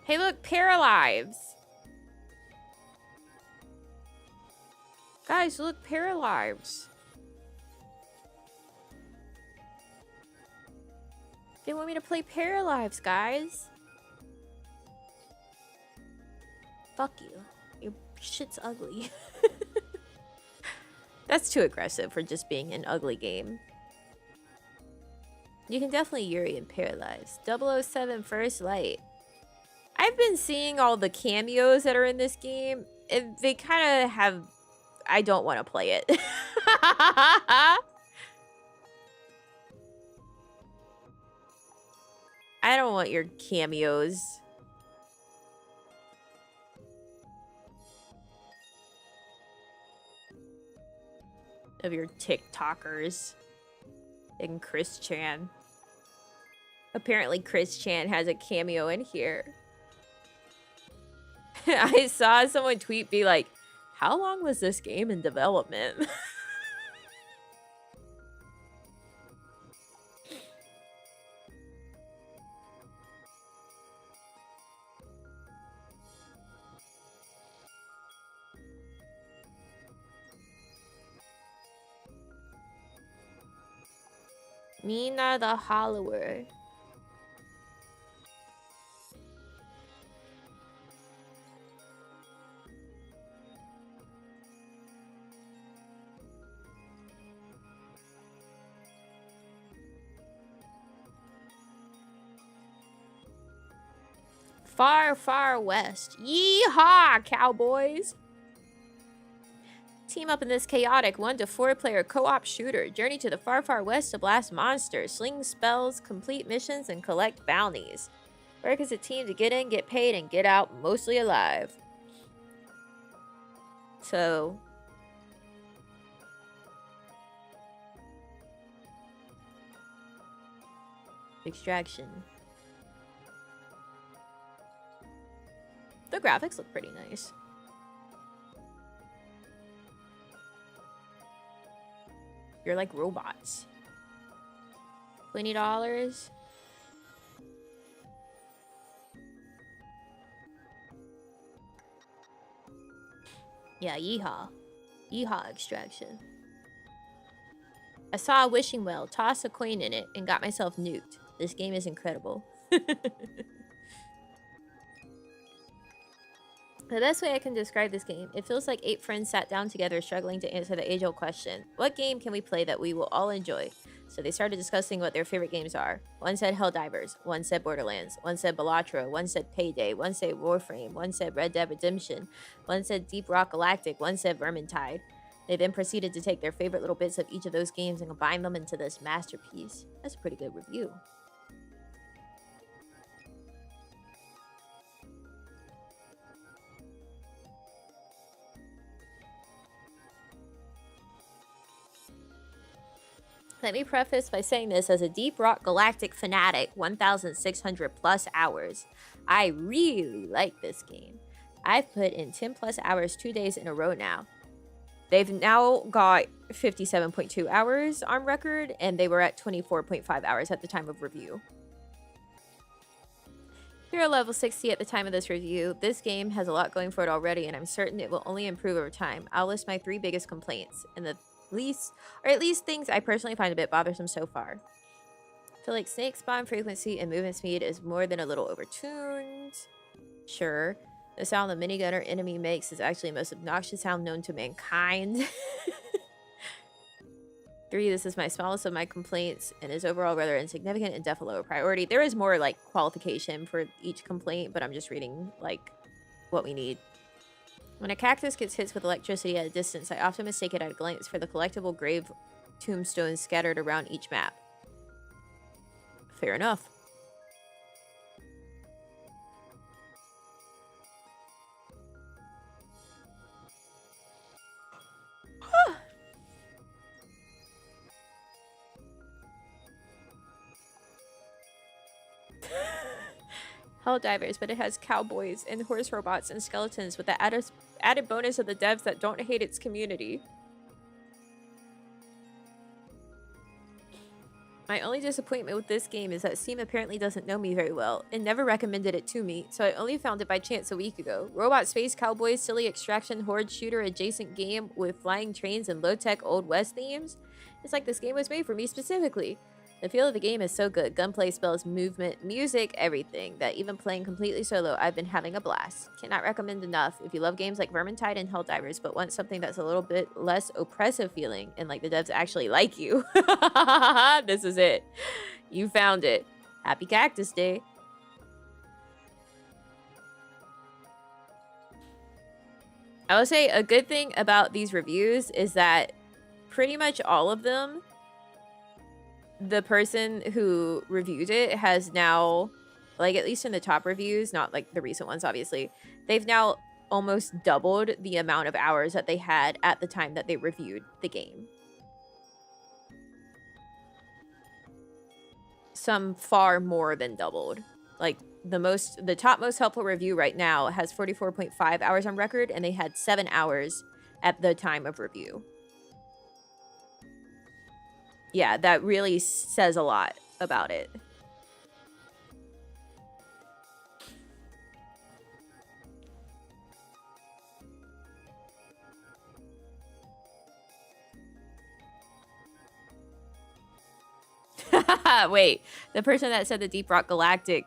Hey, look, Paralives. Guys, look, Paralives. They want me to play Paralives, guys. Fuck you. Your shit's ugly. That's too aggressive for just being an ugly game. You can definitely Yuri and Paralives. 007 First Light. I've been seeing all the cameos that are in this game, and they kind of have... I don't want to play it. I don't want your cameos. Of your TikTokers. And Chris Chan. Apparently Chris Chan has a cameo in here. I saw someone tweet be like, how long was this game in development? Mina the Hollower. Far, far west. Yeehaw, cowboys! Team up in this chaotic 1 to 4 player co-op shooter. Journey to the far, far west to blast monsters, sling spells, complete missions, and collect bounties. Work as a team to get in, get paid, and get out mostly alive. So... Extraction. The graphics look pretty nice. You're like robots. $20. Yeah, yeehaw. Yeehaw extraction. I saw a wishing well, tossed a coin in it, and got myself nuked. This game is incredible. The best way I can describe this game, it feels like 8 friends sat down together struggling to answer the age-old question. What game can we play that we will all enjoy? So they started discussing what their favorite games are. One said Helldivers, one said Borderlands, one said Balatro, one said Payday, one said Warframe, one said Red Dead Redemption, one said Deep Rock Galactic, one said Vermintide. They then proceeded to take their favorite little bits of each of those games and combine them into this masterpiece. That's a pretty good review. Let me preface by saying this as a Deep Rock Galactic fanatic, 1,600 plus hours. I really like this game. I've put in 10 plus hours 2 days in a row now. They've now got 57.2 hours on record, and they were at 24.5 hours at the time of review. You're level 60 at the time of this review. This game has a lot going for it already, and I'm certain it will only improve over time. I'll list my 3 biggest complaints, and at least things I personally find a bit bothersome so far. I feel like snake spawn frequency and movement speed is more than a little overtuned. Sure. The sound the minigunner enemy makes is actually the most obnoxious sound known to mankind. 3, this is my smallest of my complaints and is overall rather insignificant and definitely lower priority. There is more like qualification for each complaint, but I'm just reading like what we need. When a cactus gets hit with electricity at a distance, I often mistake it at a glance for the collectible grave tombstones scattered around each map. Fair enough. Helldivers, but it has cowboys and horse robots and skeletons with the added bonus of the devs that don't hate its community. My only disappointment with this game is that Steam apparently doesn't know me very well and never recommended it to me, so I only found it by chance a week ago. Robot Space Cowboys, silly extraction horde shooter adjacent game with flying trains and low-tech Old West themes? It's like this game was made for me specifically. The feel of the game is so good. Gunplay, spells, movement, music, everything. That even playing completely solo, I've been having a blast. Cannot recommend enough. If you love games like Vermintide and Helldivers, but want something that's a little bit less oppressive feeling, and like the devs actually like you, this is it. You found it. Happy Cactus Day. I will say a good thing about these reviews is that pretty much all of them, the person who reviewed it has now, like at least in the top reviews, not like the recent ones obviously, they've now almost doubled the amount of hours that they had at the time that they reviewed the game. Some far more than doubled. Like the top most helpful review right now has 44.5 hours on record, and they had 7 hours at the time of review. Yeah, that really says a lot about it. Wait, the person that said the Deep Rock Galactic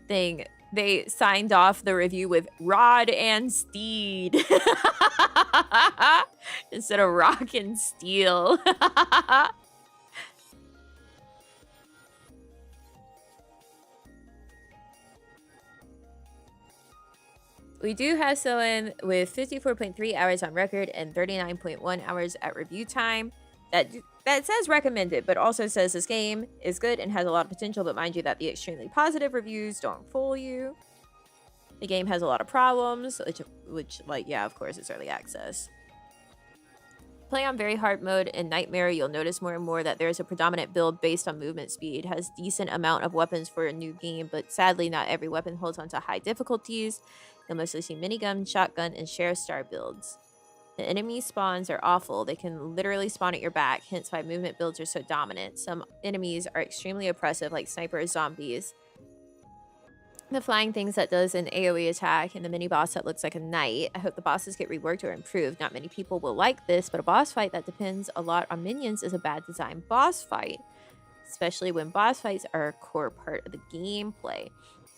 thing, they signed off the review with Rod and Steed instead of Rock and Steel. We do have someone with 54.3 hours on record and 39.1 hours at review time. That says recommended, but also says this game is good and has a lot of potential, but mind you that the extremely positive reviews don't fool you. The game has a lot of problems, which like, yeah, of course, it's early access. Play on very hard mode and Nightmare, you'll notice more and more that there is a predominant build based on movement speed, has decent amount of weapons for a new game, but sadly not every weapon holds onto high difficulties. You'll mostly see minigun, shotgun, and sheriff star builds. The enemy spawns are awful. They can literally spawn at your back, hence why movement builds are so dominant. Some enemies are extremely oppressive, like sniper or zombies. The flying things that does an AoE attack, and the mini boss that looks like a knight. I hope the bosses get reworked or improved. Not many people will like this, but a boss fight that depends a lot on minions is a bad design boss fight. Especially when boss fights are a core part of the gameplay.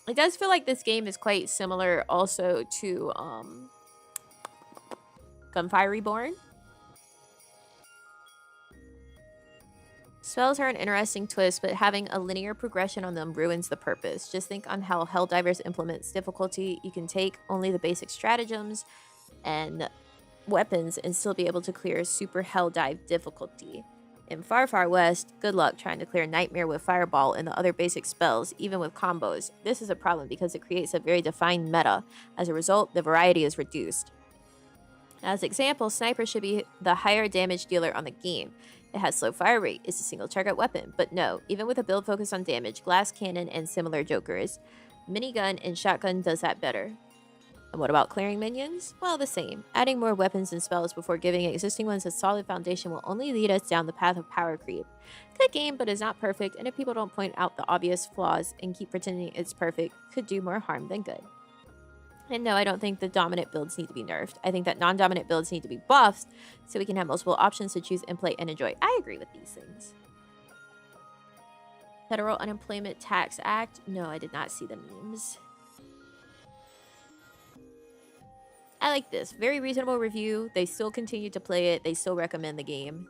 It does feel like this game is quite similar also to Gunfire Reborn. Spells are an interesting twist, but having a linear progression on them ruins the purpose. Just think on how Helldivers implements difficulty. You can take only the basic stratagems and weapons and still be able to clear super Helldive difficulty. In Far Far West, good luck trying to clear Nightmare with Fireball and the other basic spells, even with combos. This is a problem because it creates a very defined meta. As a result, the variety is reduced. As example, Sniper should be the higher damage dealer on the game. It has slow fire rate, it's a single target weapon, but no, even with a build focused on damage, glass cannon, and similar jokers, minigun and shotgun does that better. And what about clearing minions? Well, the same. Adding more weapons and spells before giving existing ones a solid foundation will only lead us down the path of power creep. Good game, but is not perfect, and if people don't point out the obvious flaws and keep pretending it's perfect, could do more harm than good. And no, I don't think the dominant builds need to be nerfed. I think that non-dominant builds need to be buffed so we can have multiple options to choose and play and enjoy. I agree with these things. Federal Unemployment Tax Act. No, I did not see the memes. I like this. Very reasonable review. They still continue to play it. They still recommend the game.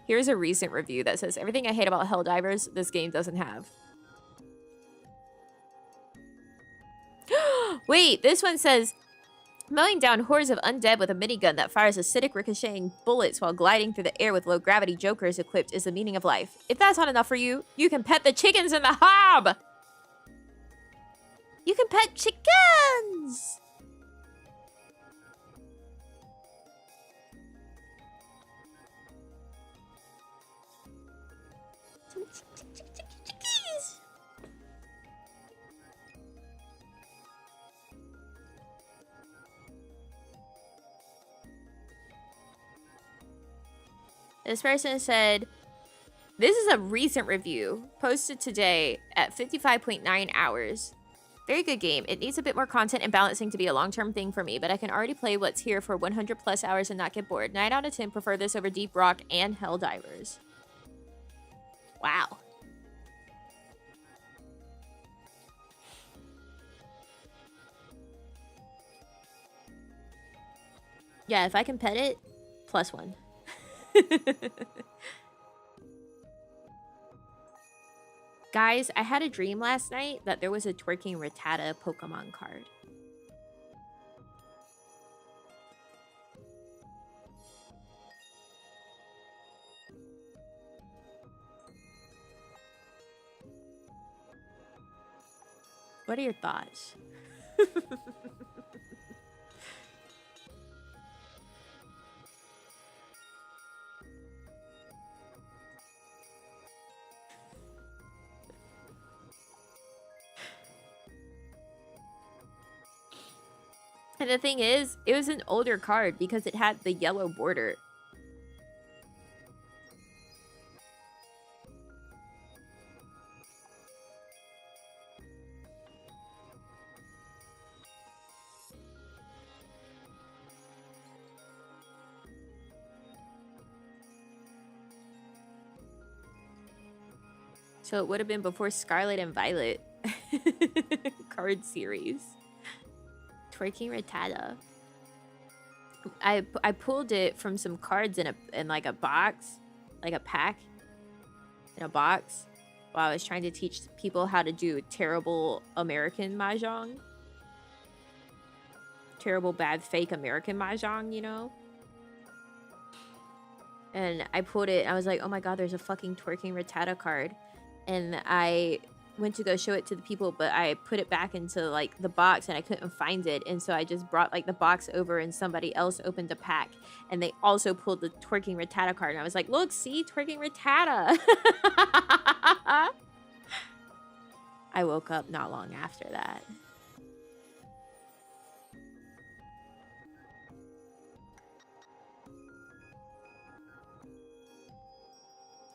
Here's a recent review that says, everything I hate about Helldivers, this game doesn't have. Wait, this one says, mowing down hordes of undead with a minigun that fires acidic ricocheting bullets while gliding through the air with low gravity jokers equipped is the meaning of life. If that's not enough for you, you can pet the chickens in the hob! You can pet chickens! Chickies! This person said, this is a recent review, posted today at 55.9 hours. Very good game. It needs a bit more content and balancing to be a long-term thing for me, but I can already play what's here for 100 plus hours and not get bored. 9 out of 10 prefer this over Deep Rock and Helldivers. Wow. Yeah, if I can pet it, +1. Guys, I had a dream last night that there was a twerking Rattata Pokemon card. What are your thoughts? And the thing is, it was an older card because it had the yellow border. So it would have been before Scarlet and Violet card series. Twerking Rattata. I pulled it from some cards in like a box, like a pack in a box, while I was trying to teach people how to do terrible American mahjong. Terrible, bad, fake American mahjong, you know? And I pulled it, and I was like, oh my god, there's a fucking twerking Rattata card. And I went to go show it to the people, but I put it back into like the box and I couldn't find it, and so I just brought like the box over and somebody else opened a pack and they also pulled the twerking Rattata card, and I was like, look, see, twerking Rattata. I woke up not long after that.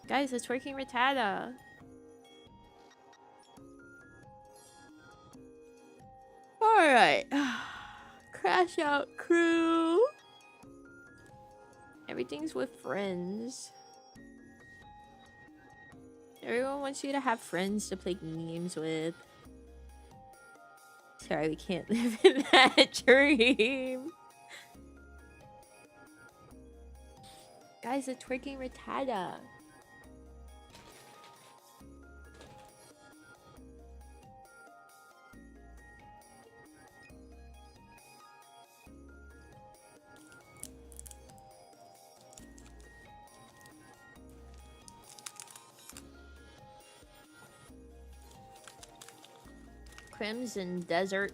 Guys, it's working Rattata. Alright. Crash out crew. Everything's with friends. Everyone wants you to have friends to play games with. Sorry, we can't live in that dream. Guys, it's twerking Rattata. Crimson Desert.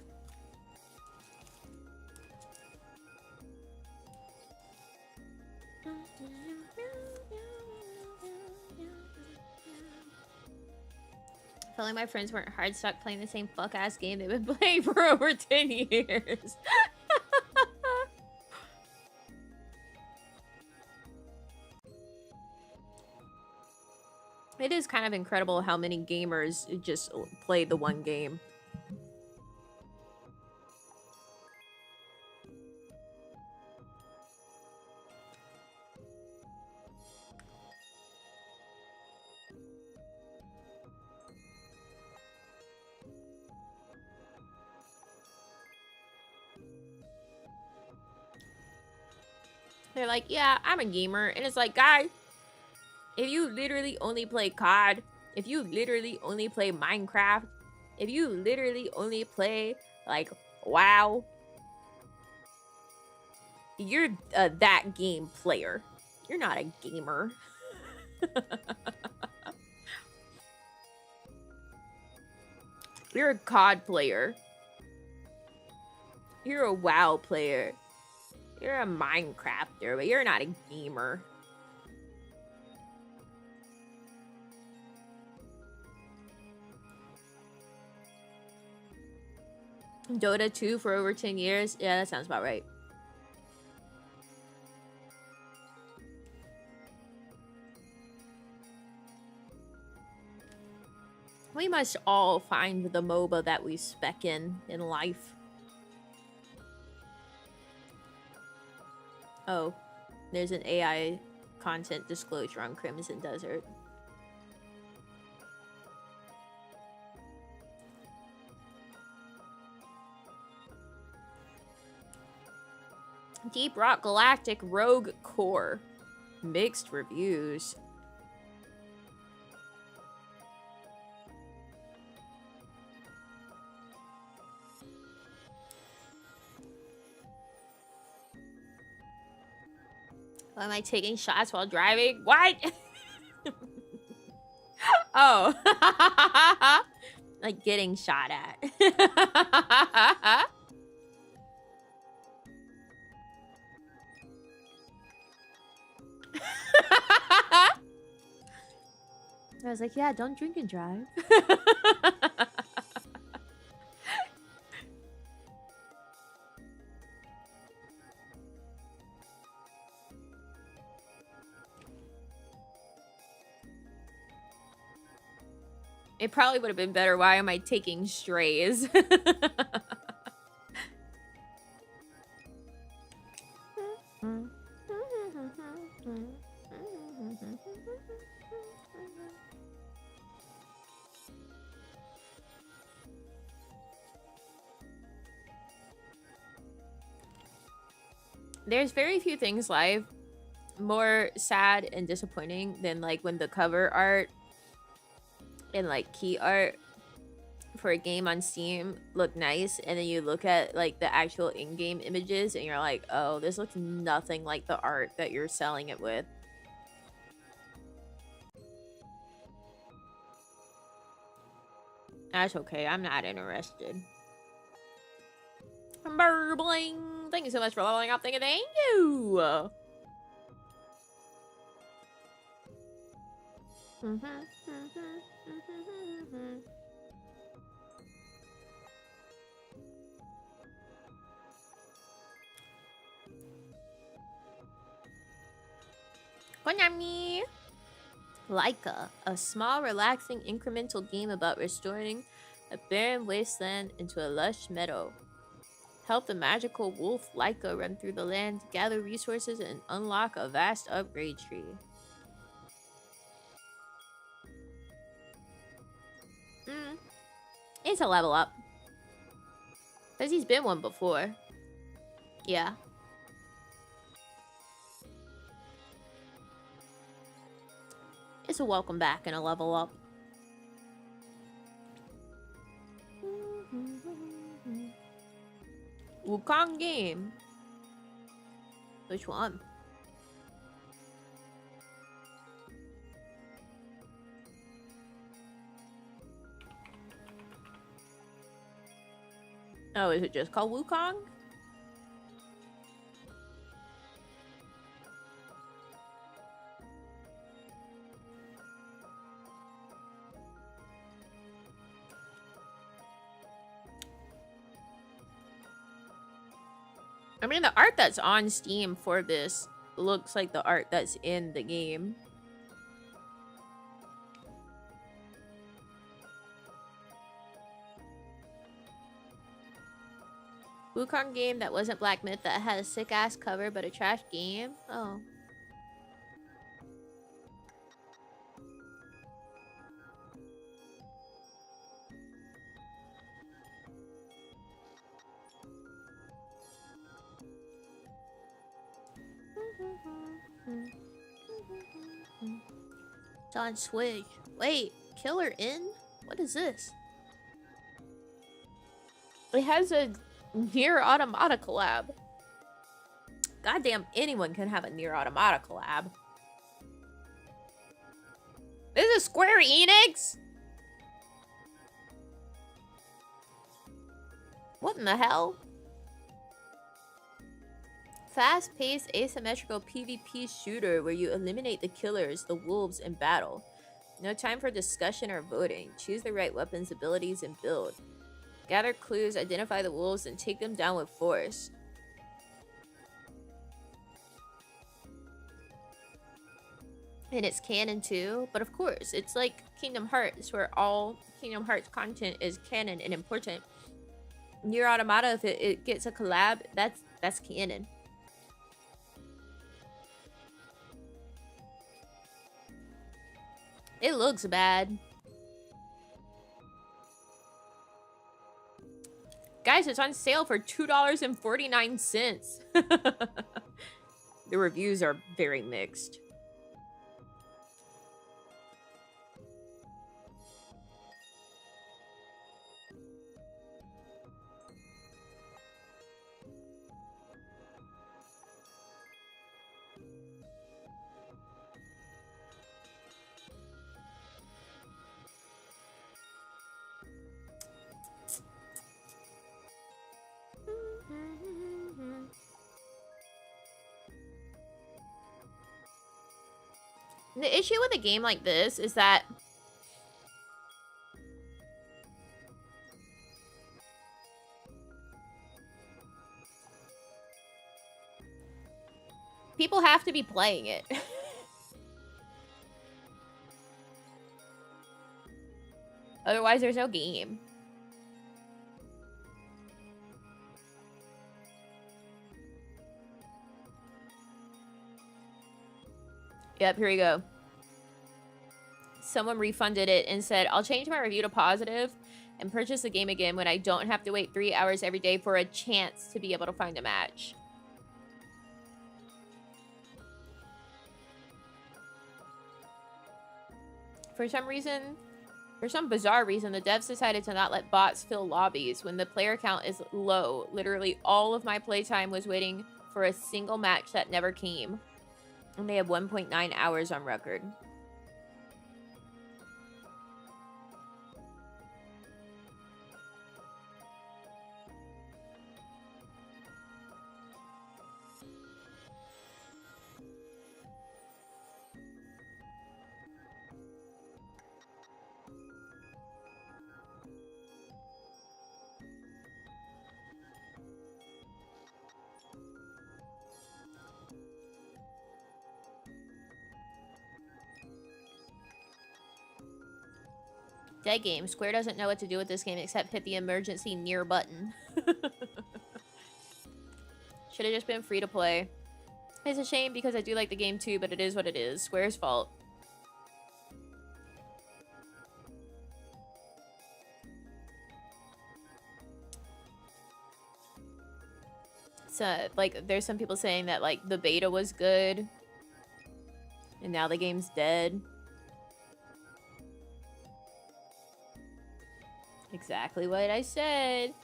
I felt like my friends weren't hard stuck playing the same fuck-ass game they've been playing for over 10 years. It is kind of incredible how many gamers just play the one game. They're like, yeah, I'm a gamer. And it's like, guys, if you literally only play COD, if you literally only play Minecraft, if you literally only play, like, WoW, you're that game player. You're not a gamer. You're a COD player. You're a WoW player. You're a Minecrafter, but you're not a gamer. Dota 2 for over 10 years? Yeah, that sounds about right. We must all find the MOBA that we spec in life. Oh, there's an AI content disclosure on Crimson Desert. Deep Rock Galactic Rogue Core. Mixed reviews. Why am I taking shots while driving? What? Oh. Like getting shot at. I was like, yeah, don't drink and drive. It probably would have been better. Why am I taking strays? There's very few things live more sad and disappointing than like when the cover art and like key art for a game on Steam look nice, and then you look at like the actual in-game images and you're like, oh, this looks nothing like the art that you're selling it with. That's okay, I'm not interested. Burbling! Thank you so much for leveling up. Thank you! Konami! Laika, a small, relaxing, incremental game about restoring a barren wasteland into a lush meadow. Help the magical wolf Laika run through the land, gather resources, and unlock a vast upgrade tree. It's a level up. Because he's been one before. Yeah. It's a welcome back and a level up. Wukong game. Which one? Oh, is it just called Wukong? I mean, the art that's on Steam for this looks like the art that's in the game. Wukong game that wasn't Black Myth that had a sick ass cover but a trash game? Oh. It's on Switch. Wait, Killer In? What is this? It has a Nier Automata collab. Goddamn, anyone can have a Nier Automata collab. This is Square Enix? What in the hell? Fast-paced asymmetrical PvP shooter where you eliminate the killers, the wolves, in battle. No time for discussion or voting. Choose the right weapons, abilities, and build. Gather clues, identify the wolves, and take them down with force. And it's canon too, but of course, it's like Kingdom Hearts, where all Kingdom Hearts content is canon and important. Nier Automata, if it gets a collab, that's canon. It looks bad. Guys, it's on sale for $2.49. The reviews are very mixed. The issue with a game like this is that people have to be playing it. Otherwise, there's no game. Yep, here we go. Someone refunded it and said, I'll change my review to positive and purchase the game again when I don't have to wait 3 hours every day for a chance to be able to find a match. For some bizarre reason, the devs decided to not let bots fill lobbies when the player count is low. Literally all of my playtime was waiting for a single match that never came. And they have 1.9 hours on record. Dead game. Square doesn't know what to do with this game except hit the emergency near button. Should have just been free to play. It's a shame because I do like the game too, but it is what it is. Square's fault. So, like, there's some people saying that, like, the beta was good. And now the game's dead. Exactly what I said.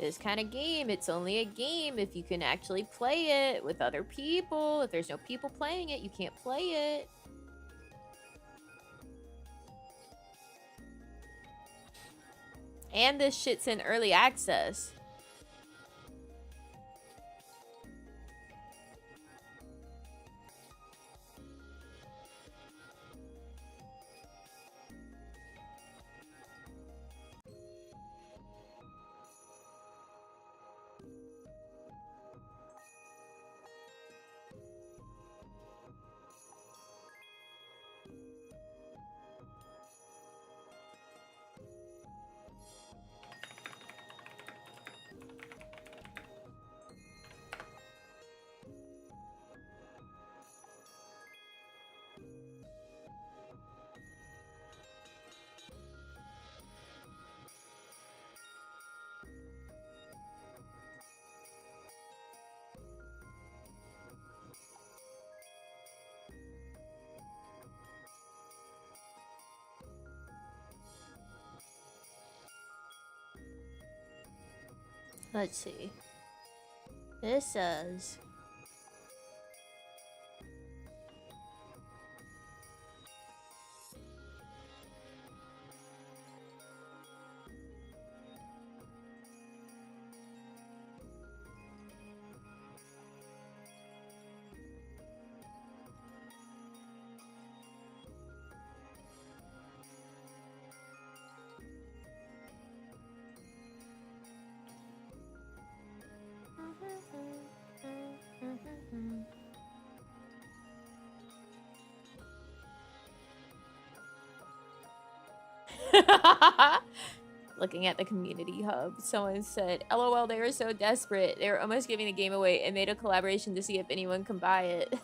This kind of game, it's only a game if you can actually play it with other people. If there's no people playing it, you can't play it. And this shit's in early access. Let's see. This says... Looking at the community hub, someone said, LOL, they were so desperate. They were almost giving the game away and made a collaboration to see if anyone can buy it.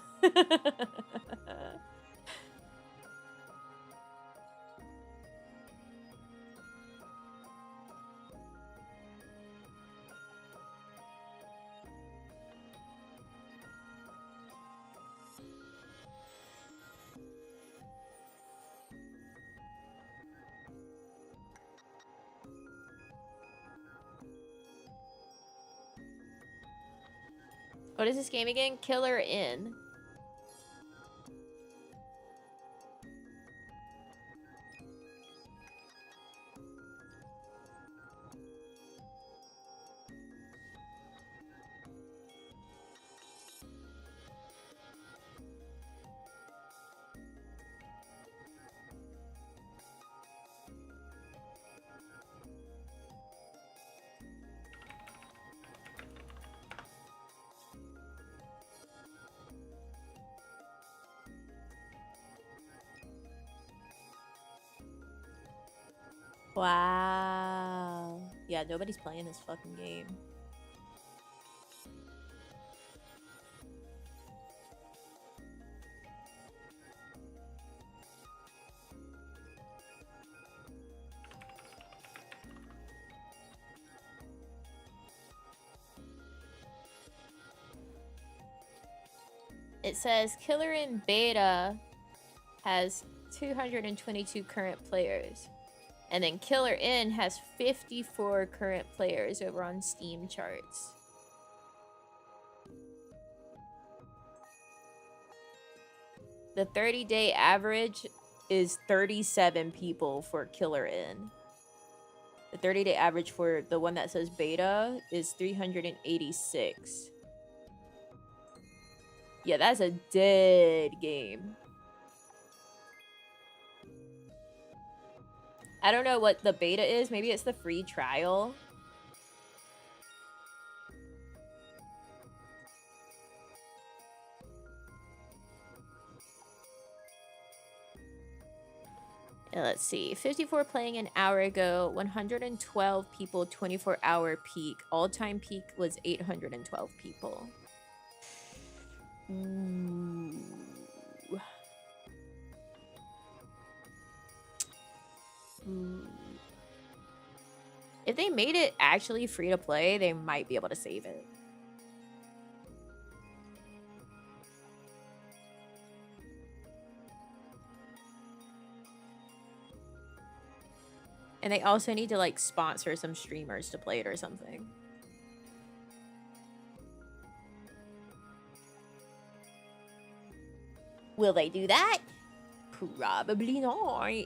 What is this game again? Killer Inn. Wow. Yeah, nobody's playing this fucking game. It says Killer in Beta has 222 current players. And then Killer Inn has 54 current players over on Steam charts. The 30-day average is 37 people for Killer Inn. The 30-day average for the one that says beta is 386. Yeah, that's a dead game. I don't know what the beta is. Maybe it's the free trial. Let's see. 54 playing an hour ago. 112 people, 24-hour peak. All-time peak was 812 people. Ooh. Ooh. If they made it actually free to play, they might be able to save it. And they also need to like sponsor some streamers to play it or something. Will they do that? Probably not.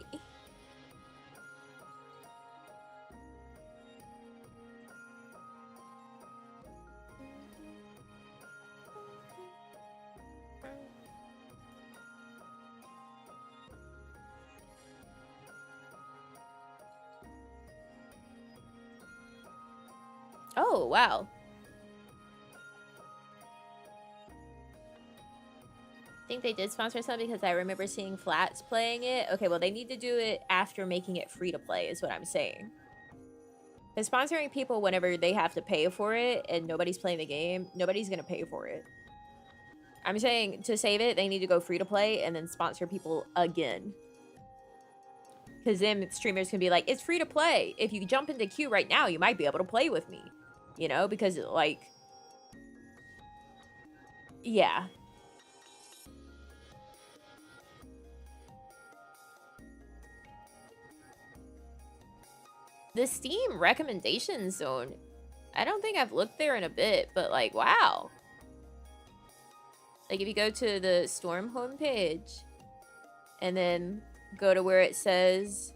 Oh, wow. I think they did sponsor some because I remember seeing Flats playing it. Okay, well, they need to do it after making it free to play is what I'm saying. Because sponsoring people whenever they have to pay for it and nobody's playing the game, nobody's going to pay for it. I'm saying to save it, they need to go free to play and then sponsor people again. Because then streamers can be like, it's free to play. If you jump into queue right now, you might be able to play with me. You know, because like, yeah. The Steam recommendation zone, I don't think I've looked there in a bit, but like, wow. Like if you go to the Storm homepage and then go to where it says,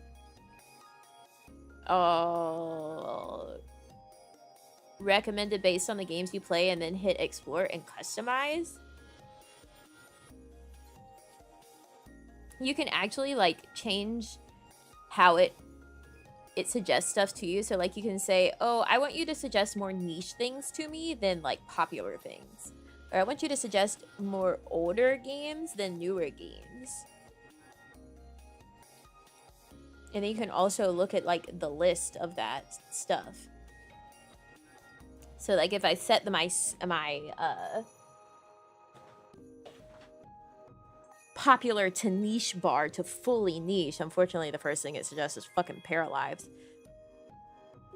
recommended based on the games you play and then hit explore and customize, you can actually like change how it suggests stuff to you. So like you can say, oh, I want you to suggest more niche things to me than like popular things, or I want you to suggest more older games than newer games. And then you can also look at like the list of that stuff. So like if I set my popular to niche bar to fully niche, unfortunately the first thing it suggests is fucking Paralyzed.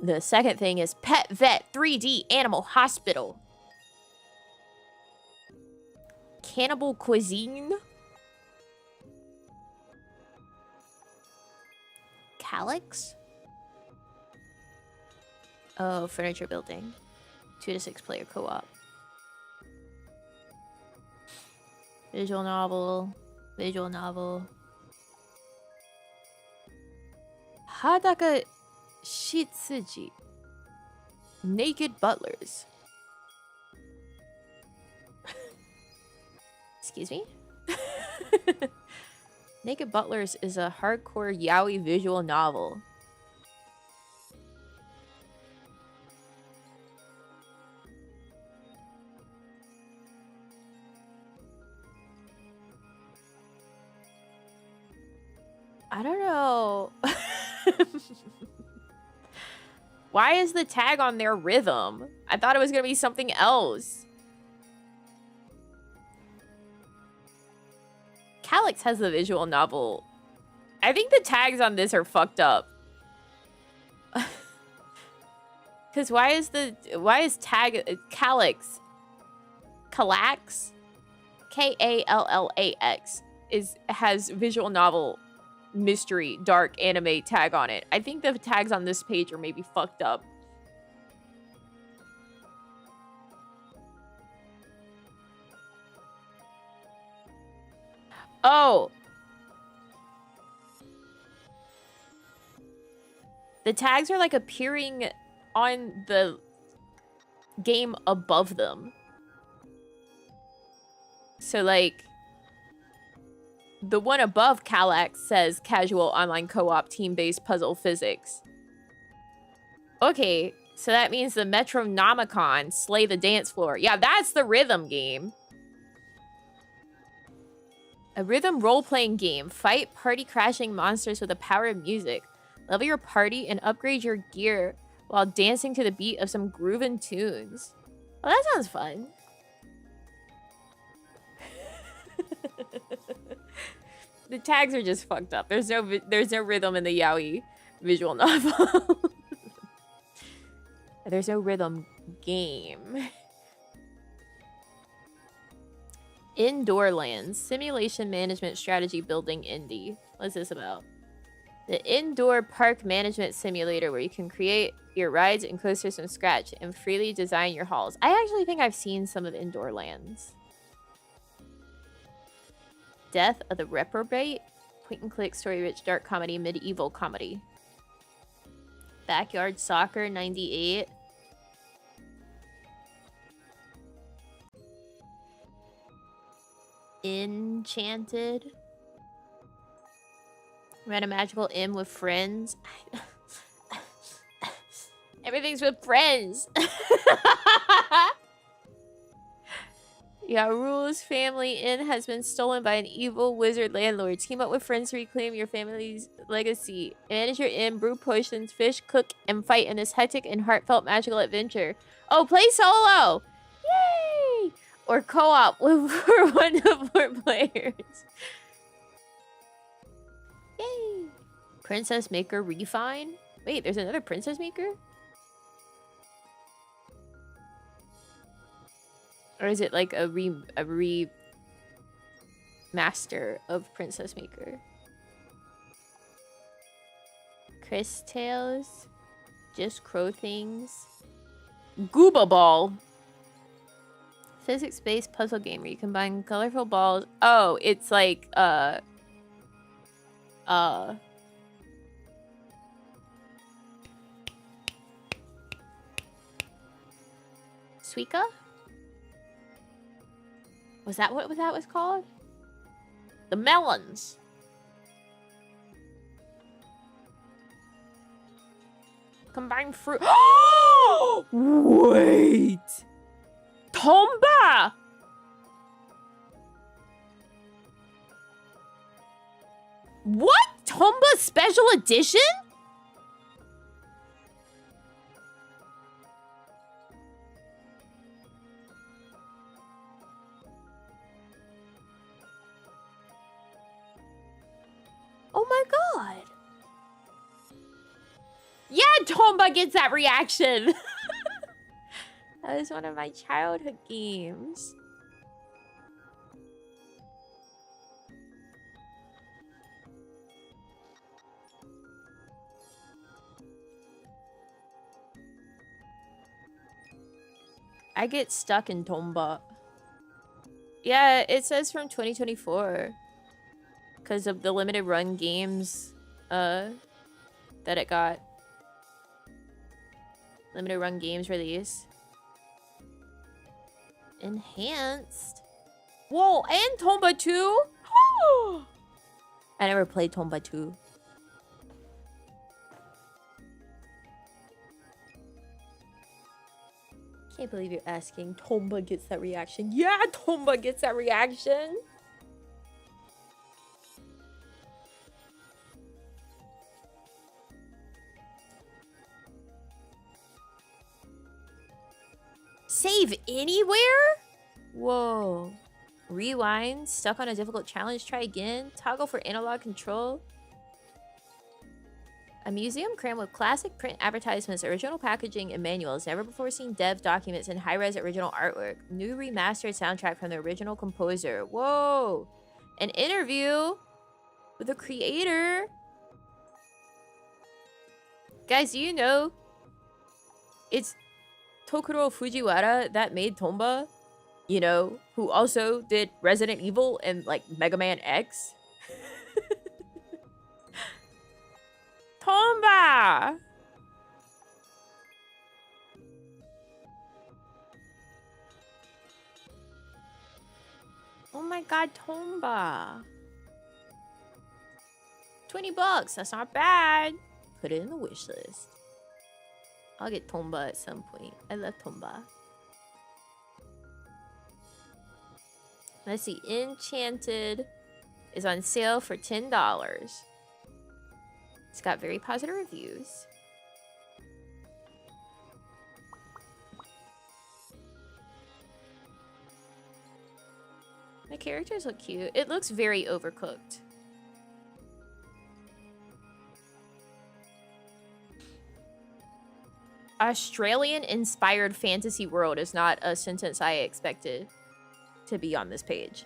The second thing is Pet Vet 3D Animal Hospital. Cannibal Cuisine. Calyx. Oh, furniture building. 2 to 6 player co-op. Visual novel. Visual novel. Hadaka Shitsuji. Naked Butlers. Excuse me? Naked Butlers is a hardcore yaoi visual novel. I don't know. Why is the tag on their rhythm? I thought it was going to be something else. Calyx has the visual novel. I think the tags on this are fucked up. Because why is tag Calyx? Callax? Kallax has visual novel mystery dark anime tag on it. I think the tags on this page are maybe fucked up. Oh. The tags are like appearing on the game above them. So like the one above Callax says casual online co-op team-based puzzle physics. Okay, so that means the Metronomicon Slay the Dance Floor. Yeah, that's the rhythm game. A rhythm role-playing game. Fight party-crashing monsters with the power of music. Level your party and upgrade your gear while dancing to the beat of some groovin' tunes. Oh, that sounds fun. The tags are just fucked up. There's no rhythm in the yaoi visual novel. There's no rhythm game. Indoor Lands. Simulation management strategy building indie. What's this about? The indoor park management simulator where you can create your rides and coasters from scratch and freely design your halls. I actually think I've seen some of Indoor Lands. Death of the Reprobate. Point and click, story-rich, dark comedy, medieval comedy. Backyard Soccer 98. Enchanted. Read a magical M with friends. Everything's with friends. Yaru's family inn has been stolen by an evil wizard landlord. Team up with friends to reclaim your family's legacy. Manage your inn, brew potions, fish, cook, and fight in this hectic and heartfelt magical adventure. Oh, play solo! Yay! Or co-op with for 1 to 4 players. Yay! Princess Maker Refine? Wait, there's another Princess Maker? Or is it like a remaster of Princess Maker? Chris Tales. Just Crow Things. Gooba Ball. Physics-based puzzle game where you combine colorful balls. Oh, it's like, Suika? Was that what that was called? The melons. Combined fruit. Wait. Tomba. What? Tomba Special Edition? Oh my god. Yeah, Tomba gets that reaction. That was one of my childhood games. I get stuck in Tomba. Yeah, it says from 2024. Because of the limited run games that it got. Limited run games release. Enhanced. Whoa, and Tomba 2? I never played Tomba 2. Can't believe you're asking. Tomba gets that reaction. Yeah, Tomba gets that reaction. Save anywhere? Whoa. Rewind. Stuck on a difficult challenge. Try again. Toggle for analog control. A museum crammed with classic print advertisements, original packaging, and manuals. Never before seen dev documents and high-res original artwork. New remastered soundtrack from the original composer. Whoa. An interview with the creator. Guys, do you know it's Tokuro Fujiwara that made Tomba, you know, who also did Resident Evil and like Mega Man X. Tomba! Oh my god, Tomba. $20, that's not bad. Put it in the wish list. I'll get Tomba at some point. I love Tomba. Let's see. Enchanted. is on sale for $10. It's got very positive reviews. The characters look cute. It looks very overcooked. Australian-inspired fantasy world is not a sentence I expected to be on this page.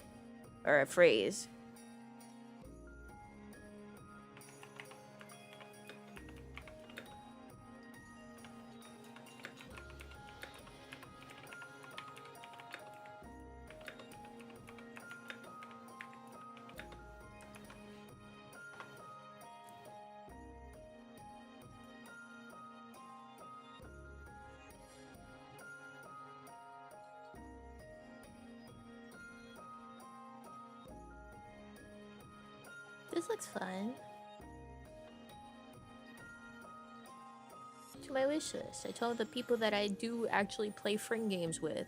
Or a phrase. This looks fun. To my wish list. I told the people that I do actually play friend games with.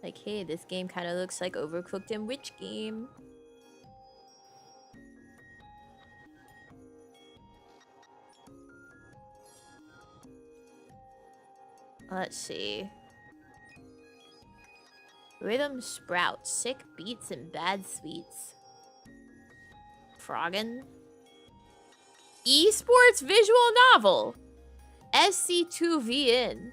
Like, hey, this game kind of looks like Overcooked and Witch Game. Let's see. Rhythm Sprout. Sick beats and bad sweets. Froggen. Esports visual novel. SC2VN.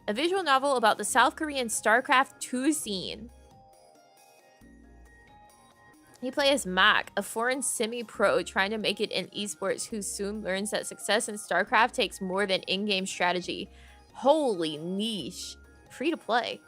A visual novel about the South Korean StarCraft 2 scene. You play as Mak, a foreign semi-pro trying to make it in esports who soon learns that success in StarCraft takes more than in-game strategy. Holy niche. Free to play.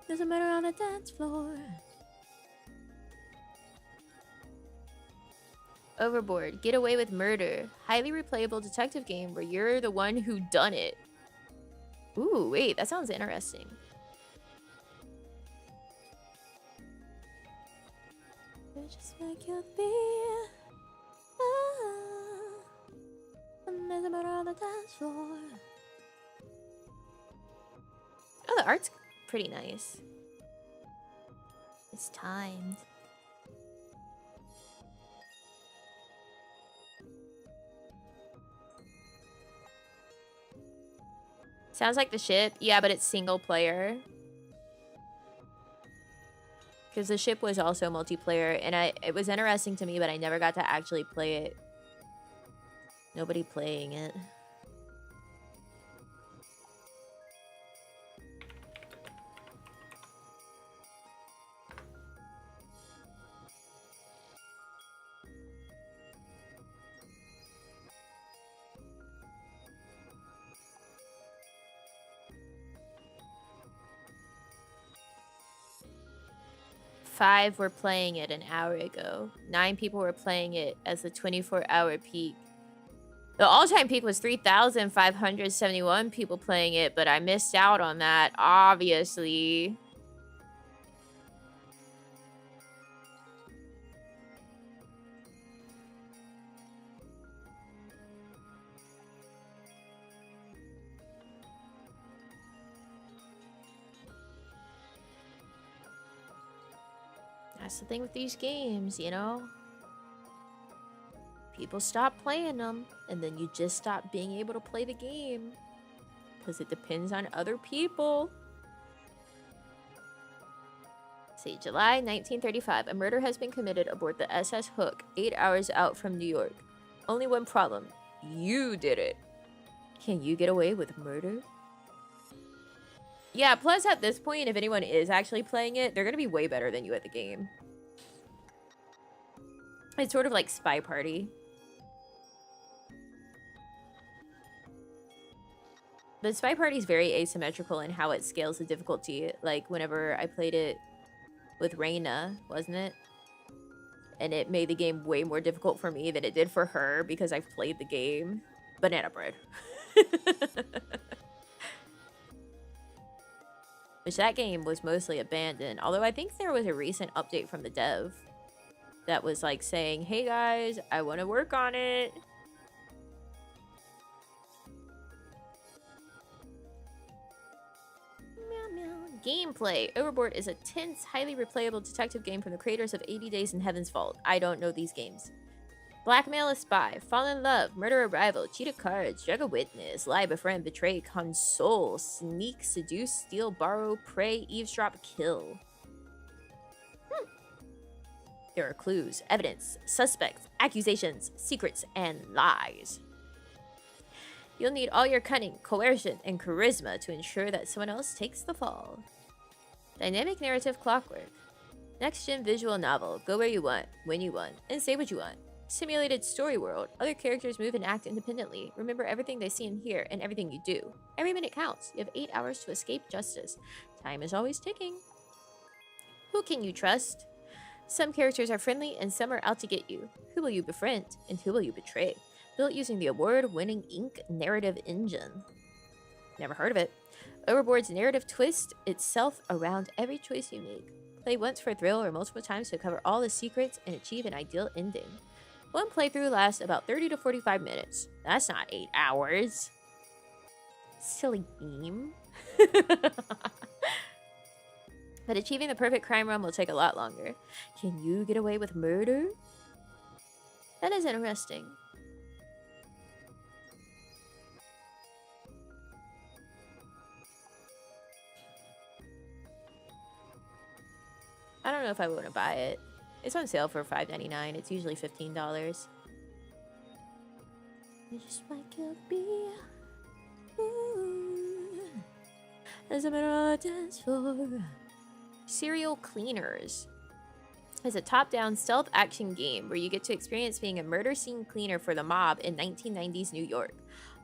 There's a murder on the dance floor. Overboard. Get away with murder. Highly replayable detective game where you're the one who done it. Ooh, wait, that sounds interesting. Just like you be. And there's a murder on the dance floor. Oh, the art's pretty nice. It's timed. Sounds like the ship. Yeah, but it's single player. Because the ship was also multiplayer, and it was interesting to me, but I never got to actually play it. Nobody playing it. Five were playing it an hour ago. 9 people were playing it as the 24-hour peak. The all-time peak was 3,571 people playing it, but I missed out on that, obviously. That's the thing with these games, you know? People stop playing them, and then you just stop being able to play the game. Because it depends on other people. See, July 1935, a murder has been committed aboard the SS Hook, 8 hours out from New York. Only one problem. You did it. Can you get away with murder? Yeah, plus at this point, if anyone is actually playing it, they're going to be way better than you at the game. It's sort of like Spy Party. The Spy Party is very asymmetrical in how it scales the difficulty. Like, whenever I played it with Reina, wasn't it? And it made the game way more difficult for me than it did for her because I've played the game. Banana bread. Which that game was mostly abandoned. Although I think there was a recent update from the dev. that was like saying, hey guys, I want to work on it. Meow, meow. Gameplay. Overboard is a tense, highly replayable detective game from the creators of 80 Days in Heaven's Vault. I don't know these games. Blackmail a spy, fall in love, murder a rival, cheat a card, drug a witness, lie, befriend, betray, console, sneak, seduce, steal, borrow, prey, eavesdrop, kill. There are clues, evidence, suspects, accusations, secrets, and lies. You'll need all your cunning, coercion, and charisma to ensure that someone else takes the fall. Dynamic narrative clockwork. Next-gen visual novel. Go where you want, when you want, and say what you want. Simulated story world. Other characters move and act independently. Remember everything they see and hear, and everything you do. Every minute counts. You have 8 hours to escape justice. Time is always ticking. Who can you trust? Some characters are friendly, and some are out to get you. Who will you befriend, and who will you betray? Built using the award-winning Ink narrative engine. Never heard of it. Overboard's narrative twists itself around every choice you make. Play once for a thrill or multiple times to cover all the secrets and achieve an ideal ending. One playthrough lasts about 30 to 45 minutes. That's not 8 hours. Silly game. But achieving the perfect crime run will take a lot longer. Can you get away with murder? That is interesting. I don't know if I want to buy it. It's on sale for $5.99. It's usually $15. Just like you'll be. As a matter of dance floor. Serial Cleaners is a top-down stealth action game where you get to experience being a murder scene cleaner for the mob in 1990s New York.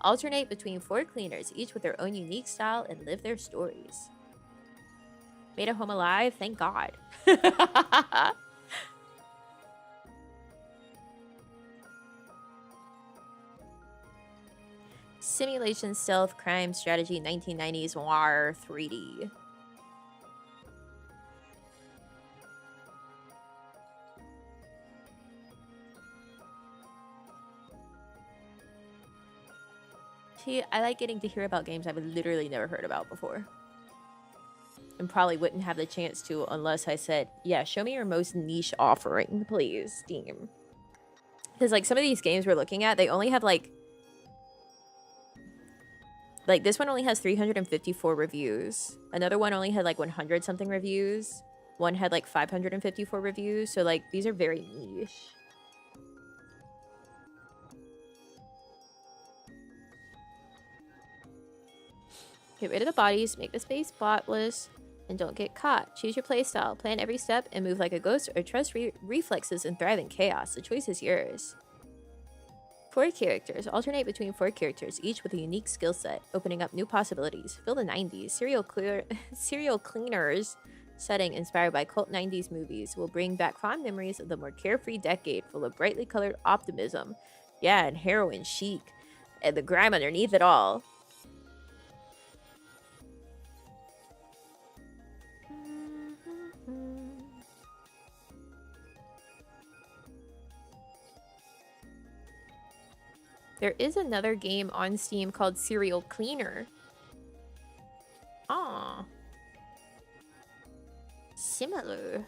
Alternate between 4 cleaners, each with their own unique style, and live their stories. Made at home alive? Thank God. Simulation stealth crime strategy 1990s noir 3D. See, I like getting to hear about games I've literally never heard about before. And probably wouldn't have the chance to unless I said, yeah, show me your most niche offering, please, Steam. Because, like, some of these games we're looking at, they only have, like, this one only has 354 reviews. Another one only had, like, 100-something reviews. One had, like, 554 reviews. So, like, these are very niche. Get rid of the bodies, make the space spotless, and don't get caught. Choose your playstyle, plan every step, and move like a ghost, or trust reflexes and thrive in chaos. The choice is yours. 4 characters. Alternate between 4 characters, each with a unique skill set, opening up new possibilities. Feel the 90s. Serial Cleaners setting inspired by cult 90s movies will bring back fond memories of the more carefree decade full of brightly colored optimism. Yeah, and heroin chic. And the grime underneath it all. There is another game on Steam called Serial Cleaner. Ah. Similar.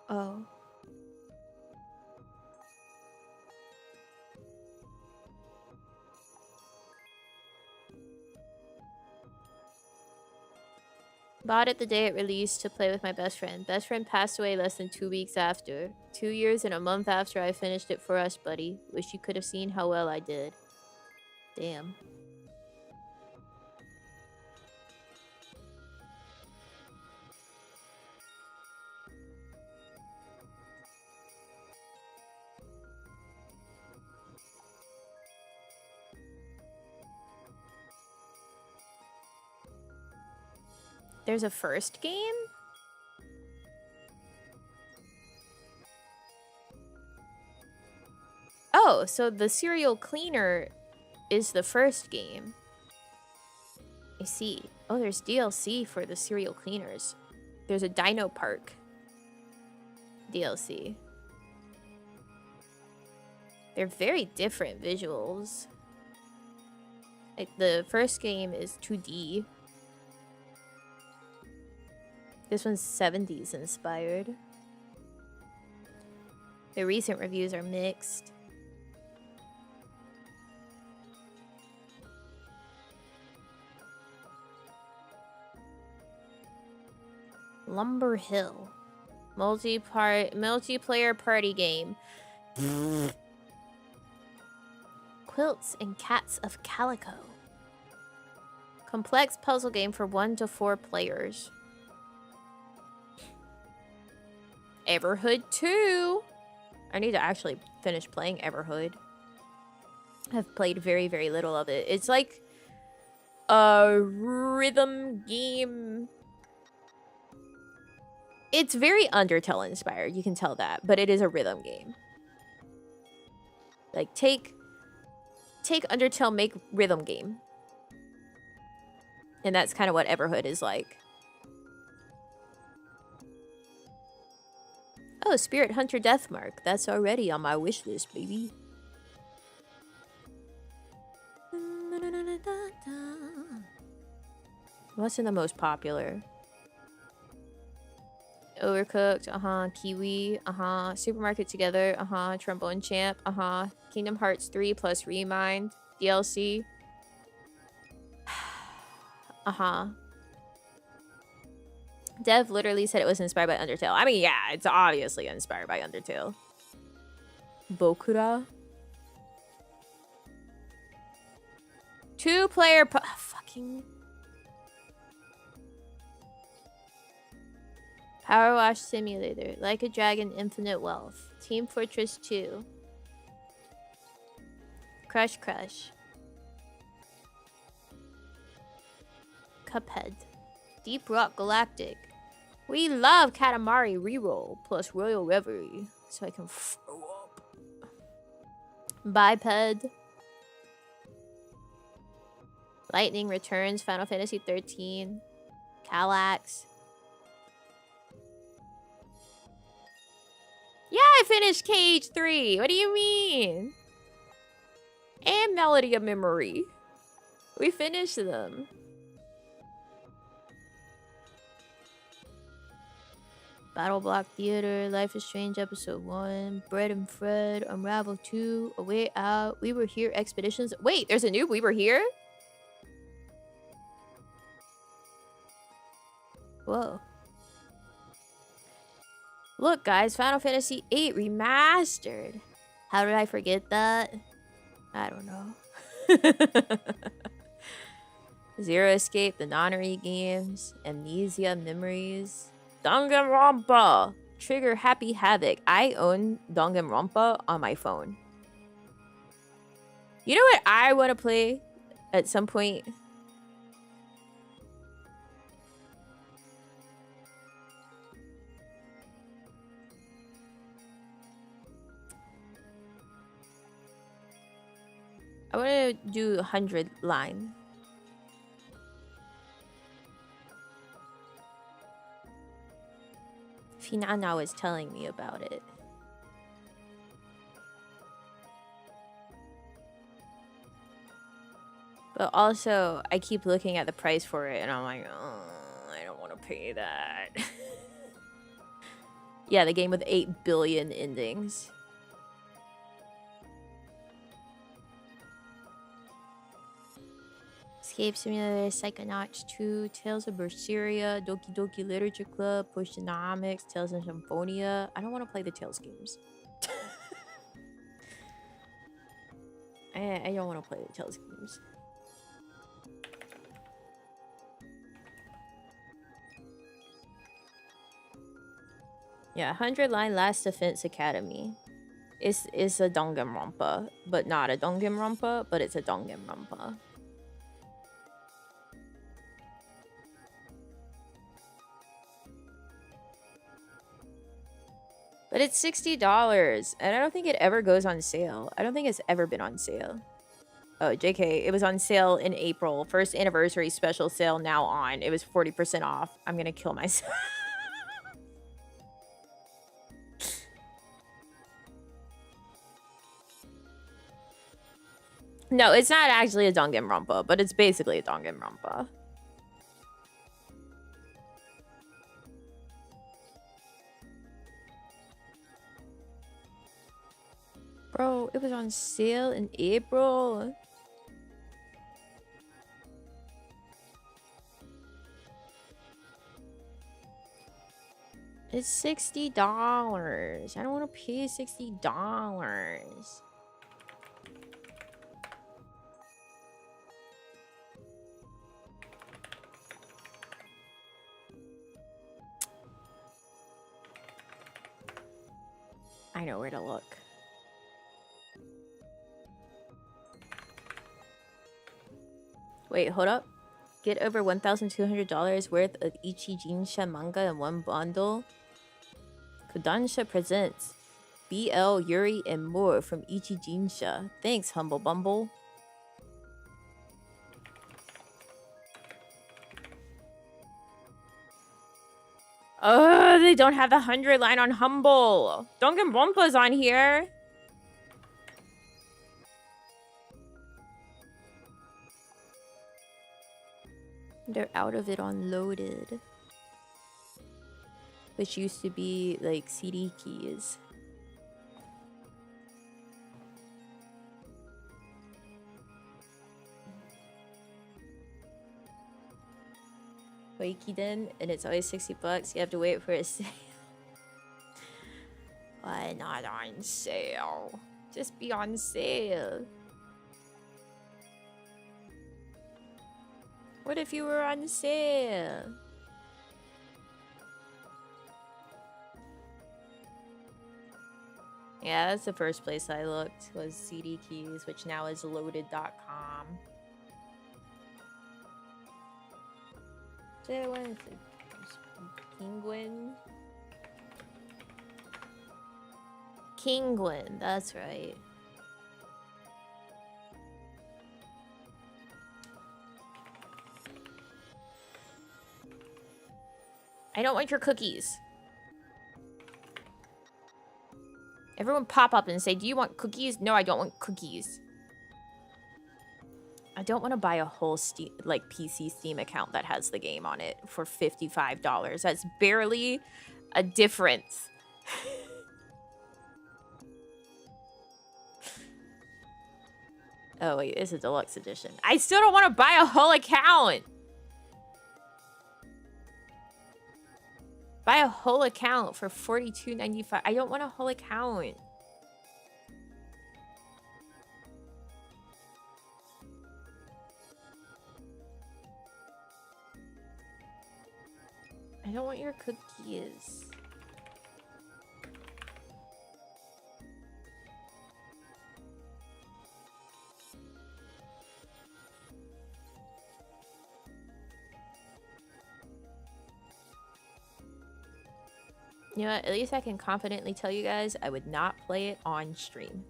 Oh. Bought it the day it released to play with my best friend. Best friend passed away less than 2 weeks after. 2 years and a month after I finished it for us, buddy. Wish you could have seen how well I did. Damn. There's a first game? Oh, so the Serial Cleaner is the first game. I see. Oh, there's DLC for the serial cleaners. There's a Dino Park DLC. They're very different visuals. Like, the first game is 2D. This one's 70s inspired. The recent reviews are mixed. Lumber Hill. Multiplayer party game. Quilts and Cats of Calico. Complex puzzle game for 1 to 4 players. Everhood 2. I need to actually finish playing Everhood. I've played very, very little of it. It's like a rhythm game. It's very Undertale inspired, you can tell that, but it is a rhythm game. Like, take Undertale, make rhythm game. And that's kind of what Everhood is like. Oh, Spirit Hunter Deathmark. That's already on my wish list, baby. What's in the most popular? Overcooked, Kiwi, Supermarket Together, Trombone Champ, Kingdom Hearts 3 plus Remind, DLC. Dev literally said it was inspired by Undertale. I mean, yeah, it's obviously inspired by Undertale. Bokura. 2-player fucking... Power Wash Simulator. Like a Dragon, Infinite Wealth. Team Fortress 2. Crush Crush. Cuphead. Deep Rock Galactic. We love Katamari Reroll plus Royal Reverie. So I can throw up. Biped. Lightning Returns. Final Fantasy 13. Kallax. Yeah, I finished Cage 3. What do you mean? And Melody of Memory. We finished them. Battle Block Theater, Life is Strange Episode 1, Bread and Fred, Unravel 2, A Way Out, We Were Here Expeditions. Wait, there's a new We Were Here? Whoa. Look, guys, Final Fantasy VIII Remastered. How did I forget that? I don't know. Zero Escape, the Nonary games, Amnesia Memories, Danganronpa, Trigger Happy Havoc. I own Danganronpa on my phone. You know what I want to play at some point? I want to do 100 line. Finana was telling me about it. But also, I keep looking at the price for it and I'm like, oh, I don't want to pay that. Yeah, the game with 8 billion endings. Escape Simulator, Psychonauts 2, Tales of Berseria, Doki Doki Literature Club, Push Dynamics, Tales of Symphonia. I don't want to play the Tales games. I don't want to play the Tales games. Yeah, 100 line Last Defense Academy. It's a Danganronpa, but not a Danganronpa, but it's a Danganronpa. But it's $60, and I don't think it ever goes on sale. I don't think it's ever been on sale. Oh, JK, it was on sale in April. First anniversary special sale now on. It was 40% off. I'm gonna kill myself. No, it's not actually a Danganronpa, but it's basically a Danganronpa. Bro, it was on sale in April. It's $60. I don't want to pay $60. I know where to look. Wait, hold up. Get over $1,200 worth of Ichijinsha manga in one bundle. Kodansha presents BL, Yuri, and more from Ichijinsha. Thanks, Humble Bumble. Oh, they don't have the 100 line on Humble. Danganronpa's on here. They're out of it on Loaded, which used to be like CD keys. Waikiden, and it's always $60. You have to wait for a sale. Why not on sale? Just be on sale. What if you were on sale? Yeah, that's the first place I looked, was CD Keys, which now is loaded.com. So what is it? Penguin? Kingwin, that's right. I don't want your cookies. Everyone pop up and say, do you want cookies? No, I don't want cookies. I don't want to buy a whole Steam, like PC Steam account that has the game on it for $55. That's barely a difference. Oh wait, it's a deluxe edition. I still don't want to buy a whole account. Buy a whole account for $42.95. I don't want a whole account. I don't want your cookies. You know what? At least I can confidently tell you guys I would not play it on stream.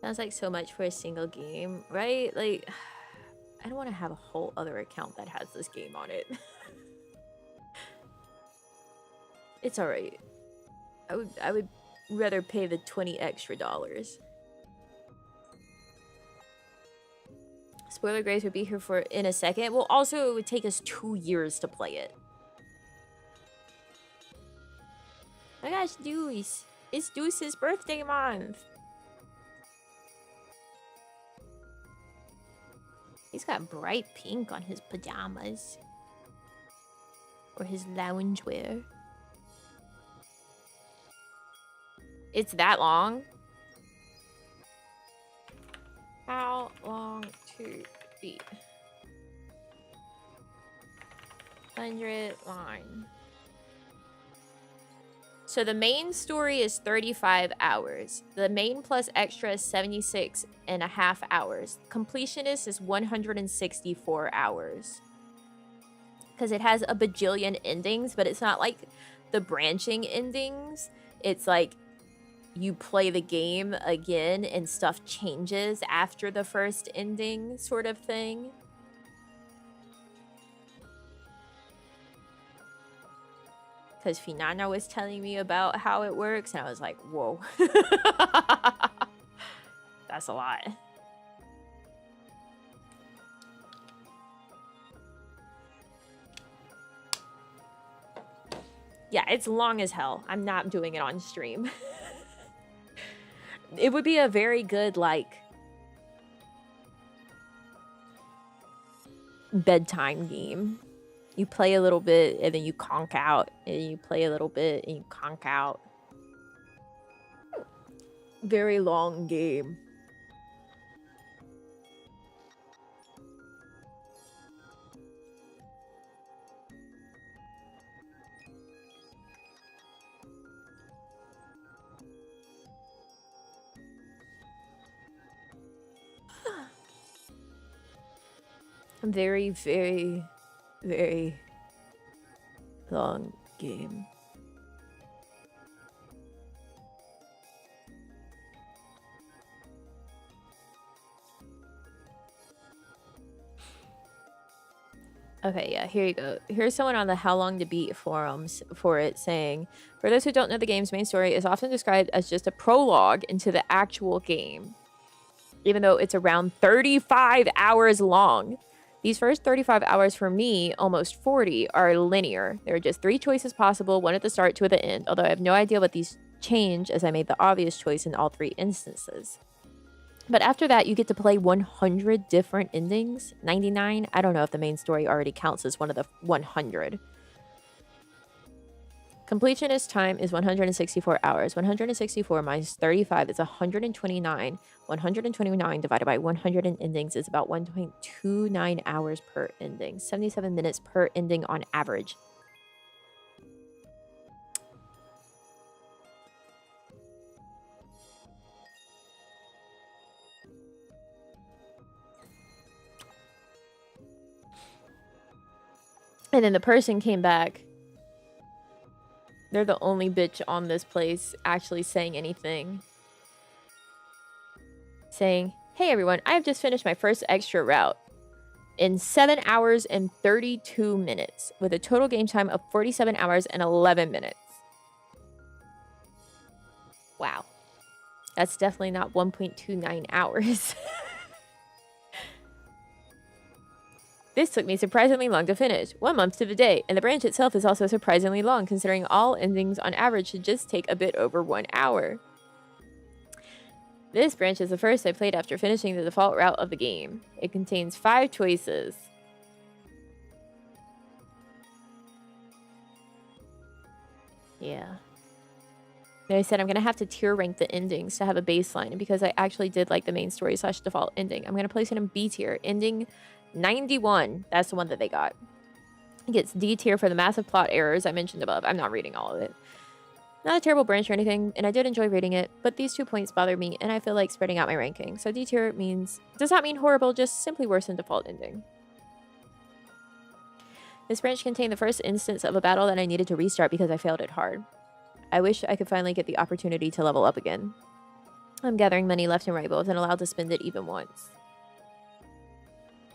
Sounds like so much for a single game, right? Like, I don't want to have a whole other account that has this game on it. It's alright. I would rather pay the $20 extra. Spoiler Grace would be here for in a second. Well, also it would take us 2 years to play it. Oh my gosh, Deuce. It's Deuce's birthday month. He's got bright pink on his pajamas. Or his loungewear. It's that long? How long to beat? 100 line. So the main story is 35 hours. The main plus extra is 76 and a half hours. Completionist is 164 hours. Because it has a bajillion endings, but it's not like the branching endings. It's like you play the game again and stuff changes after the first ending sort of thing. Because Finana was telling me about how it works, and I was like, whoa. That's a lot. Yeah, it's long as hell. I'm not doing it on stream. It would be a very good, like, bedtime game. You play a little bit, and then you conk out. And you play a little bit, and you conk out. Very long game. Very, very, very long game. Okay, yeah, here you go. Here's someone on the How Long to Beat forums for it saying, for those who don't know, the game's main story is often described as just a prologue into the actual game, even though it's around 35 hours long. These first 35 hours for me, almost 40, are linear. There are just 3 choices possible, one at the start, 2 at the end, although I have no idea what these change as I made the obvious choice in all 3 instances. But after that, you get to play 100 different endings. 99? I don't know if the main story already counts as one of the 100. Completionist time is 164 hours. 164 minus 35 is 129. 129 divided by 100 endings is about 1.29 hours per ending. 77 minutes per ending on average. And then the person came back. They're the only bitch on this place actually saying anything. Saying, hey everyone, I have just finished my first extra route in 7 hours and 32 minutes with a total game time of 47 hours and 11 minutes. Wow. That's definitely not 1.29 hours. This took me surprisingly long to finish, 1 month to the day, and the branch itself is also surprisingly long considering all endings on average should just take a bit over 1 hour. This branch is the first I played after finishing the default route of the game. It contains 5 choices. Yeah. Then I said I'm going to have to tier rank the endings to have a baseline, and because I actually did like the main story / default ending, I'm going to place it in B tier. Ending 91, that's the one that they got. It gets D tier for the massive plot errors I mentioned above. I'm not reading all of it. Not a terrible branch or anything, and I did enjoy reading it, but these 2 points bother me, and I feel like spreading out my ranking. So D tier does not mean horrible, just simply worse than default ending. This branch contained the first instance of a battle that I needed to restart because I failed it hard. I wish I could finally get the opportunity to level up again. I'm gathering money left and right, but wasn't allowed to spend it even once.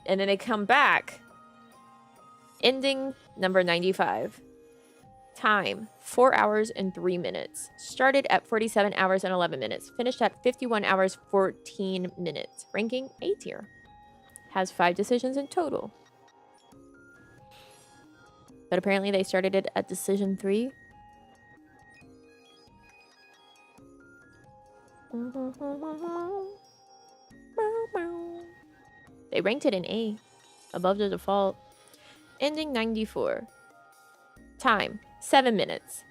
And then they come back. Ending number 95. Time, 4 hours and 3 minutes. Started at 47 hours and 11 minutes. Finished at 51 hours, 14 minutes. Ranking A tier. Has 5 decisions in total. But apparently they started it at decision 3. They ranked it in A, above the default. Ending 94. Time, 7 minutes.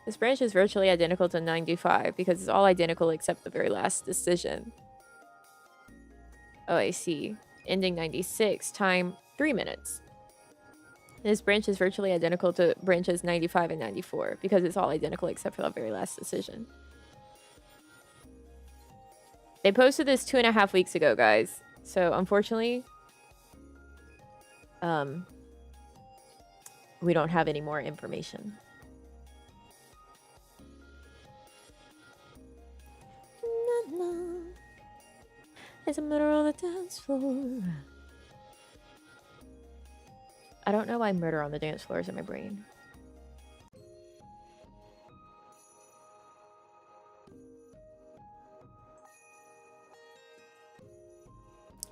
This branch is virtually identical to 95 because it's all identical except the very last decision. Oh, I see. Ending 96. Time, 3 minutes. This branch is virtually identical to branches 95 and 94 because it's all identical except for the very last decision. They posted this 2.5 weeks ago, guys. So unfortunately, we don't have any more information. There's a murder on the dance floor. I don't know why murder on the dance floor is in my brain.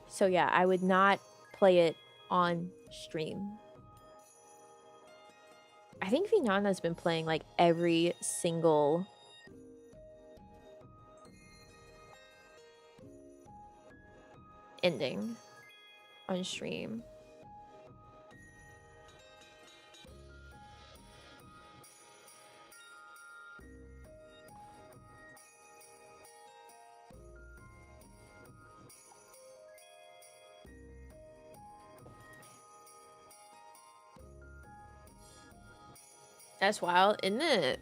So yeah, I would not play it on stream. I think Vinana's been playing like every single ending on stream. That's wild, isn't it?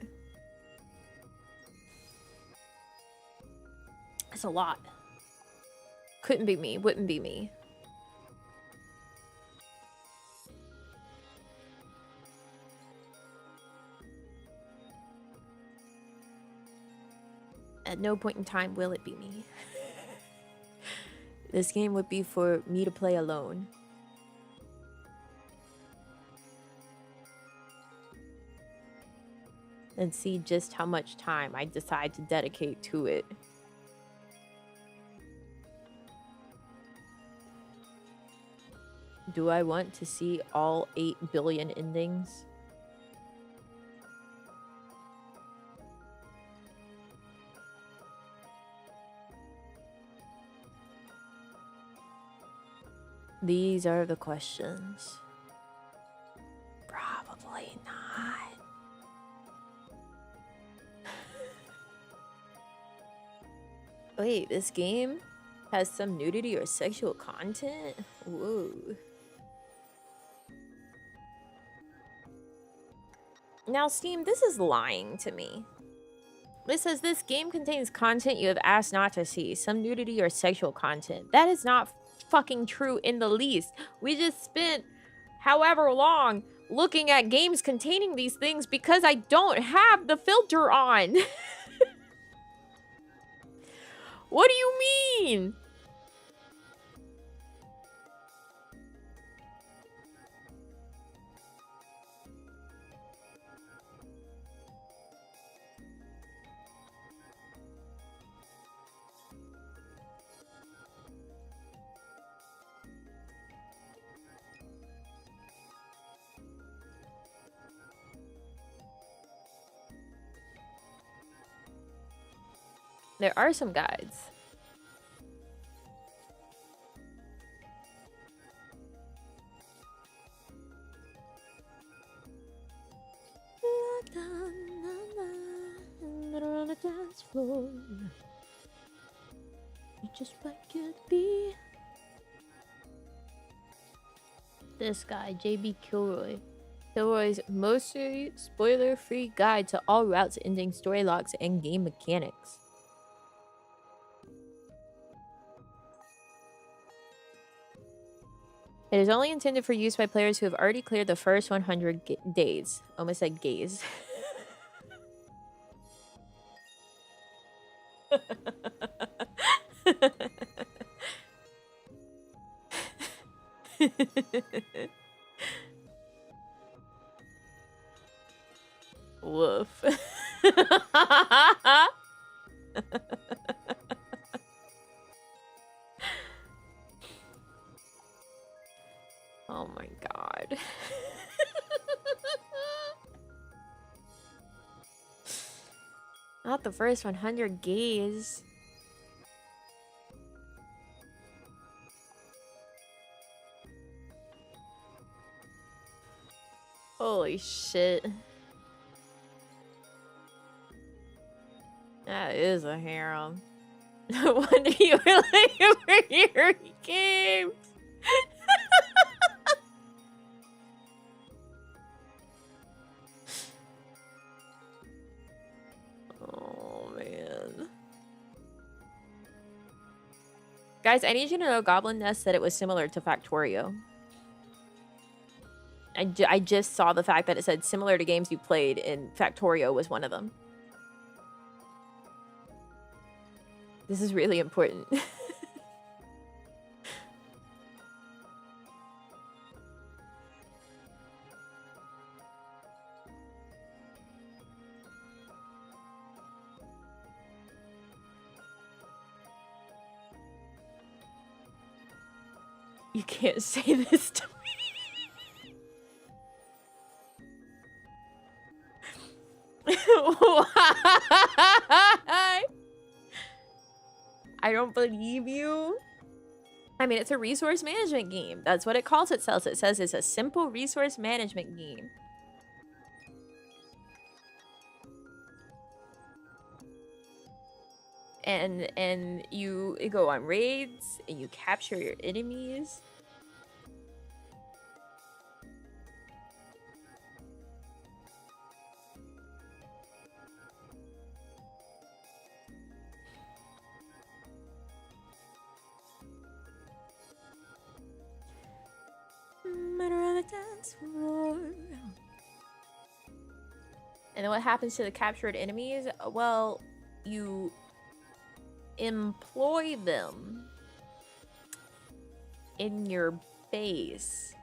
That's a lot. Couldn't be me. Wouldn't be me. At no point in time will it be me. This game would be for me to play alone. And see just how much time I decide to dedicate to it. Do I want to see all 8 billion endings? These are the questions. Probably not. Wait, this game has some nudity or sexual content? Whoa. Now, Steam, this is lying to me. It says this game contains content you have asked not to see, some nudity or sexual content. That is not fucking true in the least. We just spent however long looking at games containing these things because I don't have the filter on. What do you mean? There are some guides. On the dance floor. You just like it be. This guy, JB Kilroy. Kilroy's mostly spoiler-free guide to all routes, ending, story logs, and game mechanics. It is only intended for use by players who have already cleared the first 100 days. Almost said gaze. Woof. Oh my god. Not the first 100 gays. Holy shit. That is a harem. No wonder you were like over here games. Guys, I need you to know Goblin Nest said it was similar to Factorio. I just saw the fact that it said similar to games you played, and Factorio was one of them. This is really important. You can't say this to me. Why? I don't believe you. I mean, it's a resource management game. That's what it calls itself. It says it's a simple resource management game. And you go on raids and you capture your enemies. And then what happens to the captured enemies? Well, you employ them in your base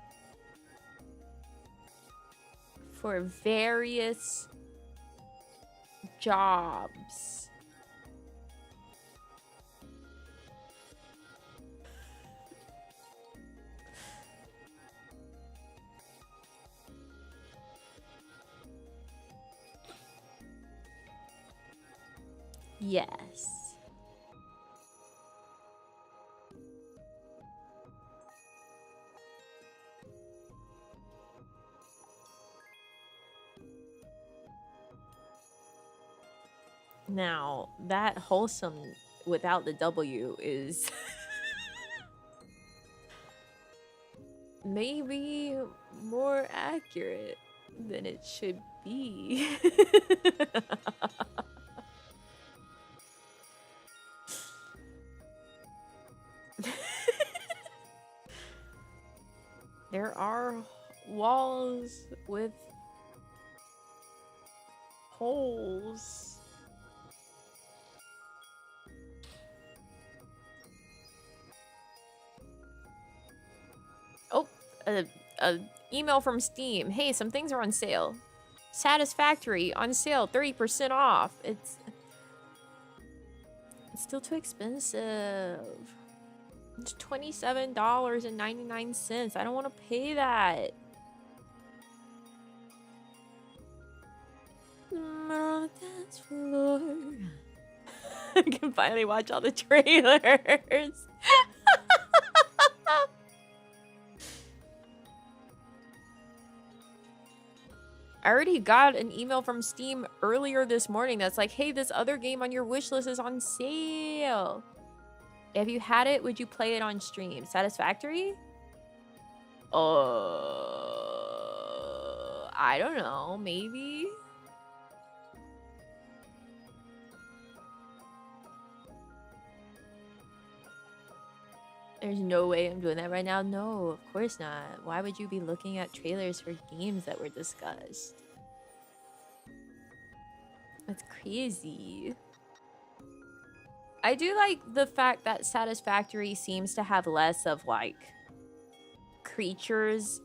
for various jobs. Yes. Now, that wholesome without the W is maybe more accurate than it should be. There are walls with holes. Oh, a email from Steam. Hey, some things are on sale. Satisfactory on sale, 30% off. It's still too expensive. It's $27.99. I don't want to pay that. On the dance floor. I can finally watch all the trailers. I already got an email from Steam earlier this morning that's like, hey, this other game on your wish list is on sale. If you had it, would you play it on stream? Satisfactory? I don't know. Maybe? There's no way I'm doing that right now. No, of course not. Why would you be looking at trailers for games that were discussed? That's crazy. I do like the fact that Satisfactory seems to have less of, like, creatures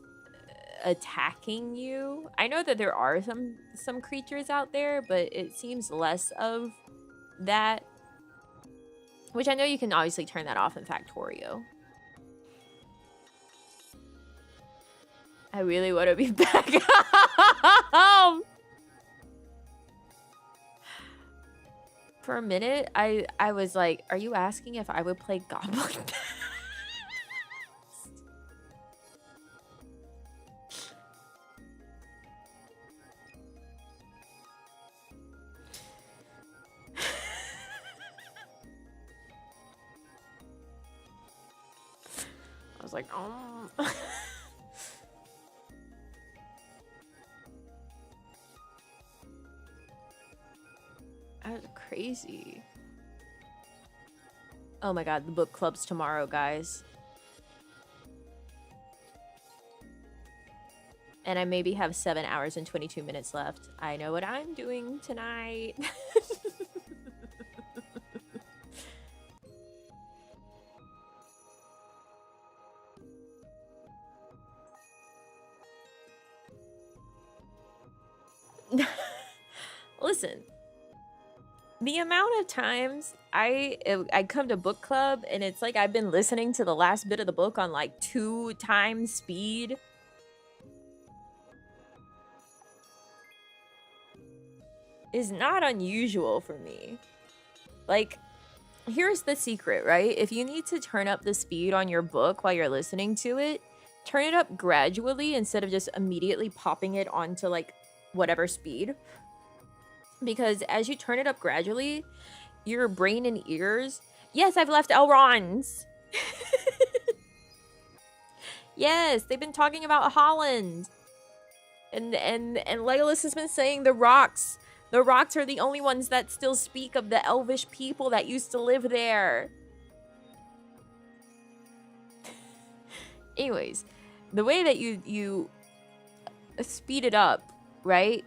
attacking you. I know that there are some creatures out there, but it seems less of that. Which I know you can obviously turn that off in Factorio. I really want to be back home. For a minute, I was like, are you asking if I would play Goblin Nest? I was like, oh. That was crazy. Oh my god, the book club's tomorrow, guys. And I maybe have 7 hours and 22 minutes left. I know what I'm doing tonight. Listen, the amount of times I come to book club and it's like I've been listening to the last bit of the book on like 2 times speed. Is not unusual for me. Like, here's the secret, right? If you need to turn up the speed on your book while you're listening to it, turn it up gradually instead of just immediately popping it onto like whatever speed. Because as you turn it up gradually, your brain and ears... Yes, I've left Elrond's. Yes, they've been talking about Holland. And Legolas has been saying the rocks. The rocks are the only ones that still speak of the elvish people that used to live there. Anyways, the way that you speed it up, right?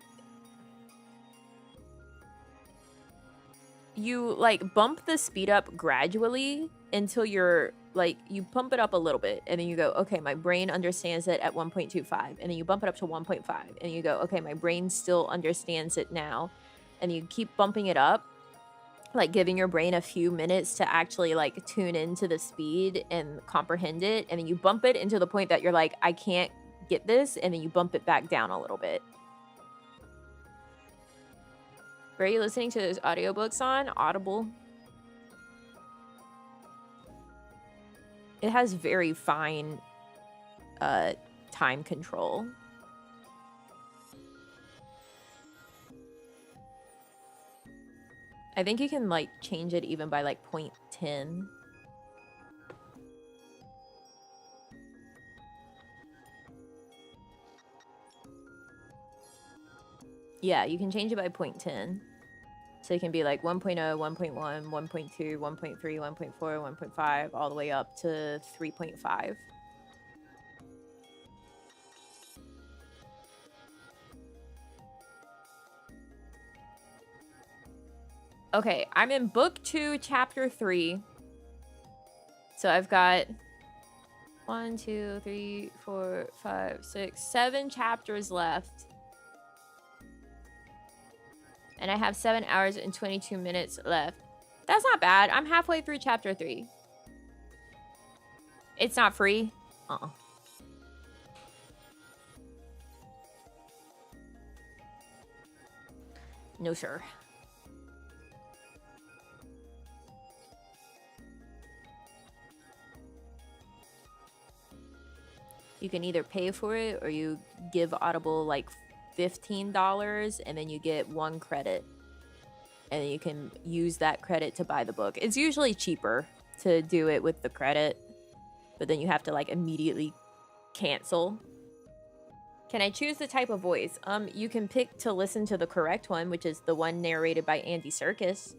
You like bump the speed up gradually until you're like, you pump it up a little bit and then you go, okay, my brain understands it at 1.25, and then you bump it up to 1.5 and you go, okay, my brain still understands it now, and you keep bumping it up, like giving your brain a few minutes to actually like tune into the speed and comprehend it, and then you bump it into the point that you're like, I can't get this, and then you bump it back down a little bit. Where are you listening to those audiobooks on? Audible. It has very fine time control. I think you can like change it even by like 0.10. Yeah, you can change it by 0.10. So it can be like 1.0, 1.1, 1.2, 1.3, 1.4, 1.5, all the way up to 3.5. Okay, I'm in book 2, chapter 3. So I've got 1, 2, 3, 4, 5, 6, 7 chapters left. And I have 7 hours and 22 minutes left. That's not bad. I'm halfway through chapter 3. It's not free? No, sir. You can either pay for it or you give Audible like $15 and then you get 1 credit. And then you can use that credit to buy the book. It's usually cheaper to do it with the credit, but then you have to like immediately cancel. Can I choose the type of voice? You can pick to listen to the correct one, which is the one narrated by Andy Serkis.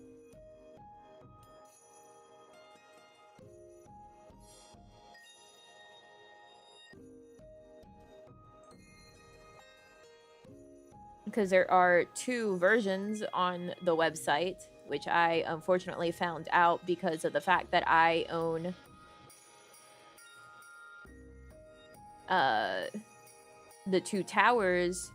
Because there are 2 versions on the website, which I unfortunately found out because of the fact that I own the 2 Towers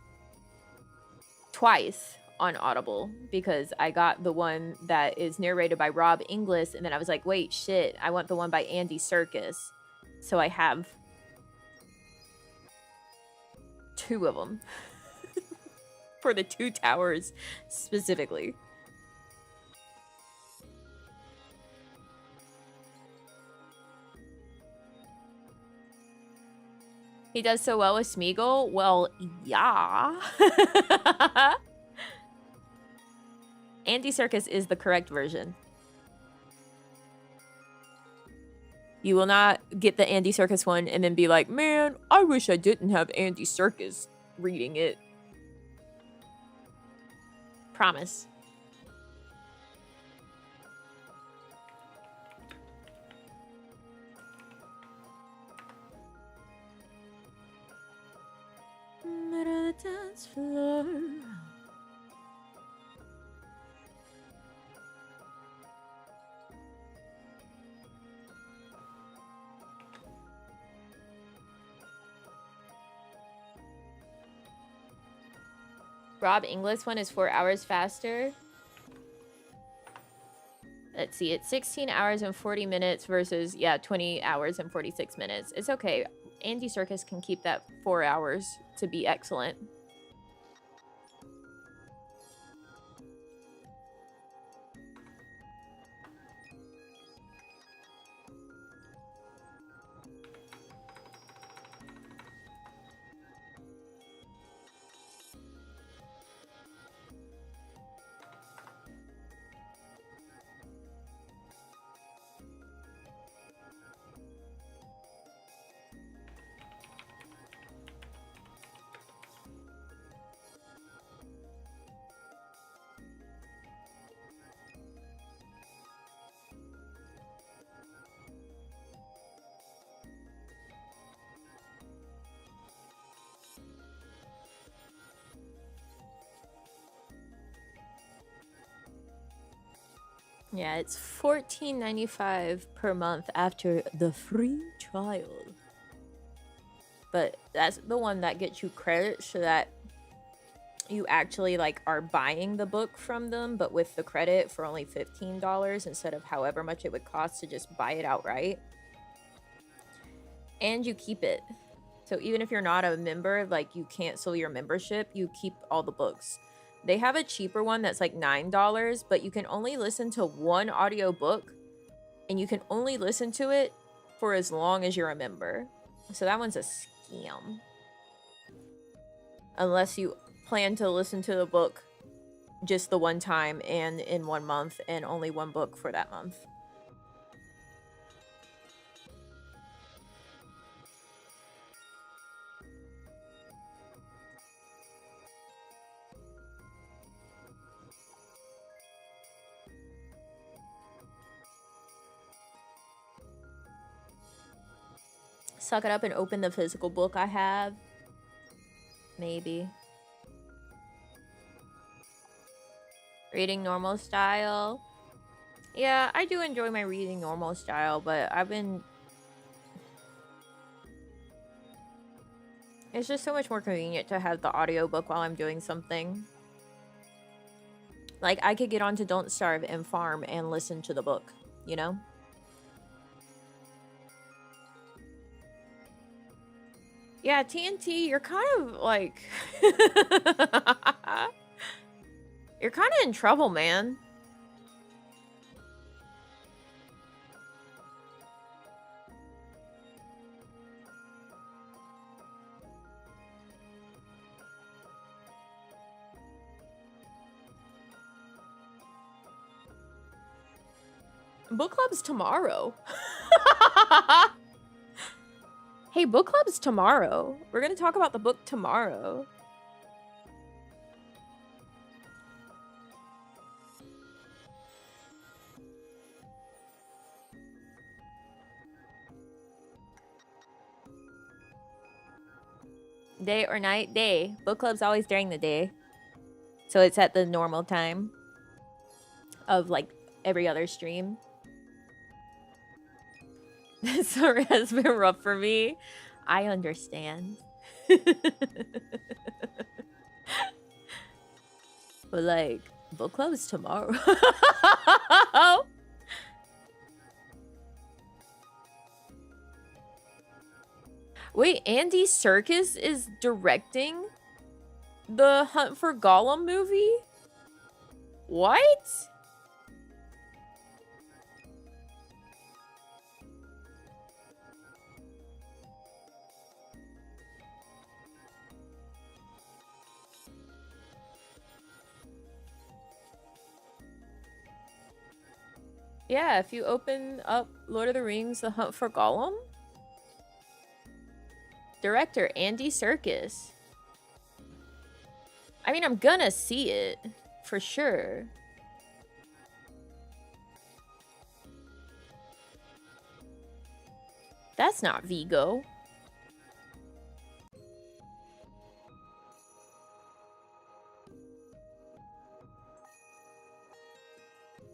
twice on Audible, because I got the one that is narrated by Rob Inglis, and then I was like, wait, shit, I want the one by Andy Serkis. So I have 2 of them. For the 2 Towers specifically. He does so well with Smeagol? Well, yeah. Andy Serkis is the correct version. You will not get the Andy Serkis one and then be like, man, I wish I didn't have Andy Serkis reading it. Promise. Rob Inglis one is 4 hours faster. Let's see, it's 16 hours and 40 minutes versus, yeah, 20 hours and 46 minutes. It's okay. Andy Serkis can keep that 4 hours to be excellent. Yeah, it's $14.95 per month after the free trial. But that's the one that gets you credit so that you actually like are buying the book from them, but with the credit for only $15 instead of however much it would cost to just buy it outright. And you keep it. So even if you're not a member, like you cancel your membership, you keep all the books. They have a cheaper one that's like $9, but you can only listen to one audiobook and you can only listen to it for as long as you're a member. So that one's a scam. Unless you plan to listen to the book just the one time and in 1 month and only one book for that month. Suck it up and open the physical book I have. Maybe. Reading normal style. Yeah, I do enjoy my reading normal style, but it's just so much more convenient to have the audiobook while I'm doing something. Like, I could get onto Don't Starve and Farm and listen to the book, you know? Yeah, TNT, you're kind of like... You're kind of in trouble, man. Book club's tomorrow. Hey, book club's tomorrow. We're gonna talk about the book tomorrow. Day or night? Day. Book club's always during the day. So it's at the normal time of like every other stream. This summer has been rough for me. I understand. But like, book club is tomorrow. Wait, Andy Serkis is directing the Hunt for Gollum movie? What? Yeah, if you open up Lord of the Rings, The Hunt for Gollum. Director, Andy Serkis. I mean, I'm gonna see it, for sure. That's not Vigo.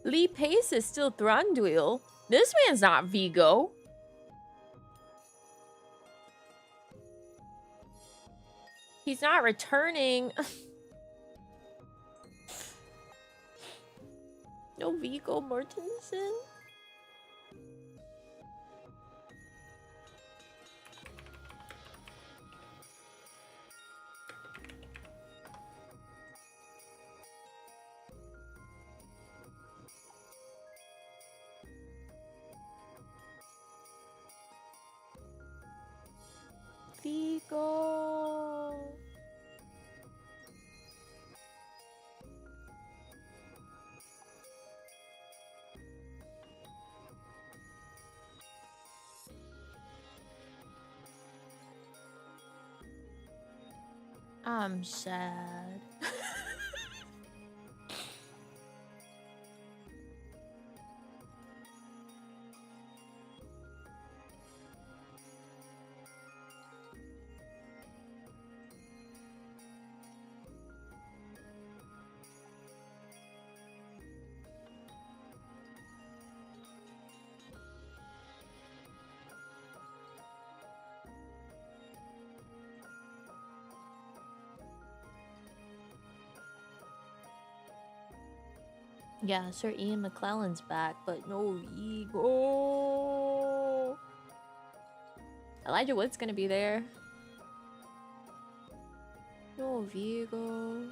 Lee Pace is still Thranduil. This man's not Vigo. He's not returning. no Viggo Mortensen. Viggo. I'm sad. Yeah, Sir Ian McClellan's back, but no Viggo. Elijah Wood's gonna be there. No Viggo.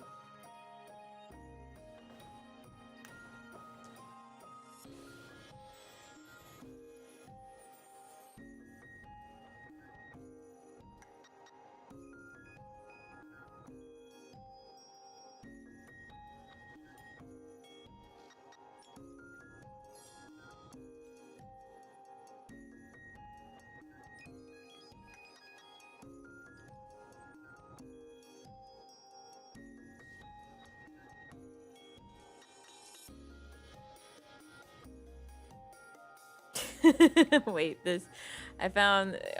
Wait, this I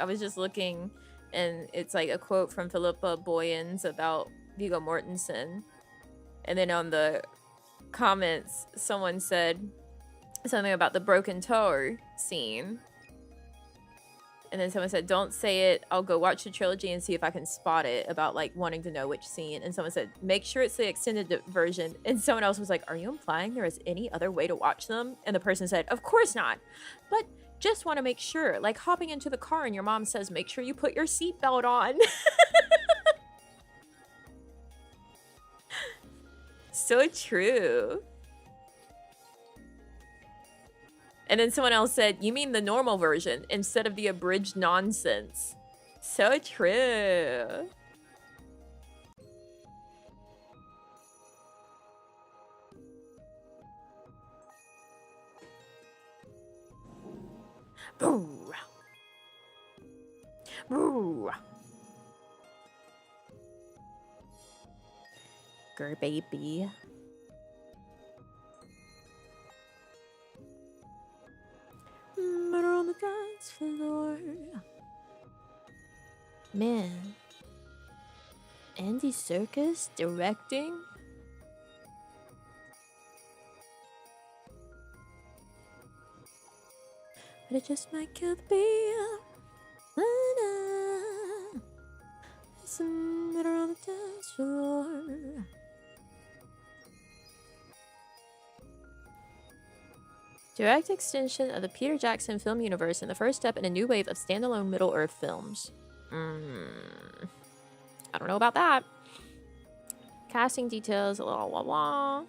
was just looking and it's like a quote from Philippa Boyens about Viggo Mortensen. And then on the comments, someone said something about the broken toe scene. And then someone said, don't say it. I'll go watch the trilogy and see if I can spot it, about like wanting to know which scene. And someone said, make sure it's the extended version. And someone else was like, are you implying there is any other way to watch them? And the person said, of course not. But just want to make sure, like hopping into the car and your mom says, make sure you put your seatbelt on. So true. And then someone else said, you mean the normal version instead of the abridged nonsense. So true. Boo. Boo. Grr, baby. Murder on the dance floor. Man. Andy Serkis directing? But it just might kill the beat. It's a murder on the dance floor. Direct extension of the Peter Jackson film universe and the first step in a new wave of standalone Middle-earth films. I don't know about that. Casting details, blah, blah, blah.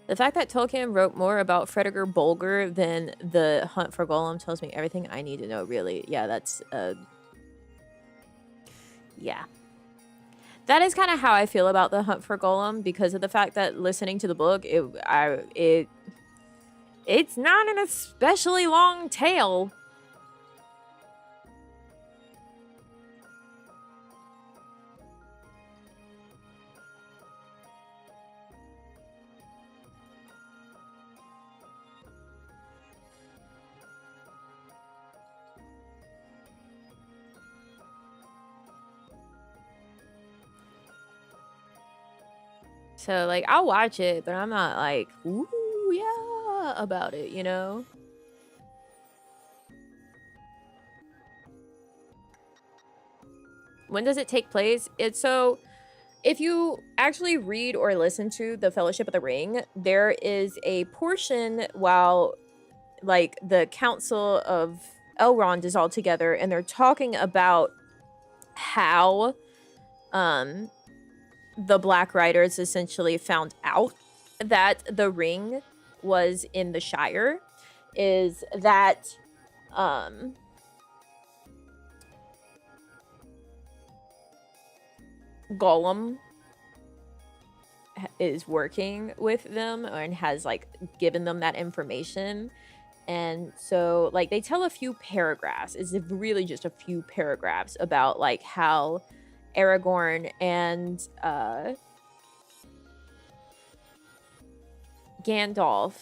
The fact that Tolkien wrote more about Fredegar Bolger than The Hunt for Gollum tells me everything I need to know, really. Yeah, that's... yeah. That is kind of how I feel about The Hunt for Gollum, because of the fact that listening to the book, it's not an especially long tale. So, like, I'll watch it, but I'm not like, ooh, yeah, about it, you know? When does it take place? It's so... If you actually read or listen to the Fellowship of the Ring, there is a portion while like the Council of Elrond is all together and they're talking about how the Black Riders essentially found out that the ring was in the Shire, is that Gollum is working with them and has like given them that information. And so like they tell a few paragraphs, it's really just a few paragraphs about like how Aragorn and Gandalf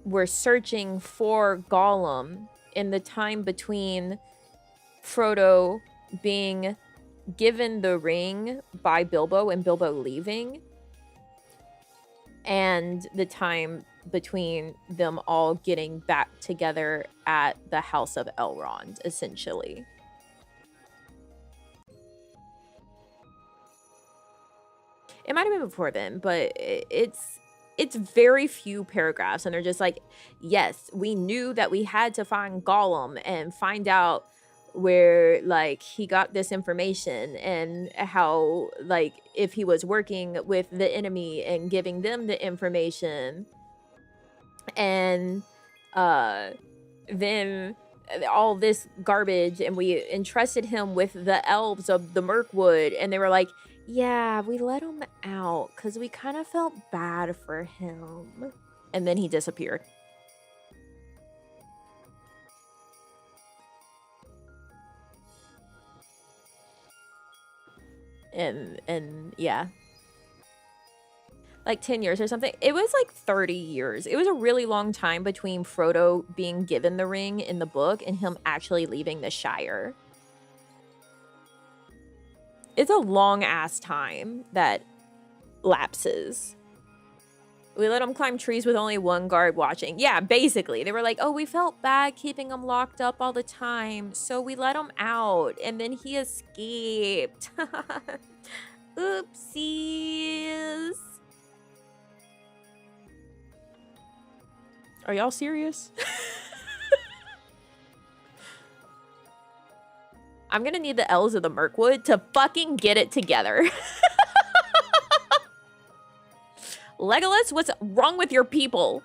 were searching for Gollum in the time between Frodo being given the ring by Bilbo and Bilbo leaving, and the time between them all getting back together at the House of Elrond, essentially. It might have been before then, but it's very few paragraphs, and they're just like, yes, we knew that we had to find Gollum and find out where like he got this information and how like if he was working with the enemy and giving them the information, and then all this garbage, and we entrusted him with the elves of the Mirkwood, and they were like, yeah, we let him out because we kind of felt bad for him, and then he disappeared. And yeah, like 10 years or something. It was like 30 years. It was a really long time between Frodo being given the ring in the book and him actually leaving the Shire. It's a long ass time that lapses. We let him climb trees with only one guard watching. Yeah, basically. They were like, oh, we felt bad keeping him locked up all the time, so we let him out, and then he escaped. Oopsies. Are y'all serious? I'm gonna need the elves of the Mirkwood to fucking get it together. Legolas, what's wrong with your people?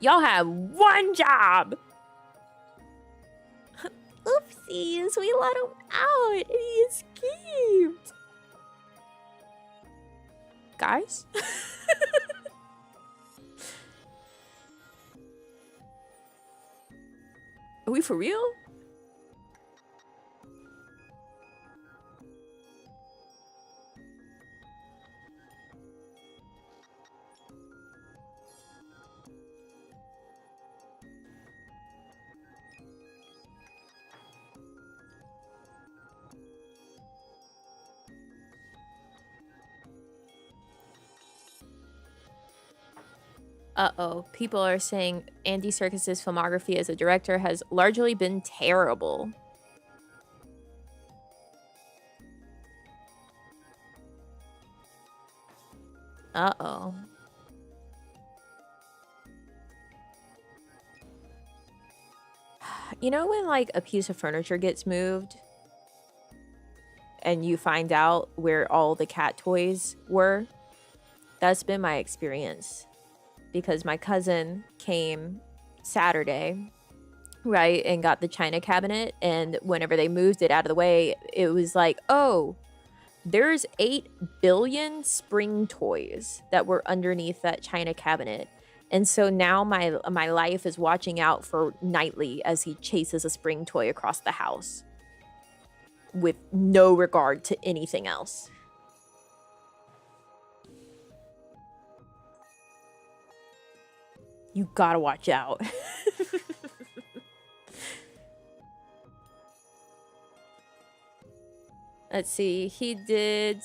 Y'all have one job. Oopsies, we let him out and he escaped. Guys? Are we for real? Uh-oh. People are saying Andy Serkis's filmography as a director has largely been terrible. Uh-oh. You know when, like, a piece of furniture gets moved and you find out where all the cat toys were? That's been my experience. Because my cousin came Saturday, right, and got the china cabinet, and whenever they moved it out of the way, it was like, oh, there's 8 billion spring toys that were underneath that china cabinet. And so now my life is watching out for Knightley as he chases a spring toy across the house with no regard to anything else. You gotta watch out. Let's see. He did...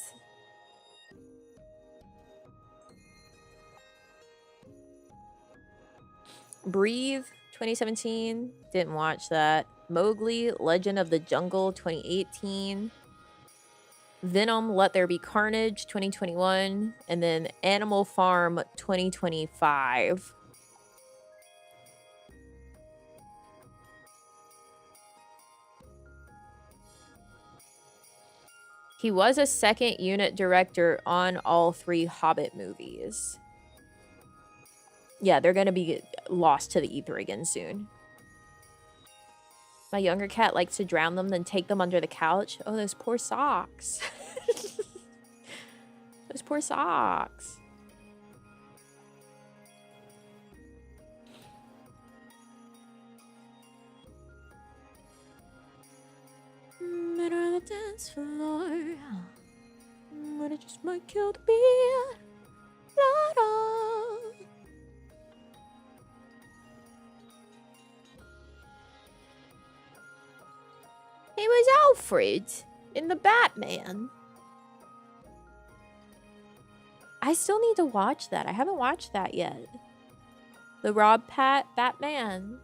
Breathe, 2017. Didn't watch that. Mowgli, Legend of the Jungle, 2018. Venom, Let There Be Carnage 2021, and then Animal Farm 2025. He was a second unit director on all 3 Hobbit movies. Yeah, they're gonna be lost to the ether again soon. My younger cat likes to drown them, then take them under the couch. Oh, those poor socks. Those poor socks. Met her on the dance floor, but it just might kill the beat. La-da. He was Alfred in the Batman. I still need to watch that. I haven't watched that yet. The Rob Pat Batman.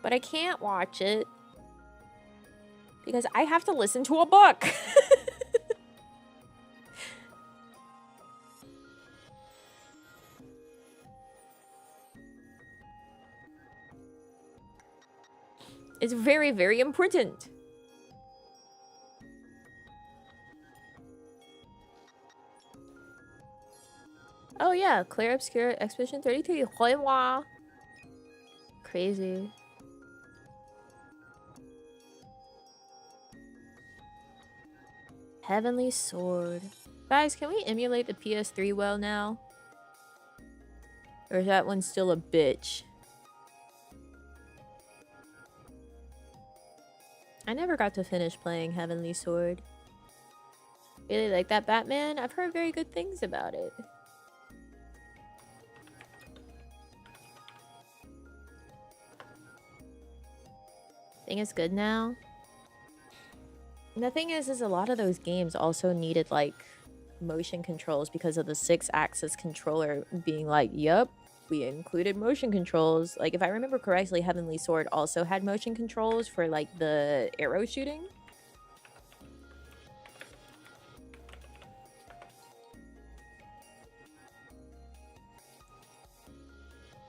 But I can't watch it because I have to listen to a book. It's very, very important. Oh yeah, Clear Obscure Expedition 33. Huihua. Crazy. Heavenly Sword. Guys, can we emulate the PS3 well now? Or is that one still a bitch? I never got to finish playing Heavenly Sword. Really like that Batman? I've heard very good things about it. Think it's good now? And the thing is a lot of those games also needed like motion controls because of the 6-axis controller being like, yep, we included motion controls. Like if I remember correctly, Heavenly Sword also had motion controls for like the arrow shooting.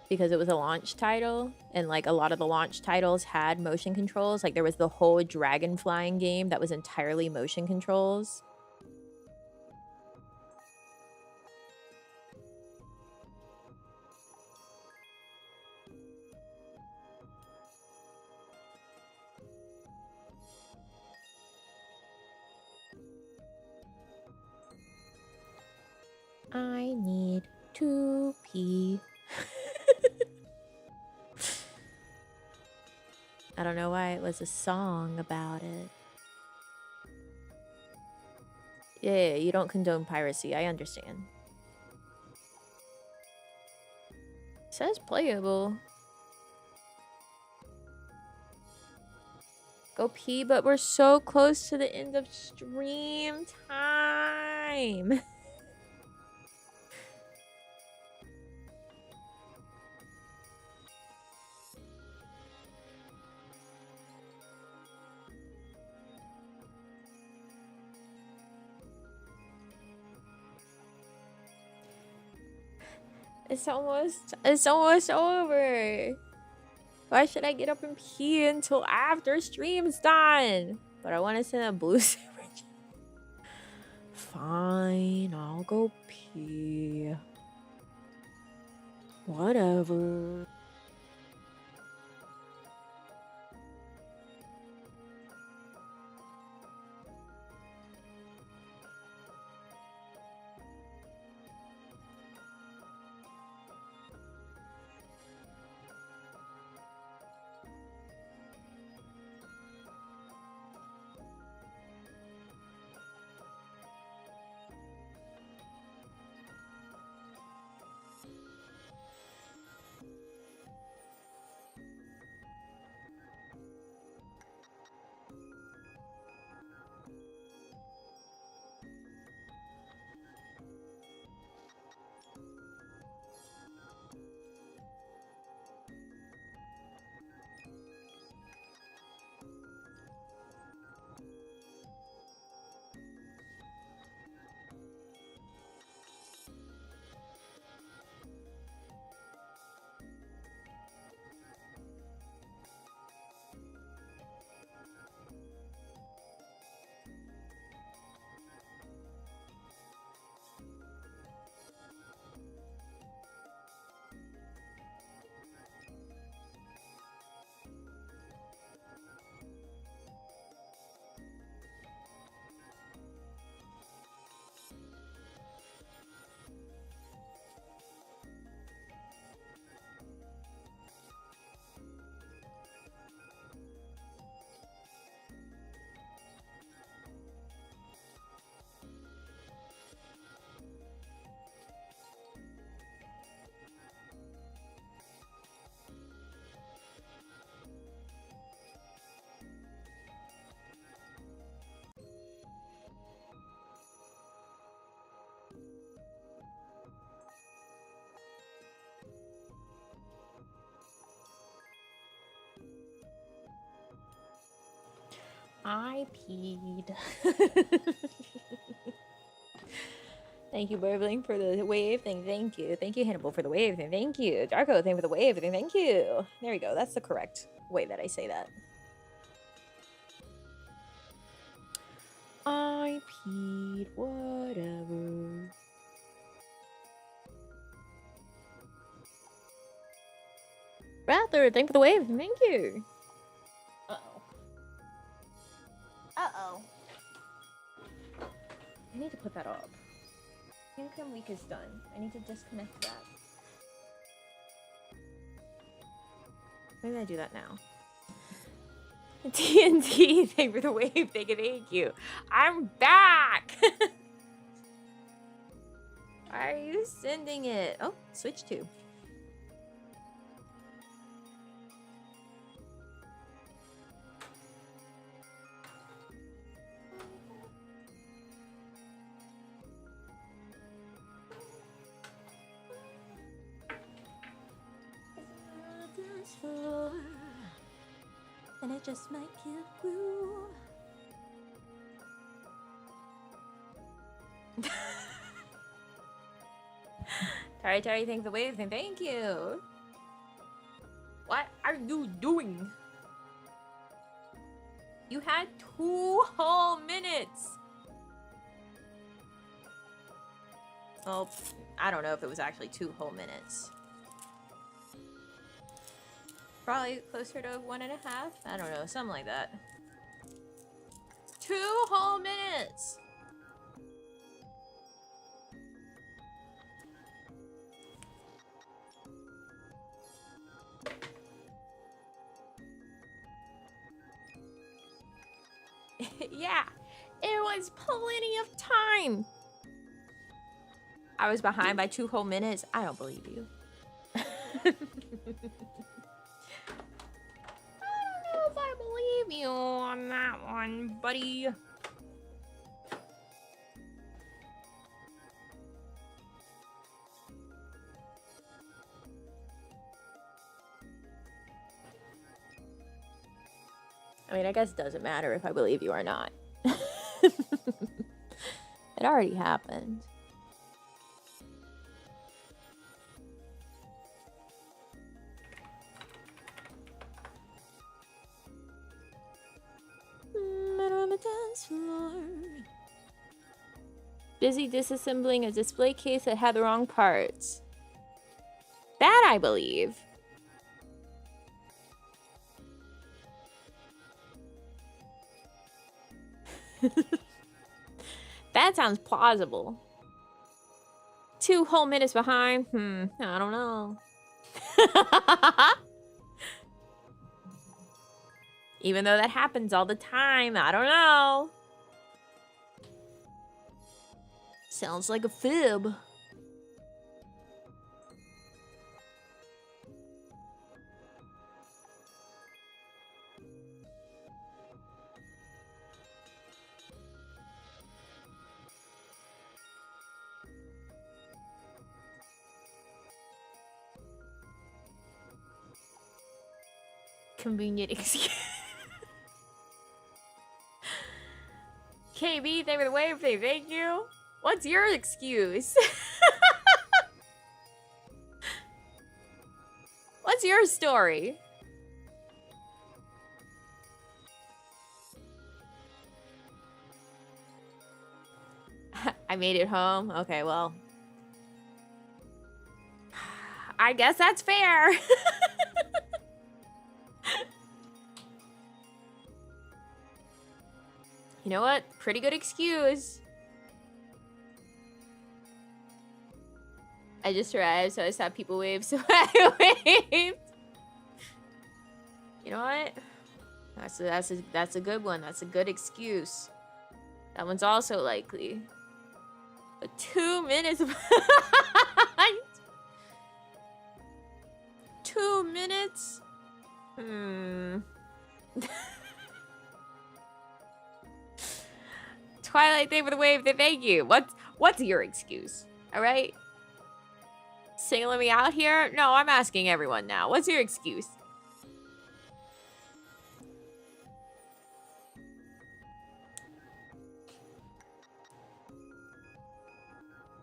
Because it was a launch title, and like a lot of the launch titles had motion controls. Like there was the whole dragon flying game that was entirely motion controls. I need to pee. I don't know why it was a song about it. Yeah, you don't condone piracy. I understand. It says playable. Go pee, but we're so close to the end of stream time. It's almost over. Why should I get up and pee until after stream's done? But I want to send a blue super chat. Fine, I'll go pee. Whatever. I peed. Thank you, Burbling, for the wave thing. Thank you. Thank you, Hannibal, for the wave thing. Thank you. Darko, thank you for the wave thing. Thank you. There we go. That's the correct way that I say that. I peed. Whatever. Rather, thank you for the wave. Thank you. Uh-oh. Uh-oh. I need to put that up. Income week is done. I need to disconnect that. Maybe I do that now. TNT, thank you for the wave. Thank you. I'm back! Why are you sending it? Oh, switch to. And it just might get through. Tari, thank you for the wave. Thank you. What are you doing? You had 2 whole minutes. Well, I don't know if it was actually 2 whole minutes. Probably closer to 1.5. I don't know, something like that. 2 whole minutes. Yeah, it was plenty of time. I was behind by 2 whole minutes. I don't believe you. I don't know if I believe you on that one, buddy. I mean, I guess it doesn't matter if I believe you or not. It already happened. On the dance floor. Busy disassembling a display case that had the wrong parts. That I believe. That sounds plausible. 2 whole minutes behind? I don't know. Even though that happens all the time, I don't know. Sounds like a fib. Convenient excuse. KB, thank you for the wave. Thank you. What's your excuse? What's your story? I made it home. Okay, well. I guess that's fair. You know what? Pretty good excuse. I just arrived, so I saw people wave, so I waved. You know what? That's a good one. That's a good excuse. That one's also likely. But 2 minutes behind. 2 minutes? Twilight, thank you for the wave. Thank you. What's your excuse? All right? Singling me out here? No, I'm asking everyone now. What's your excuse?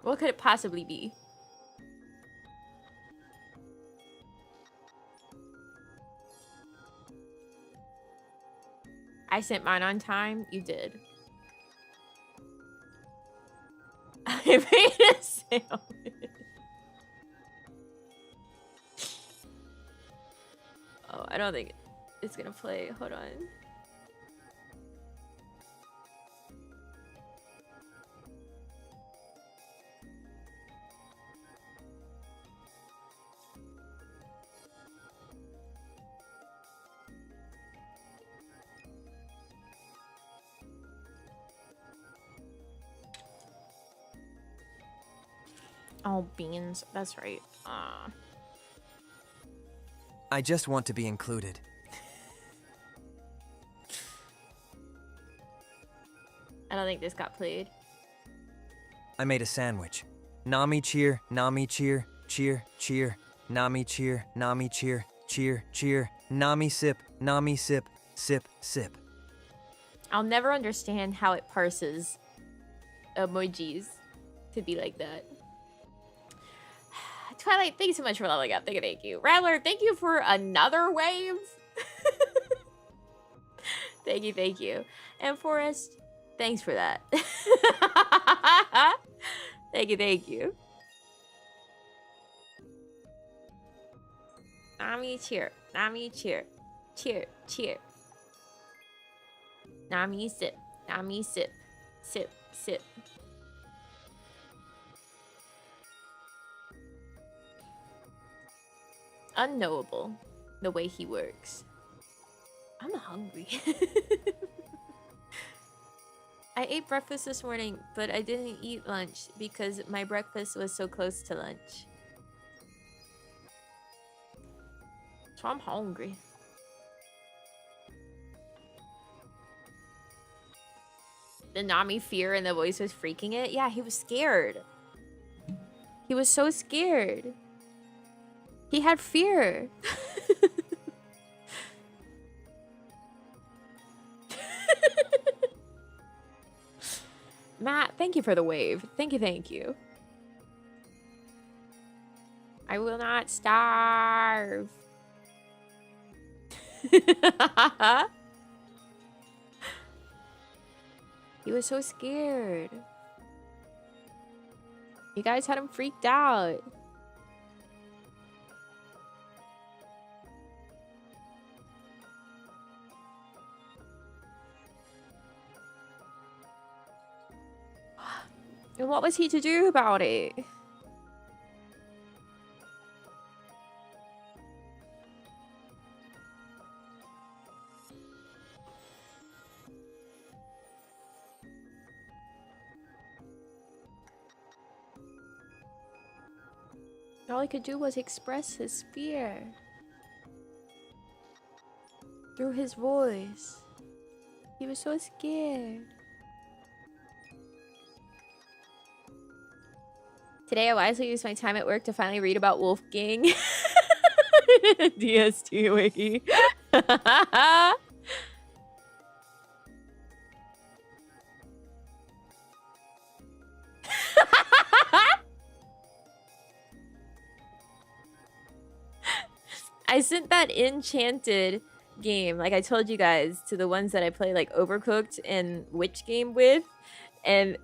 What could it possibly be? I sent mine on time. You did. I made a sandwich. Oh, I don't think it's gonna play. Hold on. Oh, beans. That's right. I just want to be included. I don't think this got played. I made a sandwich. Nami cheer, Nami cheer, cheer, cheer. Nami cheer, Nami cheer, cheer, cheer. Nami sip, sip, sip. I'll never understand how it parses emojis to be like that. Twilight, thank you so much for leveling up. Thank you. Rattler, thank you for another wave. Thank you. And Forrest, thanks for that. Thank you. Nami cheer. Nami cheer. Cheer. Cheer. Nami sip. Nami sip. Sip. Sip. Unknowable, the way he works. I'm hungry. I ate breakfast this morning, but I didn't eat lunch because my breakfast was so close to lunch. So I'm hungry. The Nami fear and the voice was freaking it. Yeah, he was scared. He was so scared. He had fear. Matt, thank you for the wave. Thank you. I will not starve. He was so scared. You guys had him freaked out. And what was he to do about it? All he could do was express his fear through his voice. He was so scared. Today I wisely used my time at work to finally read about Wolfgang. DST wiki. I sent that Enchanted game, like I told you guys, to the ones that I play like Overcooked and Witch game with, and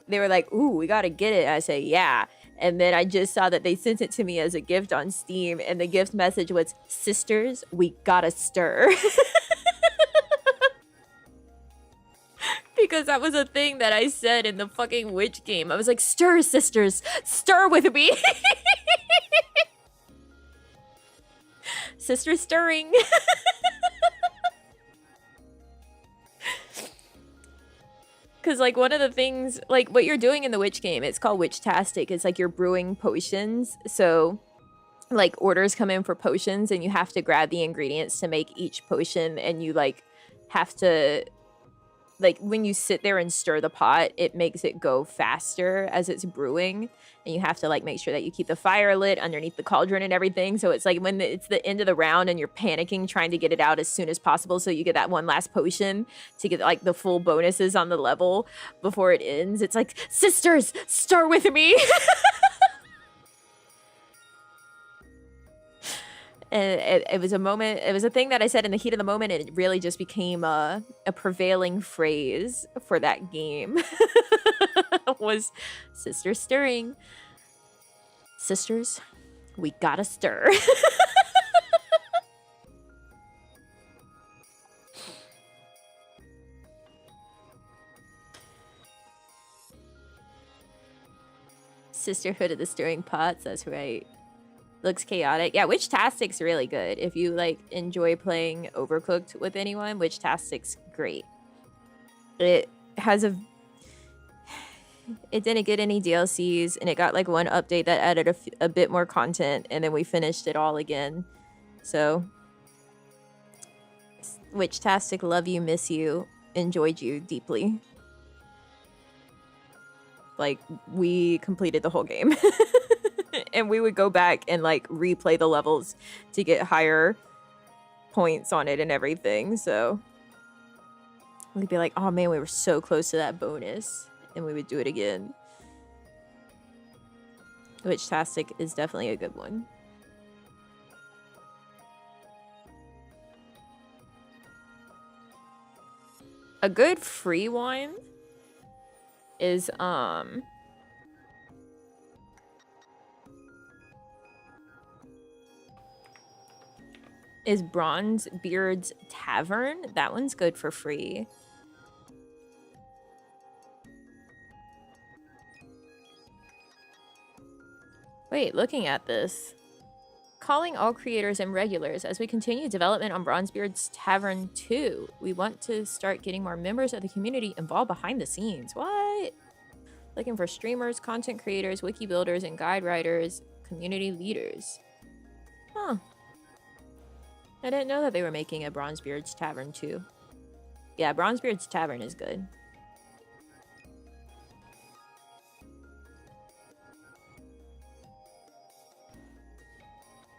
they were like, ooh, we gotta get it. I say, yeah. And then I just saw that they sent it to me as a gift on Steam, and the gift message was, sisters, we gotta stir. Because that was a thing that I said in the fucking Witch game. I was like, stir, sisters, stir with me. Sister stirring. Because, like, one of the things, like, what you're doing in the Witch game, it's called Witch-tastic. It's like you're brewing potions. So, like, orders come in for potions, and you have to grab the ingredients to make each potion, and you, like, have to like when you sit there and stir the pot, it makes it go faster as it's brewing, and you have to like make sure that you keep the fire lit underneath the cauldron and everything. So it's like when it's the end of the round and you're panicking trying to get it out as soon as possible so you get that one last potion to get like the full bonuses on the level before it ends. It's like, sisters, stir with me. And it was a moment, it was a thing that I said in the heat of the moment, and it really just became a prevailing phrase for that game. Was sister stirring. Sisters, we gotta stir. Sisterhood of the Stirring Pots, that's right. Looks chaotic. Yeah, Witch-tastic's really good. If you like enjoy playing Overcooked with anyone, Witch-tastic's great. It has a... It didn't get any DLCs, and it got like one update that added a bit more content, and then we finished it all again. So, Witch-tastic, love you, miss you, enjoyed you deeply. Like, we completed the whole game. And we would go back and like replay the levels to get higher points on it and everything. So we'd be like, oh man, we were so close to that bonus, and we would do it again. Witch-tastic is definitely a good one. A good free one is Bronzebeard's Tavern. That one's good for free. Wait, looking at this. Calling all creators and regulars as we continue development on Bronzebeard's Tavern 2. We want to start getting more members of the community involved behind the scenes. What? Looking for streamers, content creators, wiki builders, and guide writers, community leaders. Huh. I didn't know that they were making a Bronzebeard's Tavern 2. Yeah, Bronzebeard's Tavern is good.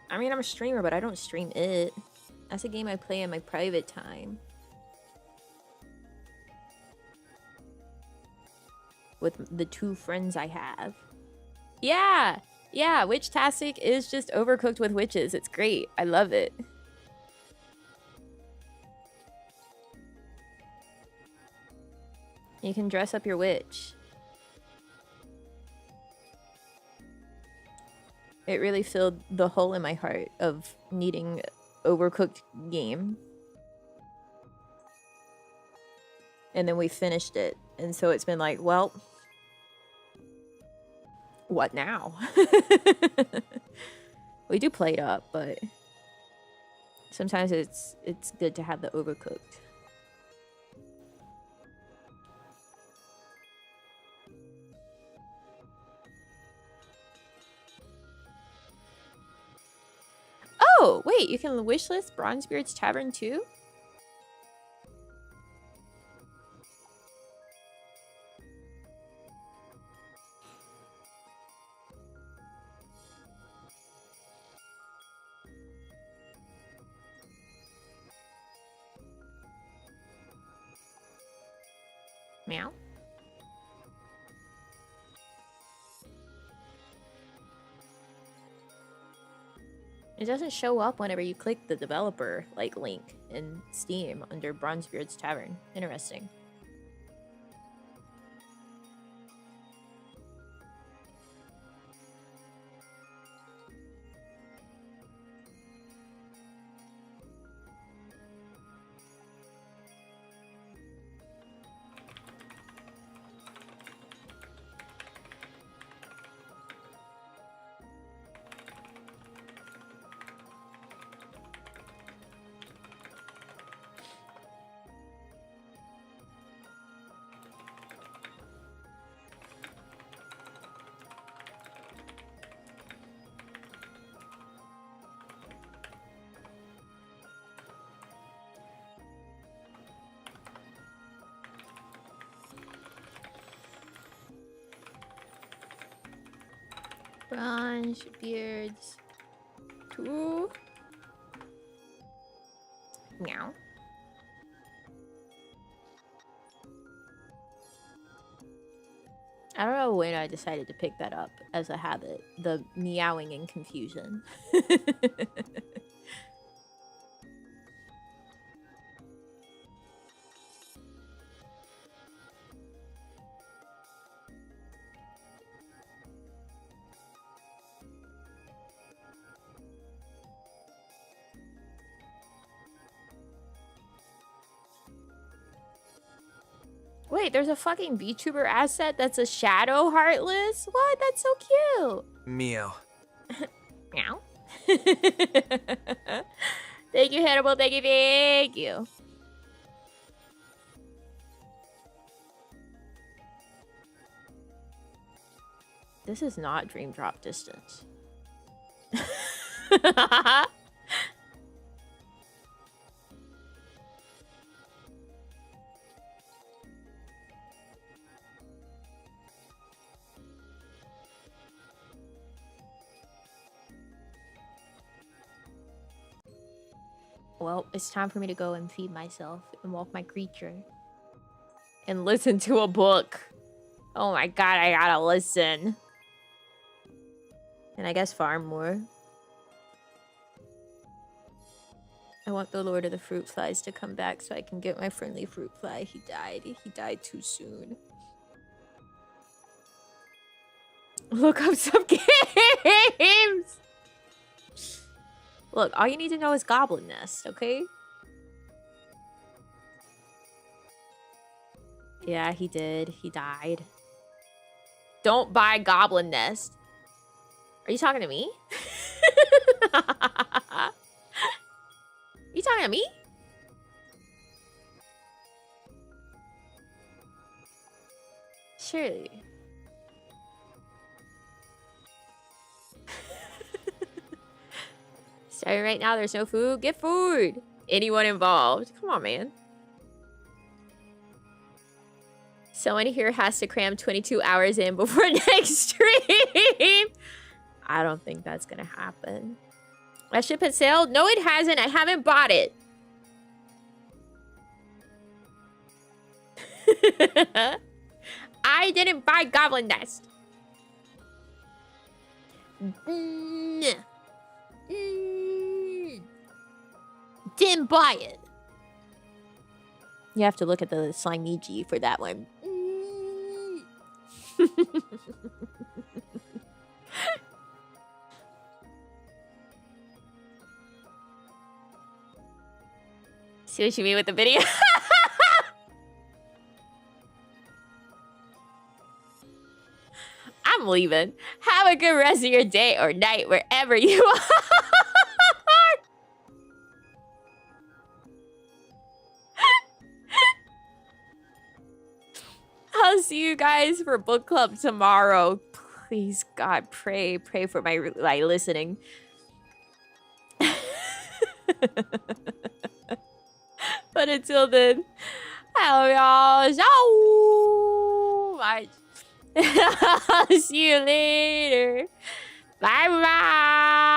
I mean, I'm a streamer, but I don't stream it. That's a game I play in my private time. With the 2 friends I have. Yeah! Yeah, Witch-tastic is just Overcooked with witches. It's great. I love it. You can dress up your witch. It really filled the hole in my heart of needing Overcooked game. And then we finished it. And so it's been like, well, what now? We do play it up, but sometimes it's good to have the Overcooked. Oh, wait, you can wishlist Bronzebeard's Tavern too? Meow. It doesn't show up whenever you click the developer like link in Steam under Bronzebeard's Tavern. Interesting. Bronze beards. 2. Meow. I don't know when I decided to pick that up as a habit. The meowing and confusion. Wait, there's a fucking VTuber asset that's a shadow heartless? What? That's so cute. Meow. Meow. Thank you, Hannibal. Thank you, thank you. This is not dream drop distance. Well, it's time for me to go and feed myself and walk my creature. And listen to a book. Oh my god, I gotta listen. And I guess farm more. I want the Lord of the Fruit Flies to come back so I can get my friendly fruit fly. He died. He died too soon. Look up some games! Look, all you need to know is Goblin Nest, okay? Yeah, he did. He died. Don't buy Goblin Nest. Are you talking to me? You talking to me? Surely. Sorry, right now there's no food. Get food. Anyone involved. Come on, man. Someone here has to cram 22 hours in before next stream. I don't think that's gonna happen. My ship has sailed? No, it hasn't. I haven't bought it. I didn't buy Goblin Nest. Didn't buy it. You have to look at the Namiji for that one. See what you mean with the video? I'm leaving. Have a good rest of your day or night wherever you are. I'll see you guys for book club tomorrow. Please, God, pray for my listening. But until then, I love y'all so much. I'll see you later. Bye bye.